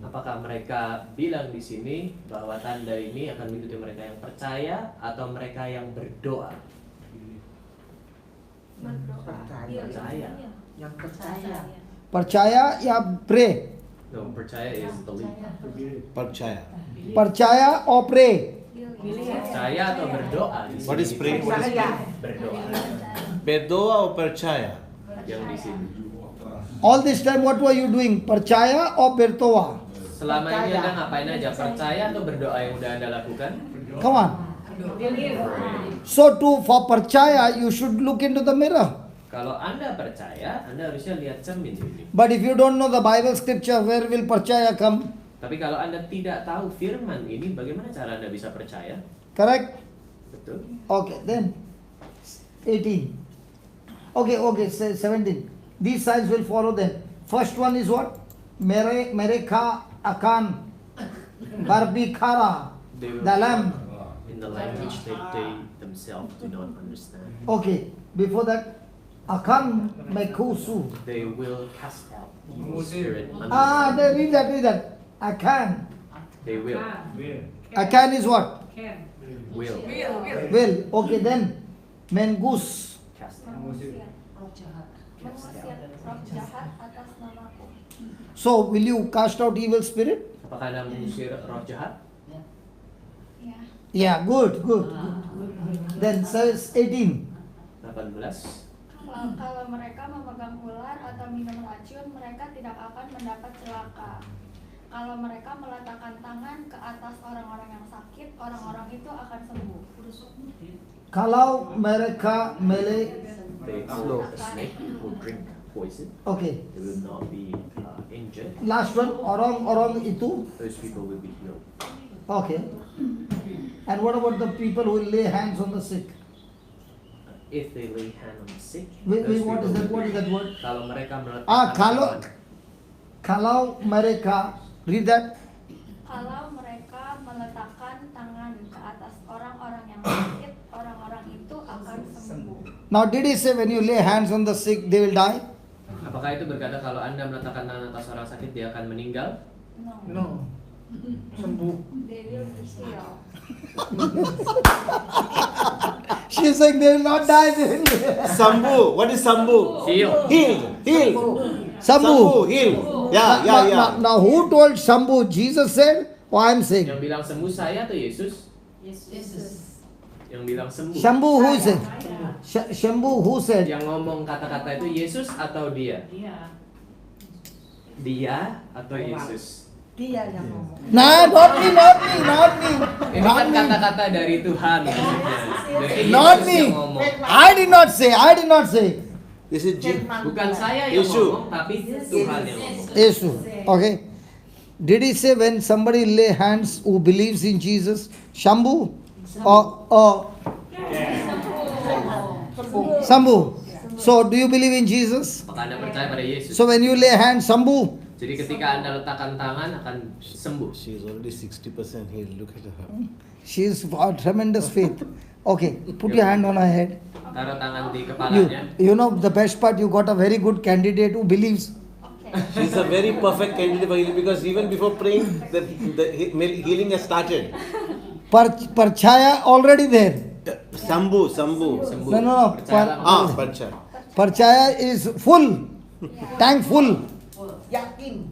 Apakah mereka bilang di sini bahwa tanda ini akan mengikuti mereka yang percaya atau mereka yang berdoa? Percaya. Yang percaya. Percaya ya pray. No, percaya is believe. Percaya. Percaya or pray. Percaya atau berdoa di sini. What is pray? What is Percaya. Berdoa. Berdoa or percaya? Yang di sini. All this time what were you doing? Percaya or bertoa? Selama ini Anda ngapain aja? Percaya atau berdoa yang udah Anda lakukan? Come on. So for percaya you should look into the mirror. Kalau Anda percaya, Anda harusnya lihat cermin ini. But if you don't know the Bible scripture, where will percaya come? Tapi kalau Anda tidak tahu firman ini, bagaimana cara Anda bisa percaya? Correct? Betul. Okay, then 18. Okay, 17. These signs will follow them. First one is what? Mereka akan berbicara They will dalam. in the language that they themselves do not understand. Okay, before that, akan mekusu. They will cast out evil spirit. Read that. Akan. They will. Akan is what? Will. Will. Okay, then mengus. Cast out. Mengusir roh jahat atas namaku. So, will you cast out evil spirit? Apakah Anda mengusir roh jahat? Ya. Yeah, good. Then says 18. 18. Kalau mereka memegang ular atau minum racun, mereka tidak akan mendapat celaka. Kalau mereka meletakkan tangan ke atas orang-orang yang sakit, orang-orang itu akan sembuh. Kalau mereka They hold a snake or drink poison. okay. They will not be injured. Last one, orang itu. Those people will be healed. Okay. And what about the people who will lay hands on the sick? If they lay hand on the sick, Wait, those what is people that? will What is be that word? healed. Kalau mereka meletakkan Kalau mereka, read that. Kalau mereka meletakkan tangan ke atas orang-orang yang sakit, orang-orang itu akan sembuh. Now did he say when you lay hands on the sick they will die? Apakah itu berkata kalau Anda meletakkan tangan atas orang sakit dia akan meninggal? No. No. They will be healed. She's saying they will not die. They will live. Sambu. What is Sambu? Heal. Healed. Shambhu. Healed. Yeah. Now who told Shambhu? Jesus said, or I am saying? Yang bilang sembuh saya atau Yesus? Yang bilang sembuh. Shambhu who said? Shambhu who said? Yang ngomong kata-kata itu Yesus atau dia? Dia atau Yesus? Dia yang ngomong. Nah, not me. Ini kan kata-kata dari Tuhan maksudnya. Dari Not Yesus me. yang ngomong. I did not say. This is Jesus. Bukan saya yang Yesus. ngomong, tapi Tuhan yang ngomong. Yesu. Okay. Did he say when somebody lay hands who believes in Jesus? Shambhu? Or Shambhu. So do you believe in Jesus? Apakah Anda percaya pada Yesus? So when you lay hands, Shambhu. Jadi ketika Anda letakkan tangan akan sembuh. She is already 60% healed. Look at her. She is got tremendous faith. Okay, put your hand on her head. Taruh tangan di kepalanya. You know the best part, you got a very good candidate who believes. She's a very perfect candidate for healing because even before praying, the healing has started. Parchaya already there. Sambu. No. Parcha. Parchaya is full. Tank full. Yakin.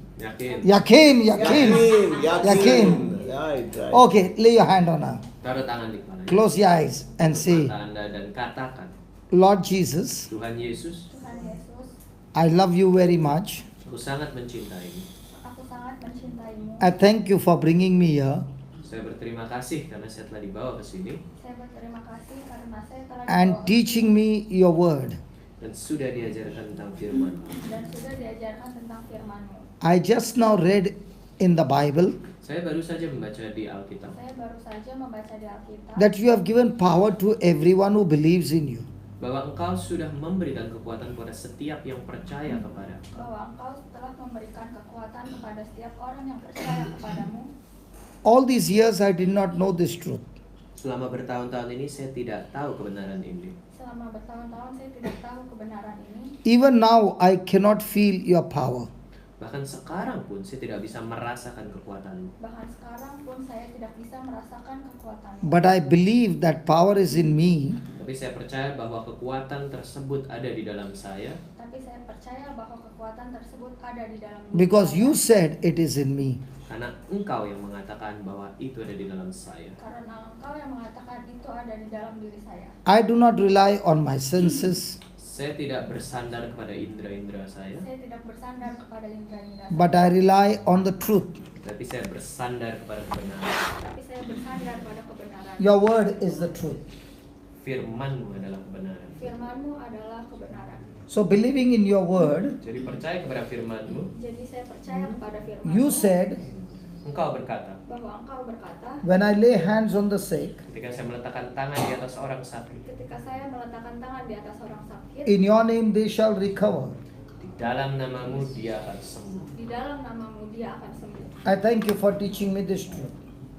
Yakin. Yakin. Right. Okay, lay your hand on her. Taruh tangan di kepalanya. Close your eyes and say, Mata Anda dan katakan, Lord Jesus, Tuhan Yesus, Tuhan Yesus, I love you very much. aku sangat mencintaimu. aku sangat mencintaimu. I thank you for bringing me here Saya berterima kasih karena saya telah dibawa ke sini Saya berterima kasih karena saya telah and dibawa teaching me your word. dan sudah diajarkan tentang firman. dan sudah diajarkan tentang firman-Mu. I just now read in the Bible Saya baru saja membaca di Alkitab Saya baru saja membaca di Alkitab that you have given power to everyone who believes in you. bahwa Engkau sudah memberikan kekuatan kepada setiap yang percaya kepada bahwa Engkau telah memberikan kekuatan kepada setiap orang yang percaya kepadamu. All these years I did not know this truth. Selama bertahun-tahun ini saya tidak tahu kebenaran ini. Selama bertahun-tahun saya tidak tahu kebenaran ini. Even now I cannot feel your power. Bahkan sekarang pun saya tidak bisa merasakan kekuatanmu. Bahkan sekarang pun saya tidak bisa merasakan kekuatan-Mu. But I believe that power is in me Tapi saya percaya bahwa kekuatan tersebut ada di dalam saya Tapi saya percaya bahwa kekuatan tersebut ada di dalam diri because saya. you said it is in me. karena Engkau yang mengatakan bahwa itu ada di dalam saya. Karena Engkau yang mengatakan itu ada di dalam diri saya. I do not rely on my senses, Saya tidak bersandar kepada indera-indera saya, Saya tidak bersandar kepada indera-indera but I rely on the truth. tapi saya bersandar kepada kebenaran. tapi saya bersandar pada kebenaran. Your word is the truth. Firman-Mu adalah kebenaran. Firman-Mu adalah kebenaran. So believing in your word, Jadi percaya kepada firman-Mu. Jadi saya percaya kepada firman-Mu. you said, Engkau berkata, bahwa Engkau berkata, when I lay hands on the sick, ketika saya meletakkan tangan di atas orang sakit, ketika saya meletakkan tangan di atas orang sakit, in your name they shall recover. di dalam nama-Mu dia akan sembuh. di dalam nama-Mu dia akan sembuh. I thank you for teaching me this truth.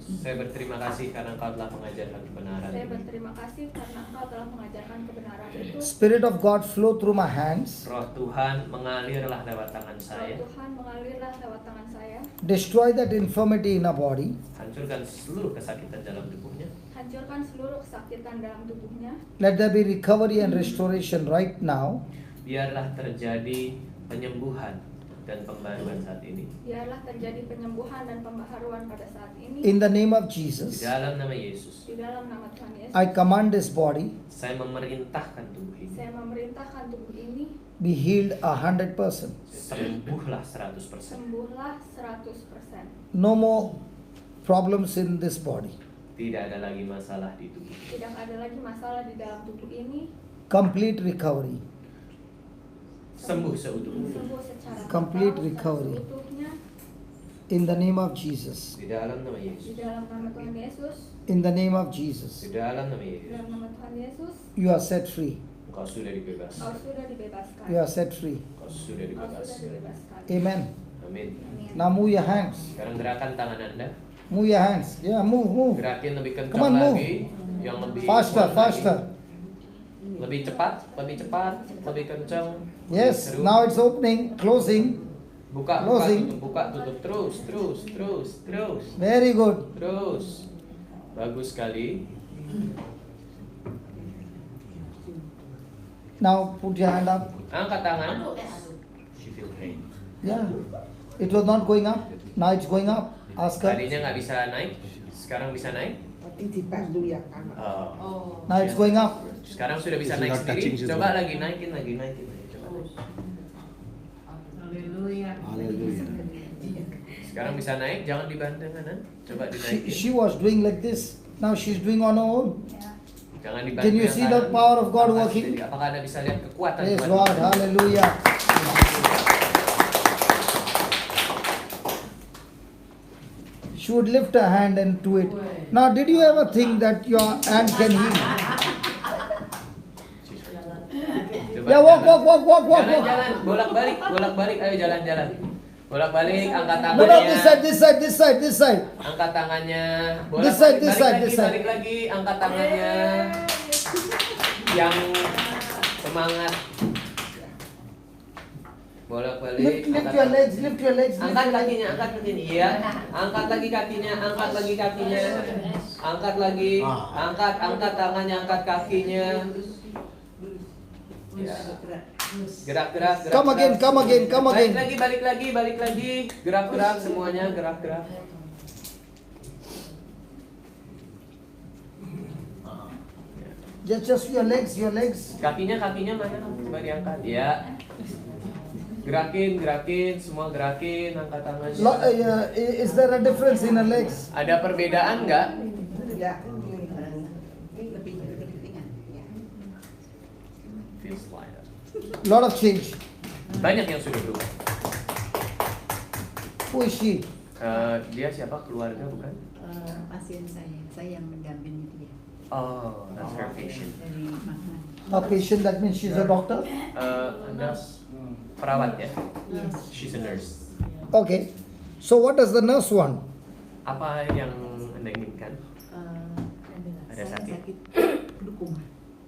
Saya berterima kasih karena Engkau telah mengajarkan kebenaran Saya ini. berterima kasih karena Engkau telah mengajarkan kebenaran itu. Spirit of God flow through my hands, Roh Tuhan mengalirlah lewat tangan Roh saya, Tuhan mengalirlah lewat tangan saya, destroy that infirmity in our body, hancurkan seluruh kesakitan dalam tubuhnya. hancurkan seluruh kesakitan dalam tubuhnya. let there be recovery and restoration right now. Biarlah terjadi penyembuhan dan pembaruan saat ini. Biarlah terjadi penyembuhan dan pembaharuan pada saat ini. In the name of Di Jesus, dalam nama Yesus, Di dalam nama Tuhan Yesus, I command this body saya memerintahkan tubuh ini, saya memerintahkan tubuh ini be healed 100%. sembuhlah 100%. sembuhlah 100%. No more problems in this body. Tidak ada lagi masalah di tubuh. Tidak ada lagi masalah di dalam tubuh ini. Complete recovery. Sembuh seutuhnya. Sembuh secara Complete total, recovery. seutuhnya. In the name of Jesus. Di dalam nama Di Yesus. dalam nama Tuhan Yesus. In the name of Di Jesus. dalam nama Di Yesus. dalam nama Tuhan Yesus. You are set free. Engkau sudah dibebas. Kau sudah dibebaskan. You are set free. Engkau sudah Kau dibebas. sudah dibebaskan. Amen. Amin. Amin. Now move your hands. Sekarang gerakan tangan Anda. Move your hands. Yeah, move. Gerakin lebih kencang Come on, move. lagi. Yang lebih Faster, kuat lagi. faster. Lebih cepat, lebih kencang. Yes, lebih seru. now it's opening, closing. Buka, Closing. buka, tutup terus. Very good. Terus. Bagus sekali. Now put your hand up. Angkat tangan. She feel pain. Yeah. It was not going up. Now it's going up. Ask her. Tadinya nggak bisa naik, sekarang bisa naik. Oh. Now it's going up. Sekarang sudah bisa She's naik not sendiri. touching, she's Coba not. lagi naikin. Coba. Haleluya. Hallelujah. Sekarang bisa naik, jangan dibanting kanan. Coba dinaikin. She was doing like this. Now she's doing on her own. Jangan dibanting. Can you yang see the kanan. power of God Apakah working? jadi- Apakah Anda bisa lihat kekuatan Praise Tuhan? Lord. Hallelujah. She would lift her hand and do it. Now, did you ever think that your hand can heal? Coba Yeah, walk. Jalan, bolak-balik, ayo jalan. Bolak-balik, angkat No, no, tangannya. this side. Angkat tangannya. This side, Balik lagi, angkat tangannya. Yang semangat. Bolak-balik. Lift angkat your tangan. legs. Angkat kakinya. Iya. Angkat lagi kakinya. Angkat lagi. Angkat tangannya, angkat kakinya. Ya. Gerak. Come again. Balik lagi. Gerak semuanya, gerak. Just your legs. Kakinya mana? Coba diangkat. Ya. Gerakin, semua gerakin, angkat tangannya. Is there a difference in her legs? Ada perbedaan nggak? Ya, lebih ringan. Ya. Feels lighter. Lot of change. Banyak yang sudah berubah. Who is she? Dia siapa? Keluarga bukan? Pasien saya yang mendampingi dia Oh, that's her patient. dari Mahman. A patient, that means she's a doctor? Nurse, perawat ya? She's a nurse. Okay. So what does the nurse want? Apa yang Anda inginkan? Ada Saya sakit? sakit glaucoma.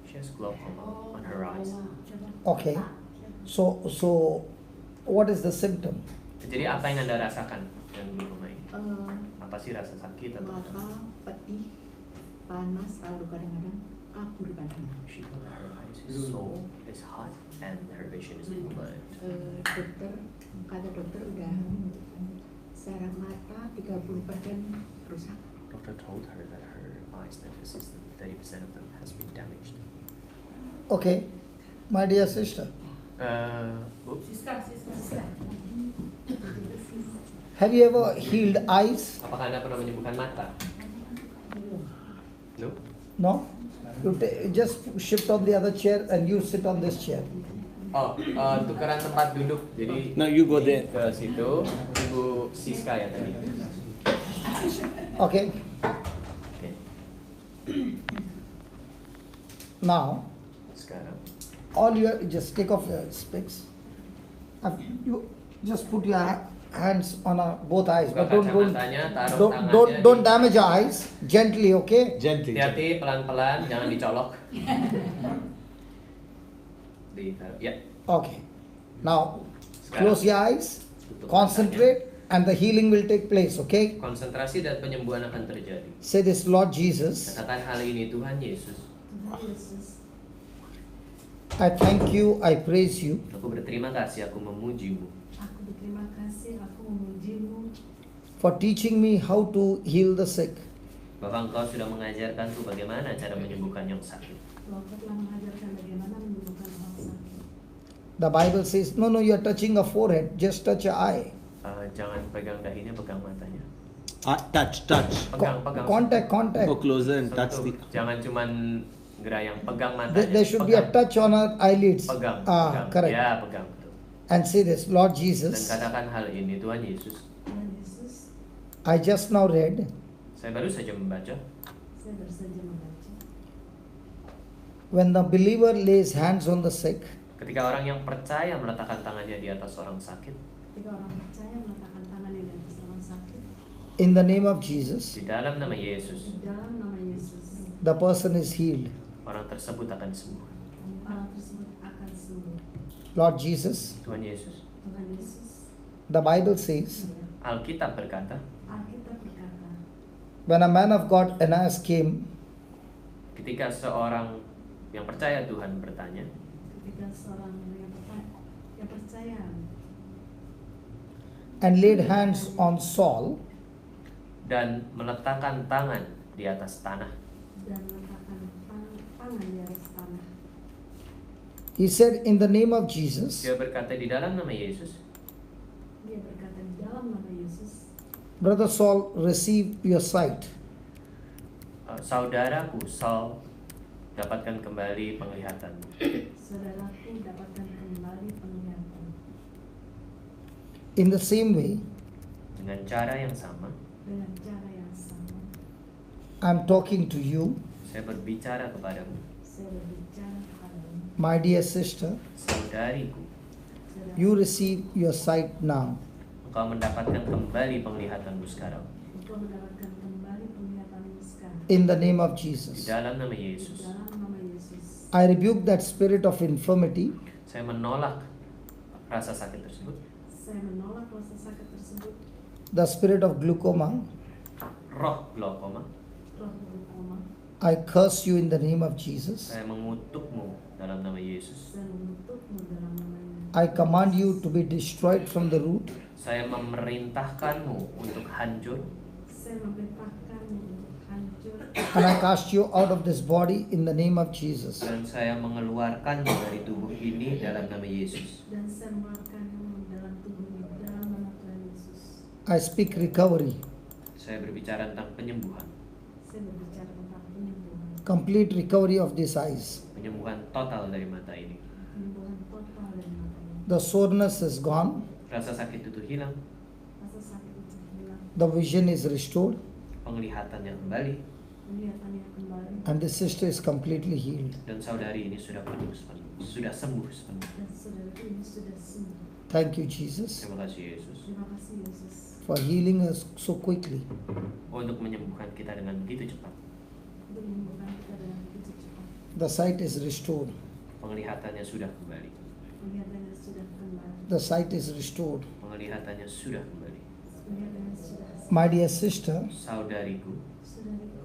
She has glaucoma on her eyes. Okay. So what is the symptom? Jadi apa yang Anda rasakan yang glaucoma ini? Eh, Apa sih rasa sakit atau apa? mata pedih, panas, lalu kadang-kadang kabur kadang. She felt that her eyes is so is hot and her vision is blurred. Kata dokter udah saraf mata 30% rusak. Doctor told her that her eyes, that 30% of them has been damaged. Okay. My dear sister, Oops. have you ever healed eyes? Apakah Anda pernah menyembuhkan mata? No. No? You just shift on the other chair and you sit on this chair. Oh, tukeran tempat duduk. Jadi Now you go there. ke situ, Ibu Siska ya tadi. Okay. Oke. Now, Sekarang. all you just take off your specs. You just put your hands on both eyes, Buka but kacamatanya, taruh tangannya don't damage your eyes. Gently, okay? Gently. Hati-hati, pelan-pelan, jangan dicolok. Ditaruh. Ya. Okay. Now, Sekarang. close your eyes, concentrate, and the healing will take place, okay? Konsentrasi dan penyembuhan akan terjadi. Say this, Lord Jesus, Katakan hal ini, Tuhan Yesus. I thank you, I praise you Aku berterima kasih, aku memujimu. Aku berterima kasih, aku memujimu for teaching me how to heal the sick. Bapak Engkau sudah mengajarkanku bagaimana cara menyembuhkan yang sakit. Engkau telah mengajarkan bagaimana menyembuhkan orang sakit. The Bible says, no, you're touching a forehead, just touch your eye. Jangan pegang dahinya, pegang matanya. Touch. Pegang. Contact. Go closer and touch Sentuh. the. Jangan cuman gerayang, pegang matanya. There should be a touch on our eyelids. Pegang. Correct. Ya, pegang. Betul. And say this, Lord Dan Jesus, katakan hal ini, Tuhan Yesus. Tuhan Yesus, I just now read Saya baru saja membaca. saya baru saja membaca. when the believer lays hands on the sick, Ketika orang yang percaya meletakkan tangannya di atas orang sakit, Ketika orang percaya meletakkan tangannya di atas orang sakit, in the name of Jesus, di dalam nama Yesus, di dalam nama Yesus, the person is healed. orang tersebut akan sembuh. orang tersebut akan sembuh. Lord Jesus, Tuhan Yesus, Tuhan Yesus, The Bible says, Alkitab berkata, Alkitab berkata, when a man of God, Ananias, came ketika seorang yang percaya Tuhan bertanya, ketika seorang yang percaya and laid hands on Saul, dan meletakkan tangan di atas tanah, dan meletakkan tangan di atas tanah, he said, in the name of Jesus, dia berkata di dalam nama Yesus, dia berkata di dalam nama Yesus, Brother Saul, receive your sight. saudaraku Saul, dapatkan kembali penglihatanmu. saudaraku dapatkan kembali penglihatan. In the same way, Dengan cara yang sama, Dengan cara yang sama, I'm talking to you, saya berbicara kepadamu, saya berbicara kepadamu, my dear sister, saudariku, saudara, you receive your sight now. engkau mendapatkan kembali penglihatanmu sekarang. engkau mendapatkan kembali penglihatanmu sekarang. In the name of Di Jesus. dalam nama Di Yesus, dalam nama Yesus, I rebuke that spirit of infirmity, saya menolak rasa sakit tersebut, saya menolak rasa sakit tersebut, the spirit of glaucoma. roh glaukoma. roh glaukoma. I curse you in the name of Jesus. Saya mengutukmu dalam nama Yesus. Saya mengutukmu dalam nama I command you to be destroyed from the root. Saya memerintahkanmu untuk hancur, Saya memerintahkanmu untuk hancur, And I cast you out of this body in the name of Jesus. dan saya mengeluarkanmu dari tubuh ini dalam nama Yesus. dan saya mengeluarkanmu dalam tubuhmu dalam nama Tuhan Yesus. I speak recovery, Saya berbicara tentang penyembuhan, Saya berbicara tentang penyembuhan, complete recovery of these eyes. penyembuhan total dari mata ini. penyembuhan total dari mata ini. The soreness is gone, Rasa sakit itu hilang, Rasa sakit itu hilang, the vision is restored, penglihatannya kembali, penglihatannya kembali, and the sister is completely healed. dan saudari ini sudah sudah sembuh sepenuhnya. dan saudara ini sudah sembuh. Thank you, Jesus, Terima kasih Yesus Terima kasih Yesus for healing us so quickly. untuk menyembuhkan kita dengan begitu cepat. untuk menyembuhkan kita dengan begitu cepat. The sight is restored. Penglihatannya sudah kembali, Penglihatannya sudah kembali, The sight is restored. penglihatannya sudah kembali. penglihatannya sudah My dear sister, Saudariku, saudariku,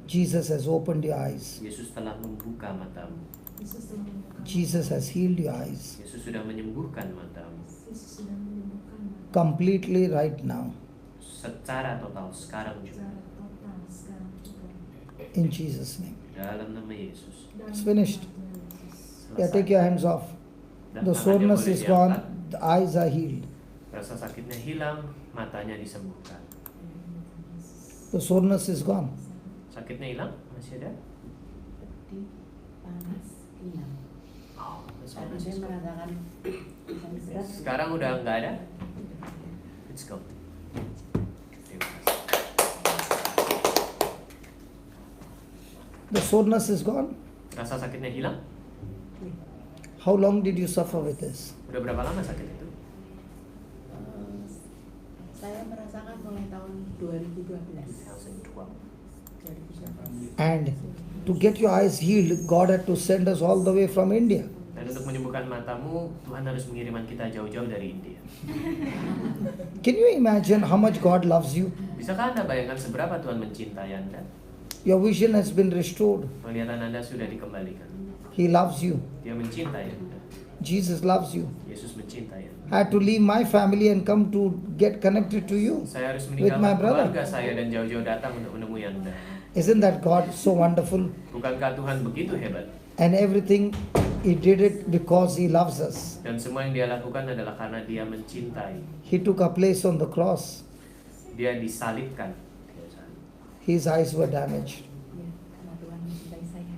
Jesus has opened your eyes. Yesus telah membuka matamu. Yesus telah membuka Jesus has healed your eyes Yesus sudah menyembuhkan matamu Yesus sudah menyembuhkan mata completely right now. secara total sekarang juga, secara total sekarang juga. In Jesus' name. dalam nama Yesus. Dalam It's finished. nama Tuhan Yesus. Yeah, take your hands off. Dan The tangannya soreness boleh is gone, diangkat. the eyes are healed. Rasa sakitnya hilang, matanya disembuhkan. The soreness is gone. Sakitnya hilang, masih ada? Pedih, panas, kenyang. Oh, that's all Karena masih saya ada. merasakan sakit berat. Sekarang udah nggak ada? Let's go. Terima kasih. The soreness is gone. Rasa sakitnya hilang? How long did you suffer with this? Udah berapa lama sakit itu? Saya merasakan mulai tahun 2012. 2012. And to get your eyes healed, God had to send us all the way from India. Dan untuk menyembuhkan matamu, Tuhan harus mengirimkan kita jauh-jauh dari India. Can you imagine how much God loves you? Bisakah Anda bayangkan seberapa Tuhan mencintai Anda? Your vision has been restored. Penglihatan Anda sudah dikembalikan. He loves you. Dia mencintai Anda. Jesus loves you. Yesus mencintai Anda. I had to leave my family and come to get connected to you. Saya harus With my meninggalkan brother. keluarga saya dan jauh-jauh datang untuk menemui Anda. Isn't that God so wonderful? Bukankah Tuhan begitu hebat? And everything, He did it because He loves us. Dan semua yang Dia lakukan adalah karena Dia mencintai. He took our place on the cross. Dia disalibkan. His eyes were damaged. Ya, karena Tuhan mencintai saya.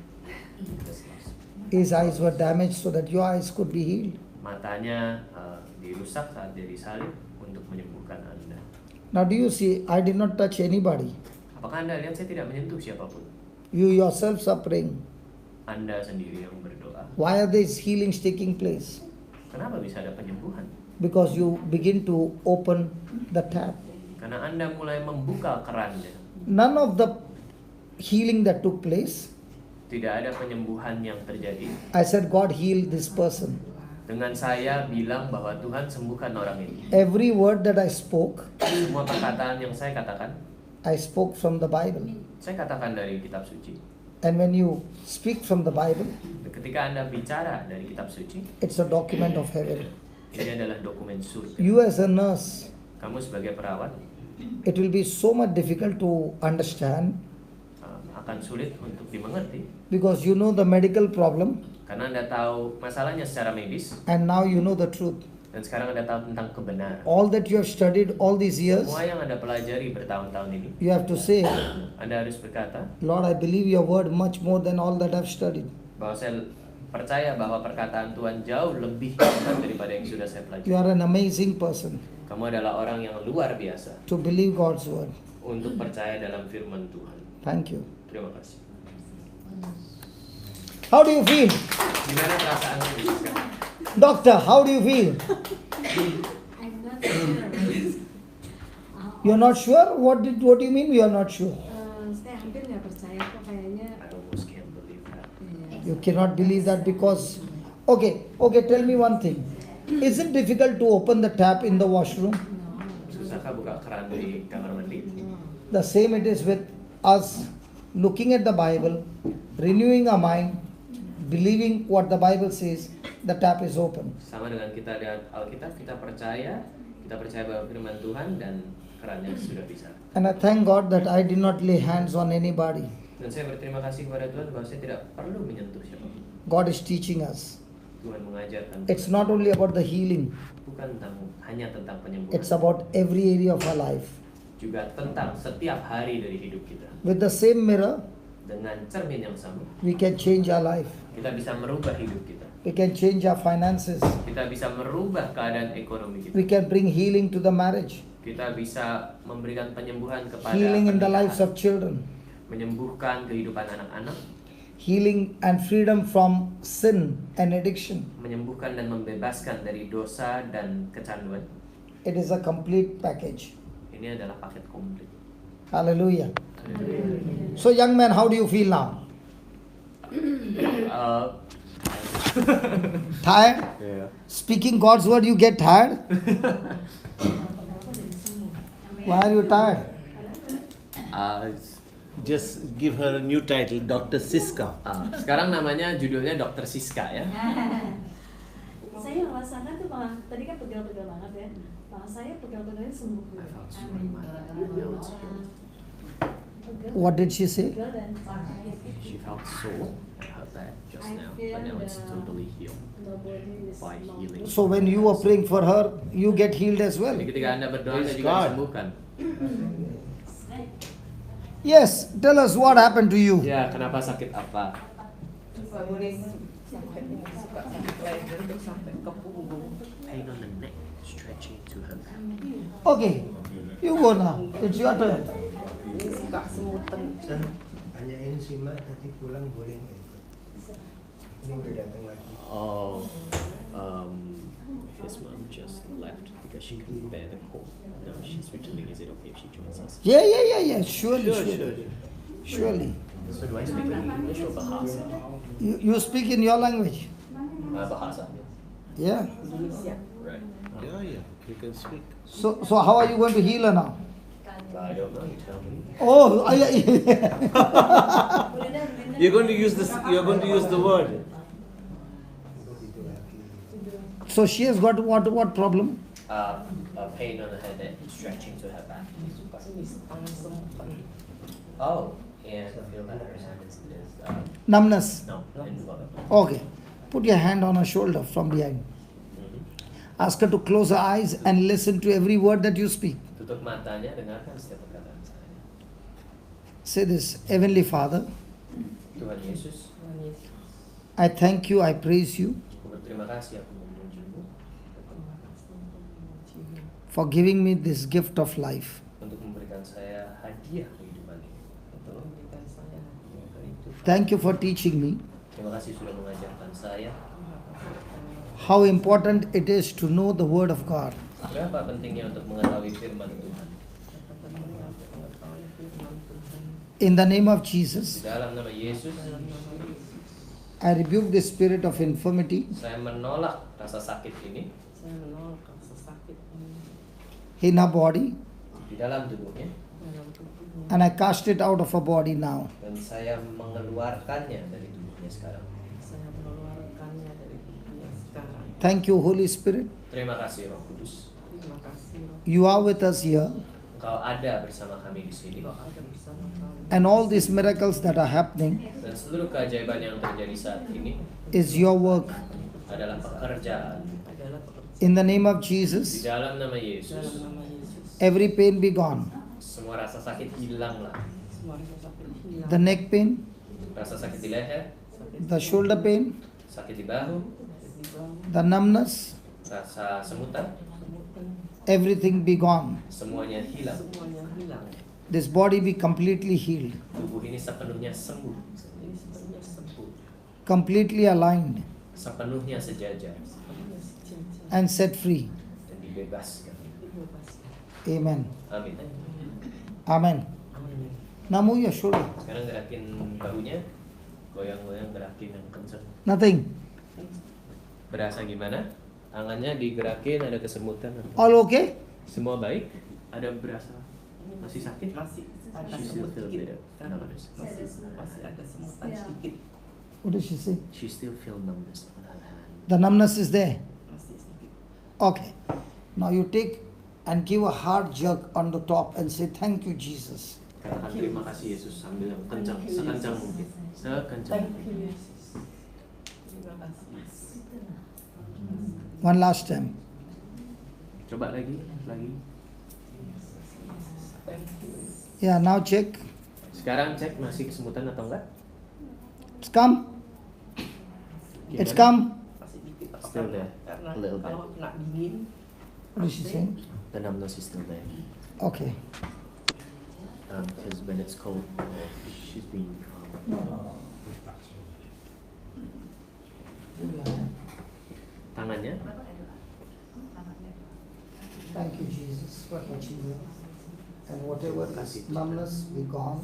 His eyes were damaged so that your eyes could be healed. Matanya dirusak saat Dia disalib untuk menyembuhkan Anda. Now, do you see? I did not touch anybody. Apakah Anda lihat saya tidak menyentuh siapapun? You yourselves are praying. Anda sendiri yang berdoa. Why are these healings taking place? Kenapa bisa ada penyembuhan? Because you begin to open the tap. Karena Anda mulai membuka kerannya. None of the healing that took place, Tidak ada penyembuhan yang terjadi. I said, God healed this person. Dengan saya bilang bahwa Tuhan sembuhkan orang ini. Every word that I spoke, Semua perkataan yang saya katakan, I spoke from the Bible. saya katakan dari kitab suci. And when you speak from the Bible, Ketika Anda bicara dari kitab suci, it's a document of heaven. ini adalah dokumen surga. You as a nurse, Kamu sebagai perawat it will be so much difficult to understand akan sulit untuk dimengerti because you know the medical problem karena Anda tahu masalahnya secara medis and now you know the truth. dan sekarang Anda tahu tentang kebenaran. All that you have studied all these years, Semua yang Anda pelajari bertahun-tahun ini, you have to say, Anda harus berkata Lord, I believe your word much more than all that I've studied. bahwa saya percaya bahwa perkataan Tuhan jauh lebih benar daripada yang sudah saya pelajari. You are an amazing person Kamu adalah orang yang luar biasa to believe God's word. untuk percaya dalam firman Tuhan. Thank you. Terima kasih. How do you feel? Gimana perasaanmu sekarang? Doctor, how do you feel? I'm not sure. You're not sure? What do you mean you are not sure? Saya hampir nggak percaya kok kayaknya. I almost can't believe that. You cannot believe that because okay, tell me one thing. Is it difficult to open the tap in the washroom? Susahkah buka keran di kamar mandi? The same it is with us looking at the Bible, renewing our mind, believing what the Bible says, the tap is open. Sama dengan kita lihat Alkitab, kita percaya bahwa firman Tuhan dan kerannya sudah bisa. And I thank God that I did not lay hands on anybody. Dan saya berterima kasih kepada Tuhan bahwa saya tidak perlu menyentuh siapapun. God is teaching us. Tuhan mengajarkan. It's not only about the healing, Bukan hanya tentang penyembuhan. it's about every area of our life. Juga tentang setiap hari dari hidup kita. With the same mirror, Dengan cermin yang sama, we can change our life. kita bisa merubah hidup kita. We can change our finances. Kita bisa merubah keadaan ekonomi kita. We can bring healing to the marriage, Kita bisa memberikan penyembuhan kepada healing in the pernikahan, lives of children, menyembuhkan kehidupan anak-anak, healing and freedom from sin and addiction. menyembuhkan dan membebaskan dari dosa dan kecanduan. It is a complete package. Ini adalah paket komplit. Hallelujah. So, young man, how do you feel now? Tired? Yeah. Speaking God's word, you get tired? Why are you tired? Just give her a new title, Dr. Siska. Sekarang namanya judulnya Dr. Siska ya. Saya merasakan tuh malah tadi kan pegal-pegal banget ya. Malah saya pegal-pegalnya sembuh. What did she say? Pegal dan sakit. She felt sore at her back just now, but now it's totally healed by healing. So, when you were praying for her, you get healed as well. Jadi ketika Anda berdoa, Anda Praise juga God. disembuhkan. Yes, tell us what happened to you. Ya, kenapa sakit apa? Pain on the neck, stretching to her back. Okay, you go now. It's your turn. Tanyain si Mak tadi pulang boleh nggak ikut? Ini udah datang lagi. Oh, his mom just left because she couldn't bear the cold. Now she's returning. Is it okay if she joins us? Yeah. Surely. Surely. So do I speak in English or Bahasa? You speak in your language. Bahasa. Yeah. Right. Yeah, you can speak. So how are you going to heal her now? I don't know. You tell me. Oh, You're going to use this. You're going to use the word. so she has got what problem? A pain on the head and stretching to her back. Oh, and I feel that her hand is Numbness. no. Okay. Put your hand on her shoulder from behind. Ask her to close her eyes and listen to every word that you speak. Tutup matanya, dengarkan setiap perkataan saya. Say this, Heavenly Father, Tuhan Yesus, I thank you, I praise you aku berterima kasih aku memujimu for giving me this gift of life. untuk memberikan saya hadiah kehidupan ini. Thank you for teaching me Terima kasih sudah mengajarkan saya how important it is to know the Word of God. berapa pentingnya untuk mengetahui firman Tuhan. In the name of Di Jesus, dalam nama Yesus, I rebuke the spirit of infirmity Saya menolak rasa sakit ini Saya menolak rasa sakit ini in her body, di dalam tubuhnya, dalam tubuhnya. and I cast it out of her body now. dan saya mengeluarkannya dari tubuhnya sekarang. Saya mengeluarkannya dari tubuhnya sekarang. Thank you, Holy Spirit. Terima kasih Roh Kudus. Terima kasih Roh. You are with us here, Engkau ada bersama kami di sini. Engkau ada bersama kami. and all these miracles that are happening Dan seluruh keajaiban yang terjadi saat ini is your work. adalah pekerjaan. Adalah pekerjaan In the name of Di Jesus, dalam nama dalam Yesus, nama Yesus. every pain be gone. semua rasa sakit hilanglah. Semua rasa sakit hilang. The neck pain, Rasa sakit di leher, Sakit the shoulder pain, sakit di bahu, di bawah, the numbness, rasa semutan, semutan, everything be gone. semuanya hilang. semuanya hilang. This body be completely healed, Tubuh ini sepenuhnya sembuh, Ini sepenuhnya sembuh. completely aligned, sepenuhnya sejajar, Sepenuhnya sejajar. and set free. dan dibebaskan. Dibebaskan. Amen. Amin. Amen. Amin. Now move your shoulder. Sekarang gerakin bahunya, goyang-goyang, gerakin yang kencang. Nothing. Berasa gimana? Tangannya digerakin, ada kesemutan. All okay? Semua baik? Ada berasa masih sakit? Masih ada She still semut feel sedikit. better. Karena masih ada semutan sedikit. What does she say? She still feel numbness on her hand. The numbness is there. Masih sedikit. Okay. Now you take and give a hard jerk on the top and say, "Thank you, Jesus." Katakan terima kasih Yesus sambil yang kencang, sekencang mungkin. Sekencang. Thank you Yesus. Terima kasih. One last time. Coba lagi. Thank you. Yeah, now check. Sekarang cek masih kesemutan atau enggak? It's come. It's Gimana? come. Masih dikit apa Still there. karena A little bit. kalau kena dingin What is she saying? The numbness is still there. Okay. Because when it's cold, she's being calm. Tangannya, Thank you, Jesus, for touching her. And whatever is numbness be gone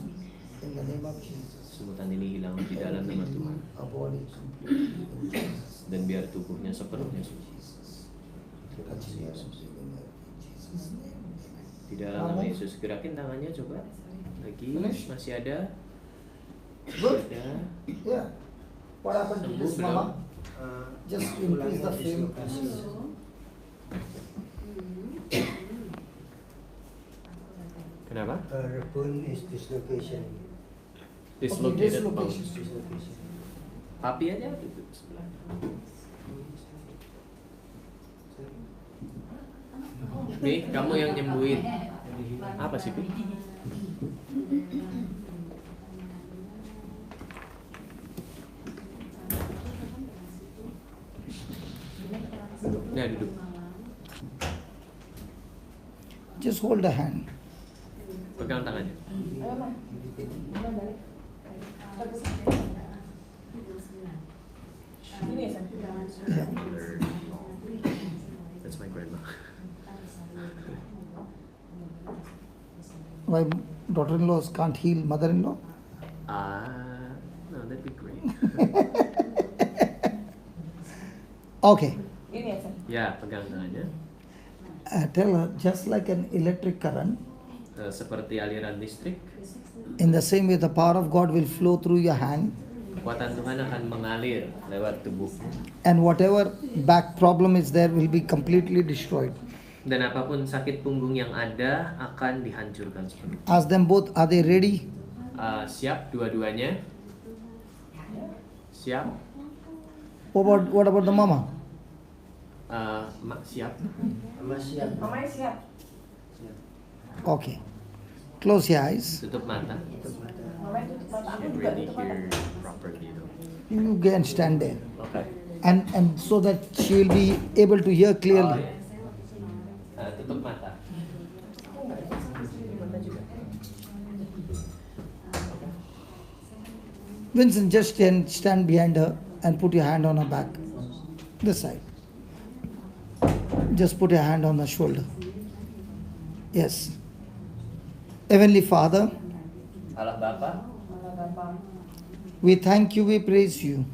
in the name of Jesus. semutan ini hilang di dalam nama Tuhan. Our body completely in Jesus. Dan biar tubuhnya sepenuhnya suci. Terima Touch kasih her Yesus. in Jesus' name. Amen. Di dalam nama Yesus, gerakin tangannya coba. Lagi, Finish. masih ada. Good. Ada. Yeah. What happened to Sembuh this, belum? Mama? Just increase the flame. Kenapa? Her bone is dislocation. Dislocated dislocation. bones. Dislocation. Papi aja duduk sebelah. Nih, kamu yang nyembuhin. Apa sih, Pi? Nah, duduk. Just hold the hand. Pegang tangannya. Yeah. That's my grandma. Why daughter-in-laws can't heal mother-in-law? No, that'd be great. Okay. ini ya San. Ya, pegang tangannya. Tell her, just like an electric current, Seperti aliran listrik, in the same way the power of God will flow through your hand, kekuatan Tuhan akan mengalir lewat tubuhmu. and whatever back problem is there will be completely destroyed. Dan apapun sakit punggung yang ada akan dihancurkan sepenuhnya. Ask them both, are they ready? Siap dua-duanya? Siap? What about the mama? Siap? Mamanya siap. Okay. Close your eyes. Tutup mata. Mamanya tutup mata. Aku Can't juga really tutup mata. hear properly though. You go and stand there. Okay. And so that she will be able to hear clearly. Tutup mata. Vincent, just stand behind her and put your hand on her back. This side. Just put your hand on her shoulder. Yes. Heavenly Father, Allah Bapa, we thank you, we praise you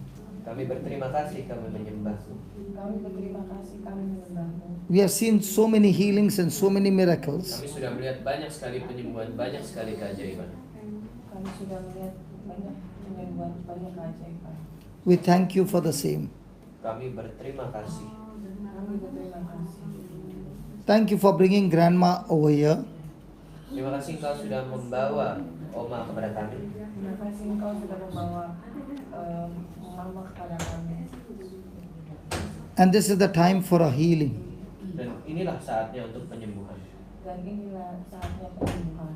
Kami berterima kasih, kami menyembahmu. Kami berterima kasih, kami menyembahmu. We have seen so many healings and so many miracles. Kami sudah melihat banyak sekali penyembuhan, banyak sekali keajaiban. Kami sudah melihat banyak penyembuhan, banyak keajaiban. We thank you for the same. Kami berterima kasih. Kami berterima kasih. Thank you for bringing grandma over here. Terima kasih Engkau sudah membawa Oma kepada kami. Terima kasih Engkau sudah membawa Mama kepada kami. And this is the time for a healing. Dan inilah saatnya untuk penyembuhan. Dan inilah saatnya penyembuhan.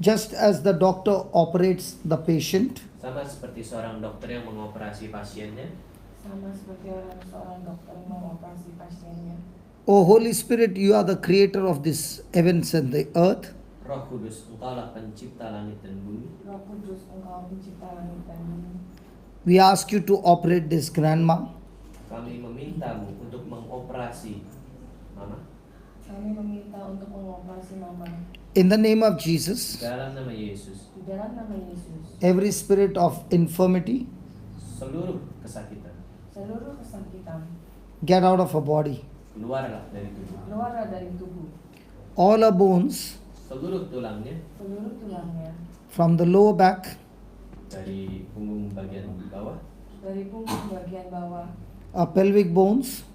Just as the doctor operates the patient, Sama seperti seorang dokter yang mengoperasi pasiennya. Sama seperti seorang dokter yang mengoperasi pasiennya. O Holy Spirit, you are the creator of this heavens and the earth. Roh Kudus, Engkaulah pencipta langit dan bumi. Roh Kudus, Engkau pencipta langit dan bumi. We ask you to operate this grandma. Kami memintamu untuk mengoperasi Mama. Kami meminta untuk mengoperasi Mama. In the name of Jesus, Dalam nama Yesus, Di dalam nama Yesus, every spirit of infirmity, seluruh kesakitan seluruh kesakitan get out of her body. keluarlah dari tubuh. keluarlah dari tubuh. All her bones, Seluruh tulangnya, Seluruh tulangnya, from the lower back, dari punggung bagian bawah, dari punggung bagian bawah, her pelvic bones,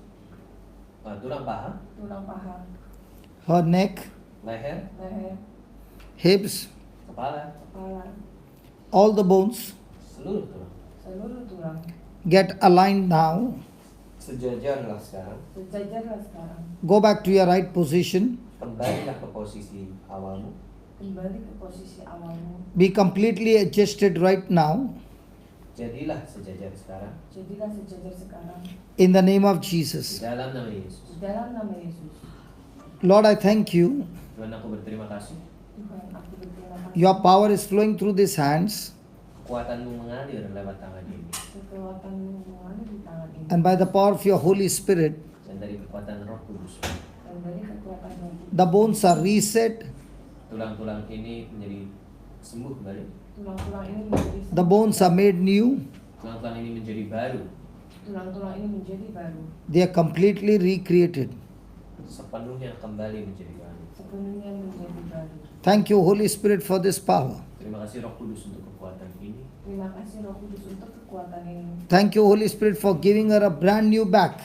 tulang paha, her neck, leher, leher, hips, kepala, kepala, all the bones seluruh tulang. seluruh tulang. get aligned now. Sejajarlah sekarang. Sejajarlah sekarang. Go back to your right position. Kembalilah ke posisi awalmu. Kembali ke posisi awalmu. Be completely adjusted right now. Jadilah sejajar sekarang. Jadilah sejajar sekarang. In the name of Di Jesus. dalam nama Yesus. Di dalam nama Yesus. Lord, I thank you. Tuhan, aku berterima kasih. Tuhan, aku berterima kasih. Your power is flowing through these hands. Kekuatanmu mengalir lewat tangan ini. Kekuatanmu mengalir di tangan ini. And by the power of your Holy Spirit, Dan dari kekuatan Roh Kudus, Dan dari kekuatan Roh Kudus, the bones are reset. tulang-tulang ini menjadi sembuh kembali. tulang-tulang ini menjadi The bones are made new. Tulang-tulang ini menjadi baru. tulang-tulang ini menjadi baru. They are completely recreated. Sepenuhnya kembali menjadi baru. Sepenuhnya menjadi baru. Thank you, Holy Spirit, for this power. Terima kasih Roh Kudus untuk kekuatan ini. Terima kasih Roh Kudus untuk kekuatan ini. Thank you, Holy Spirit, for giving her a brand new back.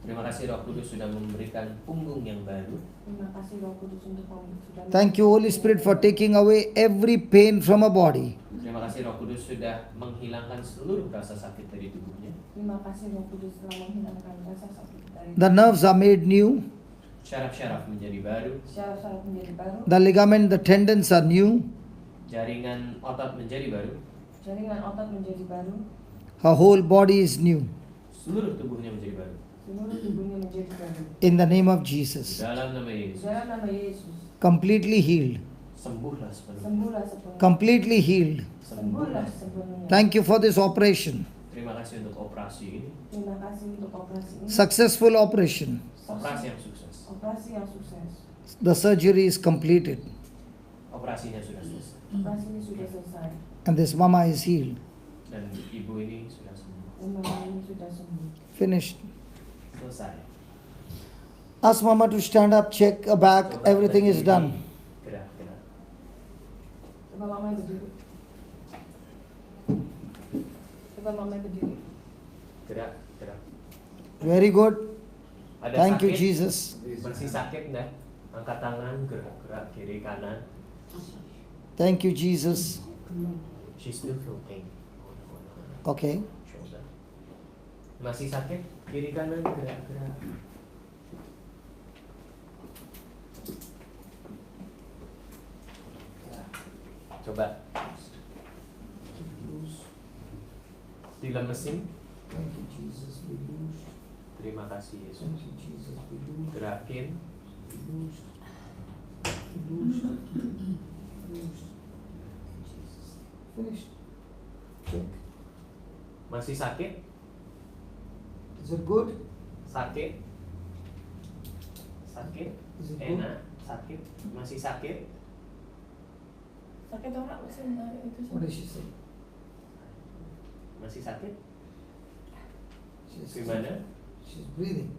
Terima kasih Roh Kudus sudah memberikan punggung yang baru. Terima kasih Roh Kudus untuk sudah. Thank you, Holy Spirit, for taking away every pain from her body. Terima kasih Roh Kudus sudah menghilangkan seluruh rasa sakit dari tubuhnya. Terima kasih Roh Kudus telah menghilangkan rasa sakit dari. The nerves are made new. Syaraf-syaraf menjadi baru. Syaraf-syaraf menjadi baru. The ligament, the tendons are new. Jaringan otot menjadi baru. Jaringan otot menjadi baru. Her whole body is new. Seluruh tubuhnya menjadi baru. Seluruh tubuhnya menjadi baru. In the name of Di Jesus. dalam nama Di Yesus. dalam nama Yesus. Completely healed. Sembuhlah sepenuhnya. Sembuhlah sepenuhnya. Completely healed. Sembuhlah sepenuhnya. Thank you for this operation. Terima kasih untuk operasi ini. Terima kasih untuk operasi ini. Successful operation. Operasi yang sukses. Operasi yang sukses. The surgery is completed. Operasinya sudah selesai. Operasi ini sudah selesai. And this mama is healed. Dan ibu ini sudah sembuh. Dan mama ini sudah sembuh. Finished. Selesai. Ask mama to stand up, check her back, Coba everything is berdiri. done. Gerak, gerak. Coba mama berdiri. Coba mama berdiri. Gerak, gerak. Very good. Ada Thank you, sakit? Jesus. Masih sakit enggak? Angkat tangan, gerak, gerak kiri kanan. Thank you, Jesus. She still feel pain. Okay. Shoulder. Masih sakit? Kiri kanan, gerak, gerak. Coba. Dilemesin. Terima kasih Yesus. Gerakin. Finished. Check. Masih sakit? Is it good? Sakit? Sakit? Is it good? Enak? Sakit? Masih sakit? Sakit orang mesin itu. What did she say? Masih sakit? Gimana? She's breathing.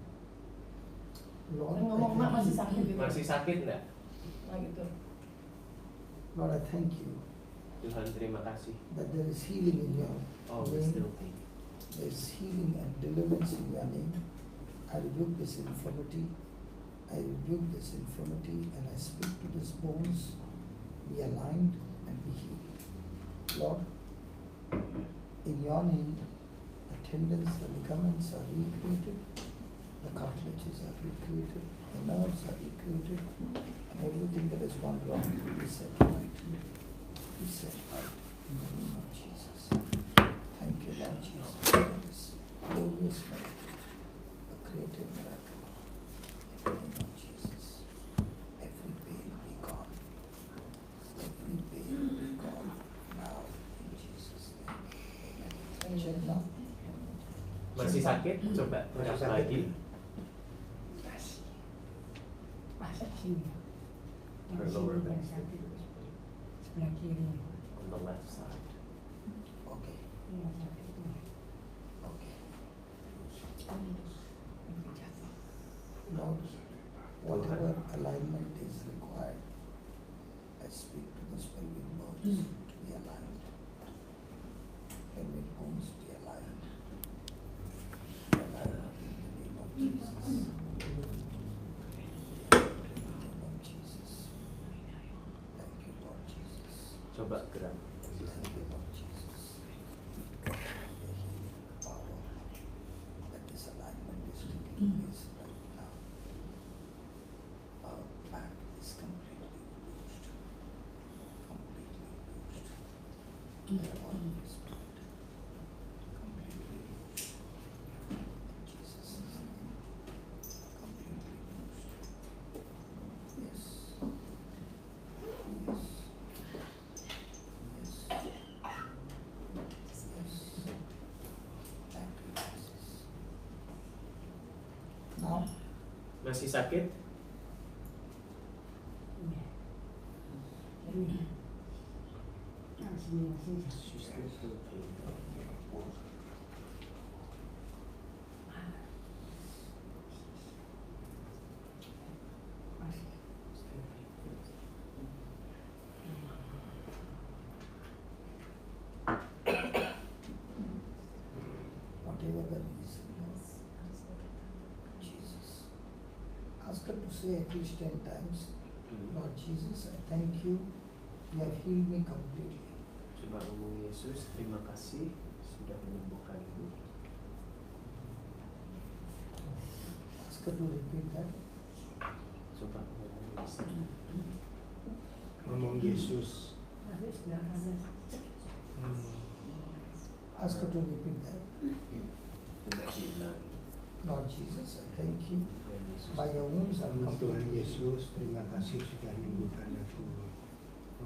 Lord, Ngomong mak masih sakit gitu. Masih sakit nggak? Nah gitu. Lord, I thank you Tuhan terima kasih. that there is healing in your Oh, we're name. still thinking. There is healing and deliverance in your name. I rebuke this infirmity. I rebuke this infirmity and I speak to these bones, be aligned and be healed. Lord, in your name, the tendons, the ligaments are recreated, the cartilages are recreated, the nerves are recreated, and everything that has gone wrong is set right. Be set right in the name of Jesus. Thank you, Lord Jesus, for this glorious miracle, a creative miracle. In the name of Jesus, every pain be gone. Every pain be gone now in Jesus' name. Amen. Check now. Masih sakit? Coba gerak lagi. Masa sini. Her lower back. Sebelah kiri. On the left side. Okay. Iya sakit tuh. Okay. Lord, whatever alignment is required, I speak to the pelvic bones to be aligned. Pelvic bones be aligned. Be aligned in the name of Jesus. In the name of Jesus. Thank you, Lord Jesus. Coba gerak. Thank you, Lord Jesus. The healing power that this alignment is taking place right now. Our back is completely loosed. Completely loosed. The body is blood. Completely loosed. In Jesus' name. Completely loosed. Yes. Yes. Yes. Yes. Thank you, Jesus. Now, Masih sakit? She's still feeling pain. whatever the reason, Jesus, ask her to say at least 10 times, Lord Jesus, I thank you, you have healed me completely. Coba ngomong Yesus, terima kasih sudah menyembuhkan ibu. Ask her to repeat that. Coba ngomong Yesus. Ngomong Yesus. Ask her to repeat that. Lord Jesus, I thank you. By your wounds I'm Tuhan completely Yesus, terima kasih sudah menyembuhkan aku.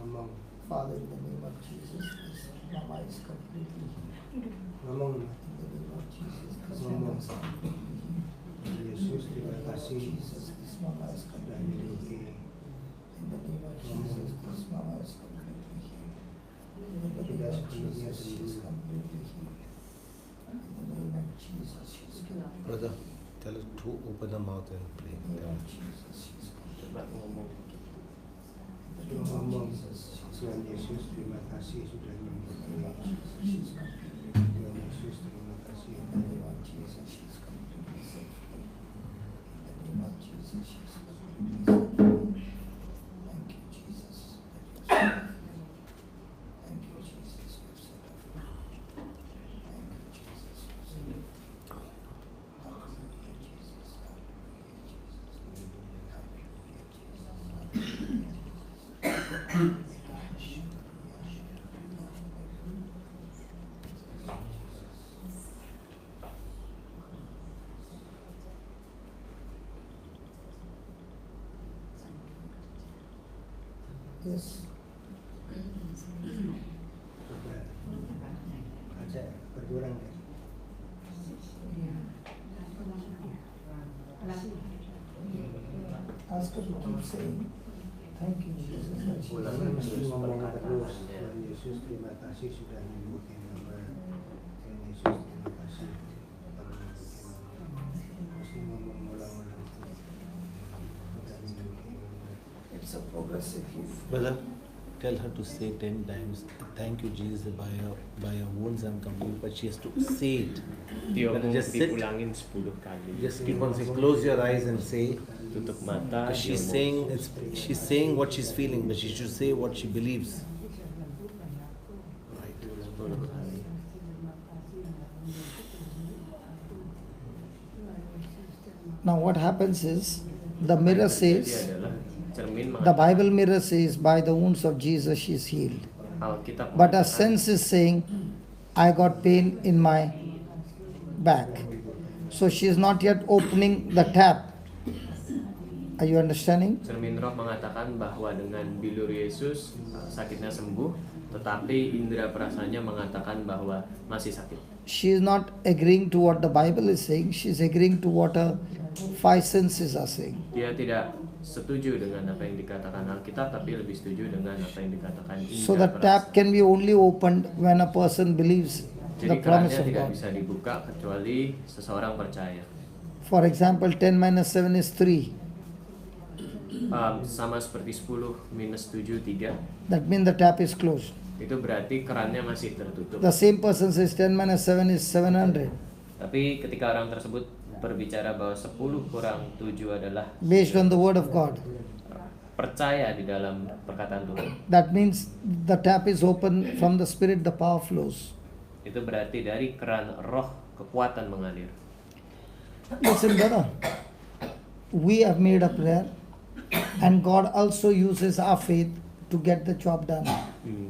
Ngomong, Father, in the name of Jesus, this mama is completely healed. ngomong. In the name of Jesus, this mama is completely healed. Yesus, In the terima name of kasih Jesus, this mama is sudah completely healed. menyembuhkan. In the name of Jesus, this mama is completely healed. In the name Sudah of sepenuhnya Jesus, she's sembuh. completely healed. In the name of Jesus, she's completely Brother, healed. tell her to open her mouth and pray. In the name of Jesus, she's Coba completely ngomong. healed. In the Sudah name of ngomong, Jesus, she's Tuhan completely Yesus, healed. terima kasih sudah In the name of menyembuhkan. Jesus, she's completely healed. Tuhan Yesus, terima kasih. In the name of Jesus, she's completely set free. In the name of Jesus, she's completely set free. Thank you, Jesus, that you have set her free. Thank you, Jesus, you have set her free. Thank you, Jesus, you have set her free. Hallelujah, Jesus. Hallelujah, Jesus. Hallelujah, Jesus. Hallelujah, Jesus. Yes. Coba, ada berkurang kan? Ask her to keep saying, thank you, Jesus, that she Ulang healed lagi. me. Yesus ngomong terus, Tuhan Yesus, terima kasih sudah menyembuhkan hamba. Tuhan Yesus, terima kasih. It's a progressive healing. Brother, tell her to say 10 times, thank you Jesus, by your wounds I'm complete, but she has to say it. Tiap Just sit. dipulangin 10 kali. Just keep on saying, close your eyes and say. Tutup mata. She's saying what she's feeling, but she should say what she believes. Right. 10 kali. Now what happens is, the mirror says, adalah cermin the Bible mirror says, by the wounds of Jesus she is healed. Alkitab But her mengatakan, sense is saying, I got pain in my back. So she is not yet opening the tap. Are you understanding? cermin roh mengatakan bahwa dengan bilur Yesus sakitnya sembuh, tetapi indera perasaannya mengatakan bahwa masih sakit. She is not agreeing to what the Bible is saying. She is agreeing to what her five senses are saying. Dia tidak setuju dengan apa yang dikatakan Alkitab, tapi lebih setuju dengan apa yang dikatakan So the indera tap perasa. can be only opened when a person believes the Jadi promise kerannya of tidak God. bisa dibuka kecuali seseorang percaya. For example, 10 minus 7 is 3. Sama seperti 10 minus 7, 3. That means the tap is closed. Itu berarti kerannya masih tertutup. The same person says 10 minus 7 is 700. Tapi ketika orang tersebut berbicara bahwa 10 kurang 7 adalah Based on the word of God. percaya di dalam perkataan Tuhan, That means the tap is open from the Spirit, the power flows. itu berarti dari keran roh kekuatan mengalir. Listen, brother. We have made a prayer, and God also uses our faith to get the job done.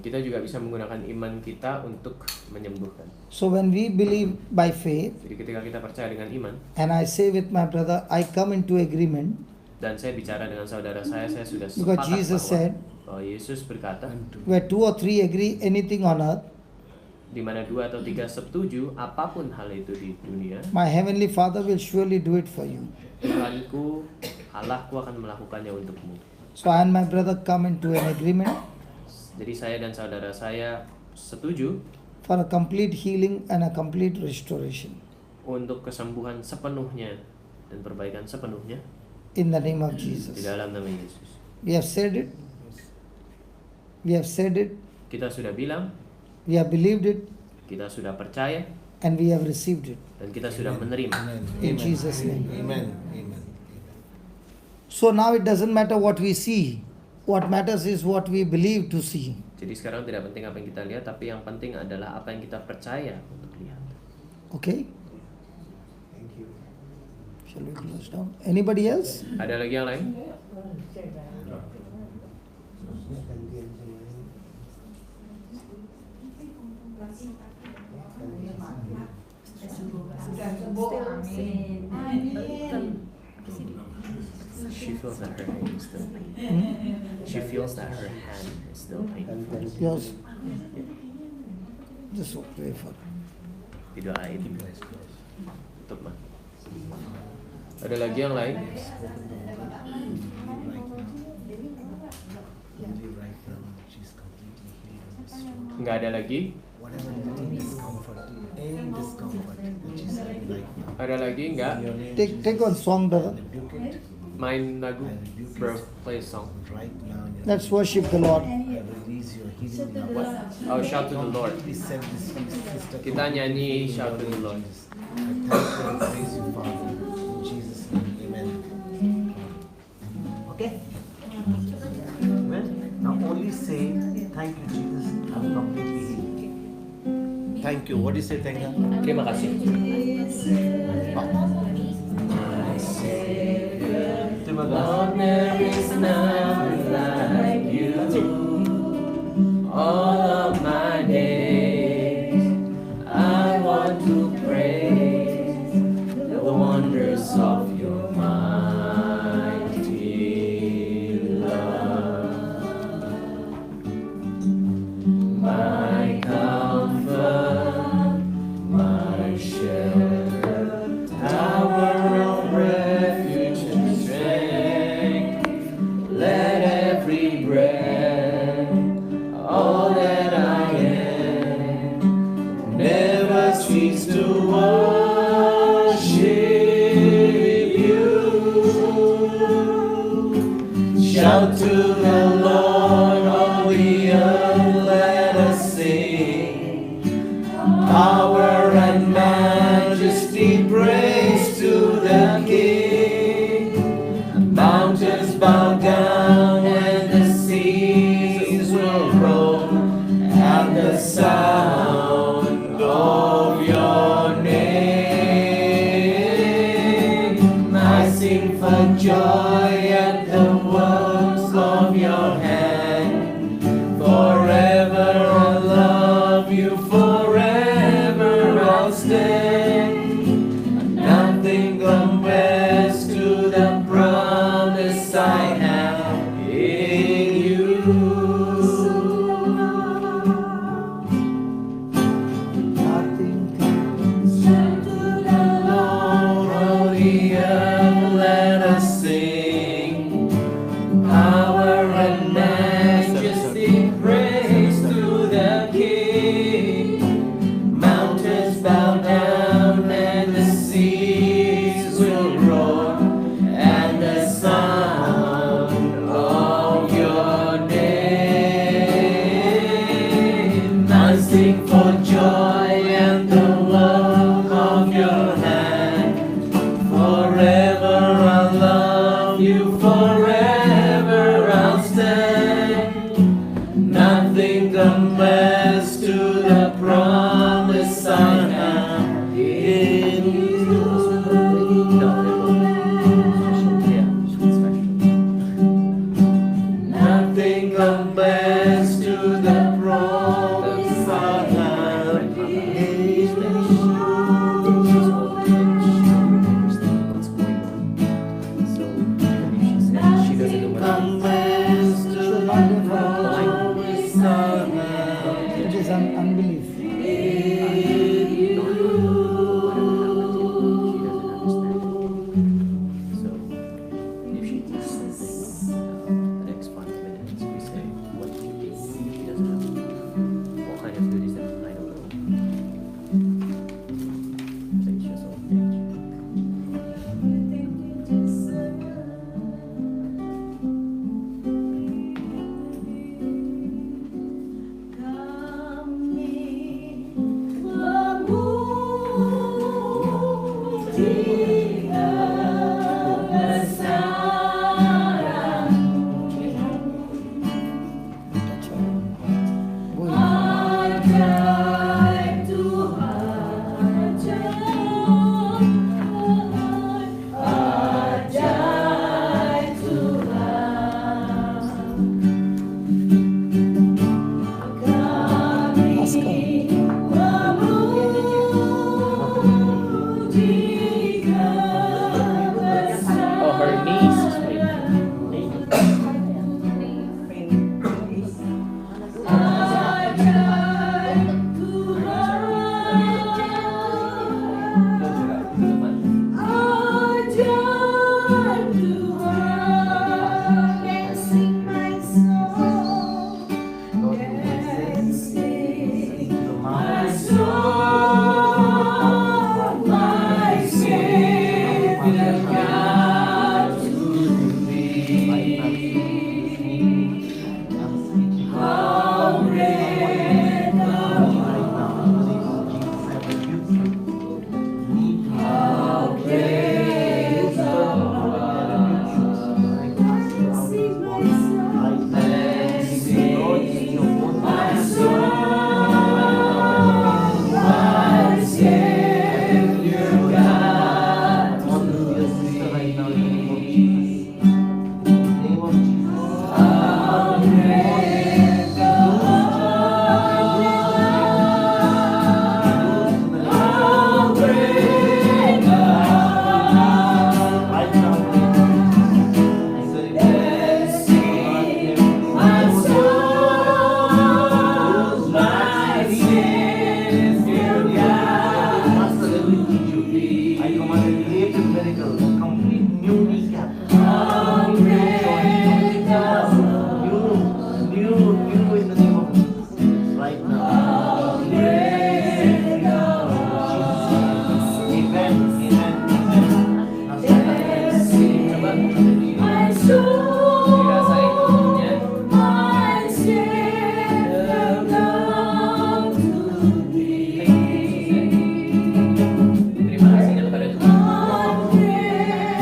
Kita juga bisa menggunakan iman kita untuk menyembuhkan. So when we believe by faith, Jadi ketika kita percaya dengan iman, and I say with my brother, I come into agreement, dan saya bicara dengan saudara saya sudah because sepakat Jesus said, bahwa Yesus berkata, where 2 or 3 agree anything on earth, di mana 2 atau 3 setuju apapun hal itu di dunia, my heavenly Father will surely do it for you. Tuhanku, Allahku akan melakukannya untukmu. So I and my brother come into an agreement Jadi saya dan saudara saya setuju for a complete healing and a complete restoration. untuk kesembuhan sepenuhnya dan perbaikan sepenuhnya In the name of di Jesus. dalam nama Yesus. We have said it. We have said it. Kita sudah bilang, We have believed it. kita sudah percaya, And we have received it. dan kita sudah menerima. Amen. In Amen. Jesus' name. Amen. Amen. So now it doesn't matter what we see. What matters is what we believe to see. Jadi sekarang tidak penting apa yang kita lihat, tapi yang penting adalah apa yang kita percaya untuk lihat. Okay? Thank you. Shall we close down? Anybody else? Ada lagi yang lain? Gantian semuanya. She feels that her hand is still painful. She feels that her hand is still painful. Yes. Just pray for her. Didoain. Tutup mata. Ada lagi yang lain? Right now, she's completely healed and restored. Nggak ada lagi? Whatever little discomfort, any discomfort that she's having right now. Ada lagi nggak? Take one song, brother. Rebuke it Main lagu, bro, play a song. right now. in your Let's name. worship the Lord. I release your healing now. Oh, shout to the Lord. Please set this sister. Kita nyanyi shout to the Lord. I thank you and praise you, Father. In Jesus' name, amen. Okay? Amen. Now only say, thank you, Jesus. I'm completely healed. Thank you. What do you say, thank you? Terima kasih. Lord, there is none like you. All of my days, I want to praise the wonders of your mighty love. My comfort, my shelter, tower of refuge and strength. Let every breath, all that the sound of your name. I sing for joy at the works of your hand. Forever I'll love you, forever I'll stand. Nothing compares to the promise I have in you. Nothing comes To the Lord of the earth, let us sing. Power and majesty, praise to the King. Mountains bow down and the seas will roar at the sound of your name. I sing for joy and the work of your hand. Forever I'll love you, forever I'll stand. Nothing compares to the promise I have in you. Nothing compares to the promise I have in you. Nothing compares to the promise I have It is unbelief. So, if she listens, the next 5 minutes, we say, what do you think? She doesn't know. What kind of food is that? I don't know. Think she's okay. That's all. Go in. Ask her. Oh, her niece is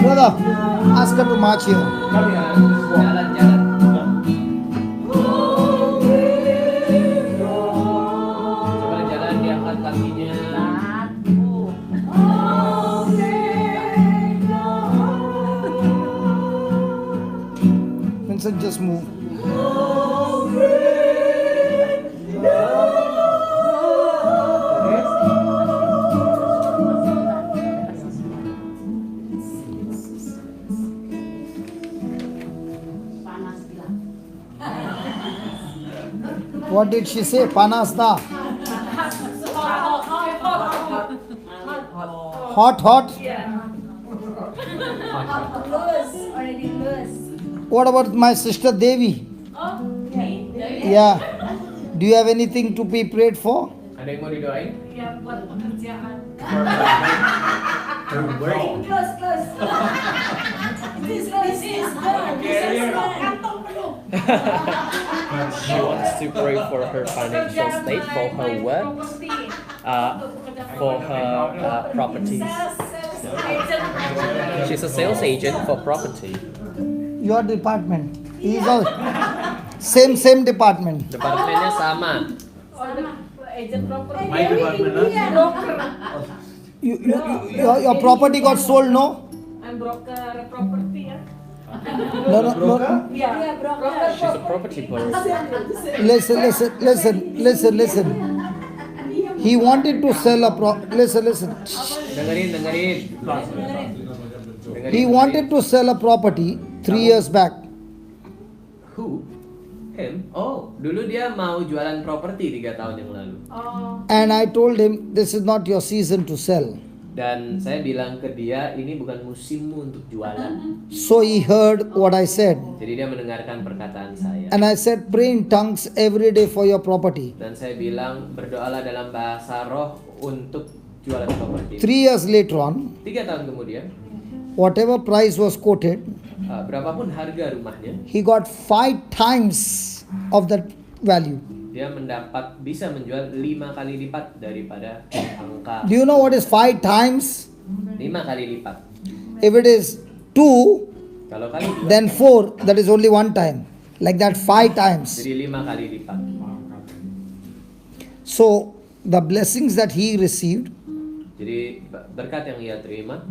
Brother, ask her to march here. Jalan-jalan. What did she say? Panas na. Hot, hot. Loose, already loose. What about my sister Devi? Yeah. Do you have anything to be prayed for? Ada yang mau didoain? Ya, buat pekerjaan. Her work. Close, close. This is She wants to pray for her financial state, for her work, for her properties. She's a sales agent for property. Your department. He is all same department. Departemennya sama. Agent property. My department, Your property got sold, no? I'm broker property ya. No. Iya, broker. She's a property person. Listen. He wanted to sell a listen. Dengerin. He wanted to sell a property 3 years back. Who? Him? Oh, dulu dia mau jualan properti 3 tahun yang lalu. And I told him, this is not your season to sell. Dan saya bilang ke dia, ini bukan musimmu untuk jualan. So he heard what I said. Jadi dia mendengarkan perkataan saya. And I said, pray in tongues every day for your property. Dan saya bilang, berdoalah dalam bahasa roh untuk jualan properti. 3 years later on, 3 tahun kemudian, whatever price was quoted, berapapun harga rumahnya, he got 5 times of that value. dia bisa menjual 5 kali lipat daripada angka. Do you know what is 5 times? 5 kali lipat. If it is 2, Kalau kali 2, then 4, that is only 1 time. Like that 5 times. jadi 5 kali lipat. So the blessings that he received, Jadi berkat yang ia terima,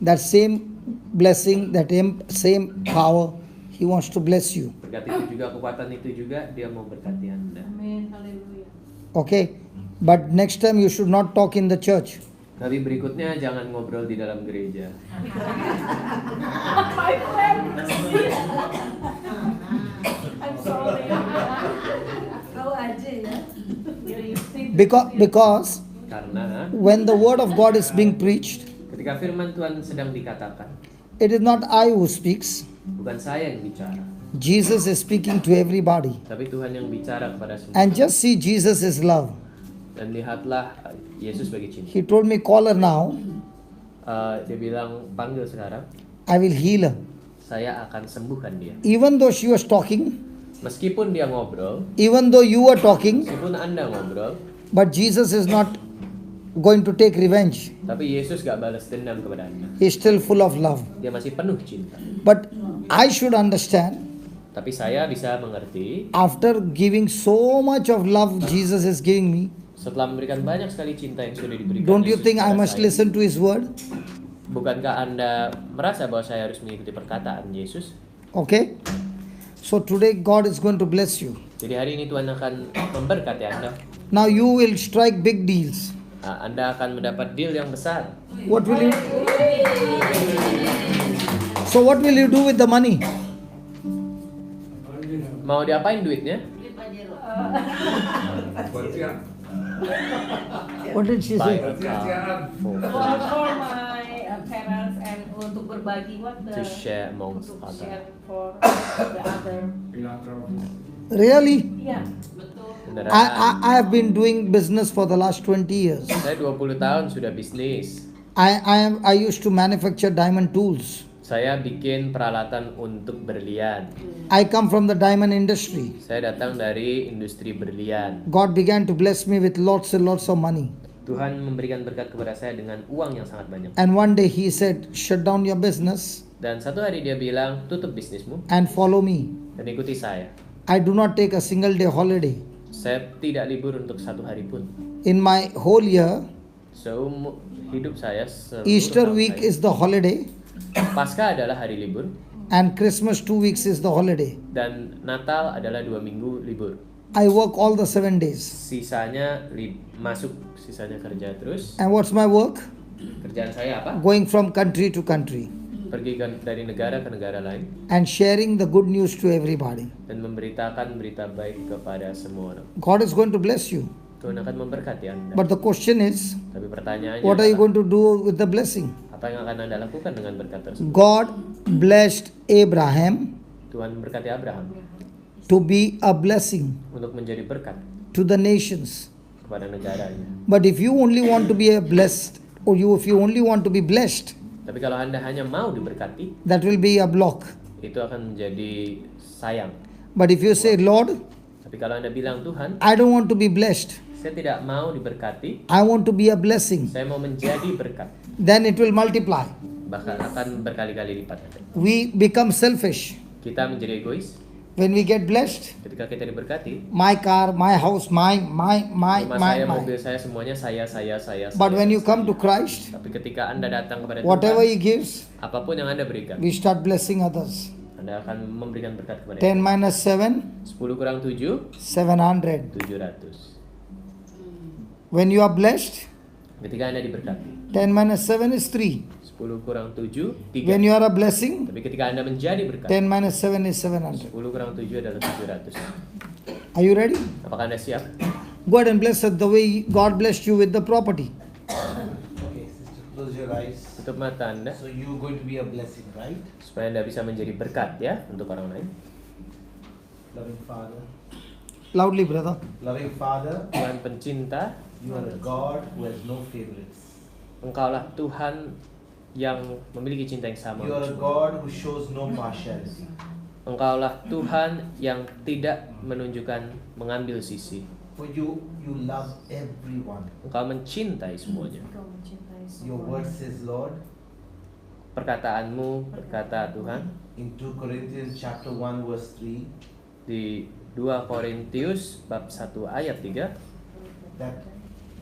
that same blessing, that same power, he wants to bless you. berkat itu juga, kekuatan itu juga, dia mau berkati Anda. Amin, haleluya. Okay? But next time you should not talk in the church. Tapi berikutnya jangan ngobrol di dalam gereja. My friend. I'm sorry. Tahu aja ya. Because Karena when the word of God is being preached, ketika firman Tuhan sedang dikatakan, it is not I who speaks. bukan saya yang bicara, Jesus is speaking to everybody. tapi Tuhan yang bicara kepada semua. And just see Jesus is love. Dan lihatlah Yesus sebagai cinta. He told me, call her now. Dia bilang, panggil sekarang, I will heal her. saya akan sembuhkan dia. Even though she was talking, Meskipun dia ngobrol, even though you were talking, meskipun Anda ngobrol, but Jesus is not going to take revenge. tapi Yesus gak balas dendam kepada Anda. He's still full of love. Dia masih penuh cinta. But I should understand, Tapi saya bisa mengerti, after giving so much of love Jesus is giving me, setelah memberikan banyak sekali cinta yang sudah diberikan don't you Yesus think I kepada must saya, listen to his word? bukankah Anda merasa bahwa saya harus mengikuti perkataan Yesus? Okay? So today God is going to bless you. Jadi hari ini Tuhan akan memberkati Anda. Now you will strike big deals. Anda akan mendapat deal yang besar. What will you? So what will you do with the money? Mau diapain duitnya? What did she Buy say? a car For my parents and untuk berbagi what the to share amongst untuk others. share for the other. Really? Iya, betul. Beneran. I have been doing business for the last 20 years. Saya 20 tahun sudah bisnis. I used to manufacture diamond tools. Saya bikin peralatan untuk berlian. I come from the diamond industry. Saya datang dari industri berlian. God began to bless me with lots and lots of money. Tuhan memberikan berkat kepada saya dengan uang yang sangat banyak. And one day he said, shut down your business Dan satu hari dia bilang, tutup bisnismu and follow me. dan ikuti saya. I do not take a single day holiday. Saya tidak libur untuk 1 hari pun. In my whole year, Hidup saya seluruh Easter tahun week saya. is the holiday Paskah adalah hari libur and Christmas 2 weeks is the holiday. dan Natal adalah 2 minggu libur. I work all the 7 days. Sisanya sisanya kerja terus. And what's my work? Kerjaan saya apa? Going from country to country. pergi dari negara ke negara lain and sharing the good news to everybody. dan memberitakan berita baik kepada semua orang. God is going to bless you. Tuhan akan memberkati Anda. But the question is, Tapi pertanyaannya what are you adalah, going to do with the blessing? apa yang akan Anda lakukan dengan berkat tersebut? God blessed Abraham Tuhan memberkati Abraham to be a blessing untuk menjadi berkat to the nations. kepada negaranya. But if you only want to be a blessed, or if you only want to be blessed, Tapi kalau Anda hanya mau diberkati, that will be a block. itu akan menjadi sayang. But if you say, Lord, Tapi kalau Anda bilang, Tuhan, I don't want to be blessed, saya tidak mau diberkati, I want to be a blessing, saya mau menjadi berkat, then it will multiply. bahkan akan berkali-kali lipat. We become selfish. Kita menjadi egois. When we get blessed, Ketika kita diberkati, my car, my house, my. rumah saya, mobil saya, semuanya saya. But when you come to Christ, Tapi ketika Anda datang kepada whatever Tuhan, He gives, apapun yang Anda berikan, we start blessing others. Anda akan memberikan berkat kepada 10 minus 7, 10 kurang 7, 700. 700. When you are blessed, Ketika Anda diberkati, 10 minus 7 is 3. 10 kurang 7, 3. When you are a blessing, Tapi ketika Anda menjadi berkat, 10 minus 7 is 700. 10 kurang 7 adalah 700. Are you ready? Apakah Anda siap? Go ahead and bless us the way God blessed you with the property. Okay, sister, close your eyes. Tutup mata Anda So you're going to be a blessing, right? supaya Anda bisa menjadi berkat ya untuk orang lain. Loving Father. Loudly, brother. Loving Father, Tuhan pencinta, you are a God who has no favorites. Engkaulah Tuhan yang memiliki cinta yang sama. You are a God who shows no partiality. Engkaulah Tuhan yang tidak menunjukkan mengambil sisi. For you love everyone. Engkau mencintai semuanya. Your word says, Lord, Perkataanmu berkata Tuhan in 2 Corinthians chapter 1 verse 3, di 2 Korintius bab 1 ayat 3, that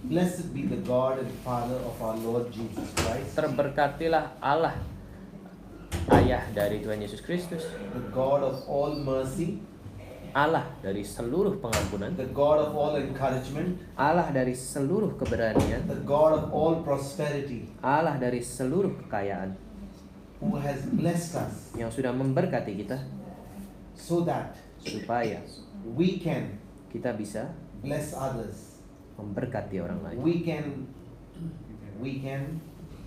blessed be the God and Father of our Lord Jesus Christ, terberkatilah Allah Ayah dari Tuhan Yesus Kristus, the God of all mercy, Allah dari seluruh pengampunan, the God of all encouragement, Allah dari seluruh keberanian, the God of all prosperity, Allah dari seluruh kekayaan, who has blessed us yang sudah memberkati kita so that supaya we can kita bisa bless others. memberkati orang lain. We can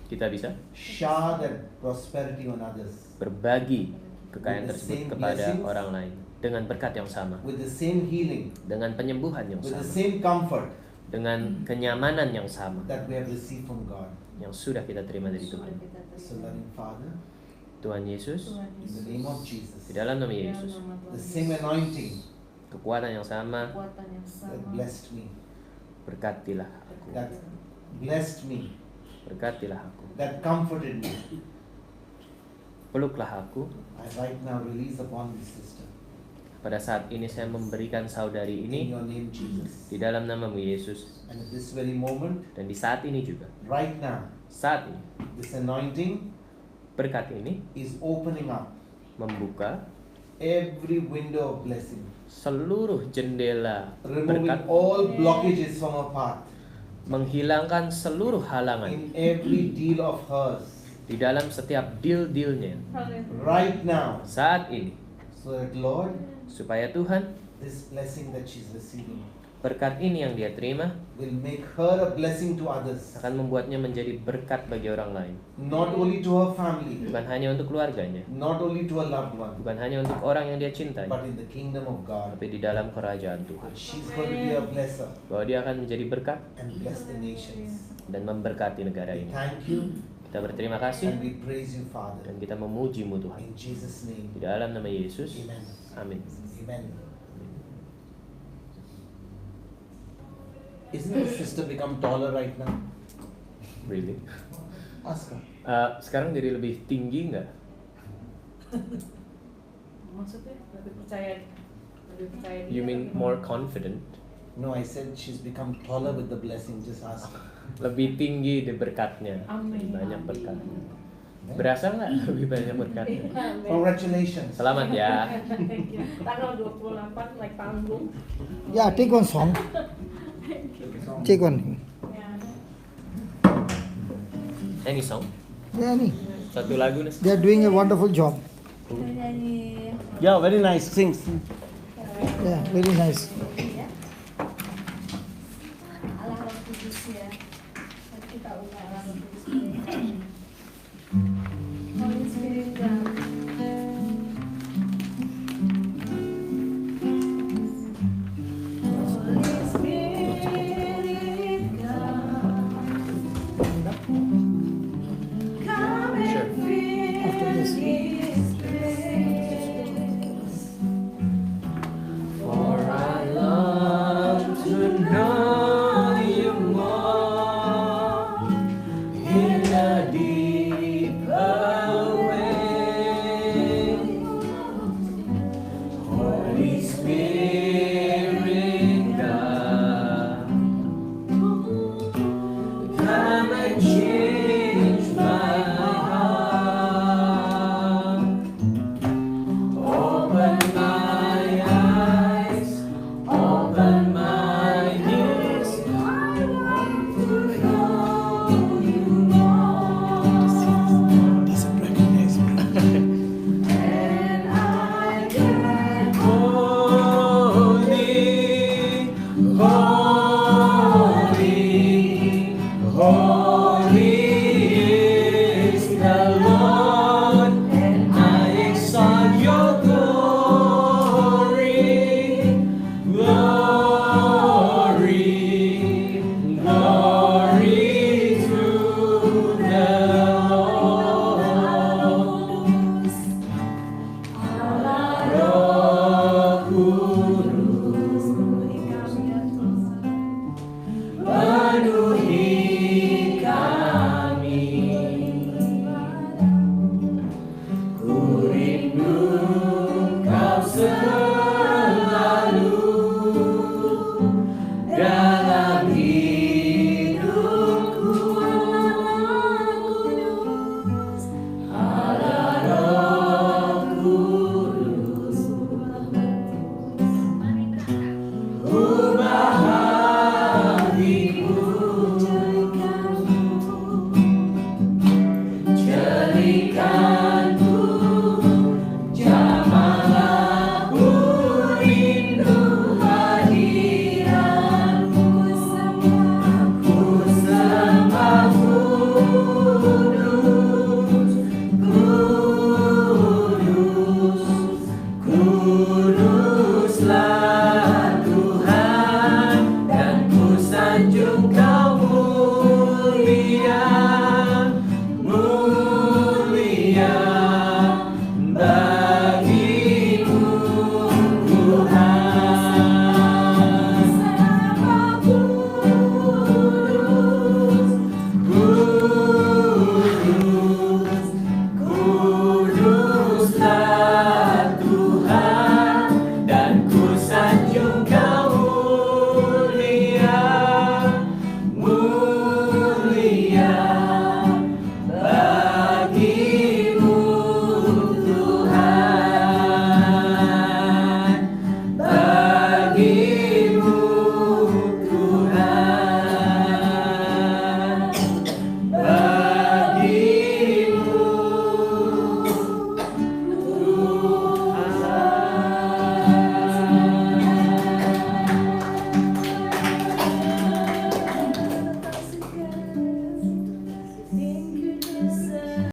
Kita bisa shower that prosperity on others berbagi kekayaan With the tersebut same kepada blessings, orang lain dengan berkat yang sama, with the same healing, dengan penyembuhan yang with the sama, same comfort dengan kenyamanan yang sama that we have received from God. yang sudah kita terima dari Tuhan. So, loving Father, Tuhan Yesus, in the name of Jesus, di dalam nama Yesus, the same anointing kekuatan yang sama, that blessed me, berkatilah aku, that blessed me, berkatilah aku, that comforted me, peluklah aku. I right now release upon this sister. Pada saat ini saya memberikan saudari In ini your name, Jesus. di dalam namamu Yesus, And at this very moment, dan di saat ini juga, right now, saat ini, this anointing berkat ini is opening up membuka every window of blessing, seluruh jendela removing berkat, all blockages from her path, menghilangkan seluruh halangan in every deal of hers, di dalam setiap deal-dealnya right now, saat ini, so that Lord, supaya Tuhan this blessing that she's receiving berkat ini yang dia terima will make her a blessing to others, akan membuatnya menjadi berkat bagi orang lain, not only to her family, bukan hanya untuk keluarganya, not only to her loved one, bukan hanya untuk orang yang dia cintai, but in the kingdom of God. tapi di dalam kerajaan Tuhan, She's going to be a blesser bahwa dia akan menjadi berkat and bless the nations. dan memberkati negara We ini. thank you Kita berterima kasih and we praise you, Father. dan kita memuji-Mu Tuhan. In Jesus' name, Di dalam nama Yesus, amen. amin. Amen. Isn't the sister become taller right now? Really? Ask her. Sekarang jadi lebih tinggi nggak? Maksudnya lebih percaya dia. You mean more confident? No, I said she's become taller with the blessing. Just ask her. Lebih tinggi di berkatnya, Amin. lebih banyak berkatnya. Berasa nggak lebih banyak berkatnya? Congratulations. Selamat ya. Thank you. Tanggal 28 naik panggung. Yeah, take one song. Take one. Any song? Yeah, any. Satu lagu nih. They are doing a wonderful job. Nyanyi Yeah, very nice. Sing. Yeah, very nice.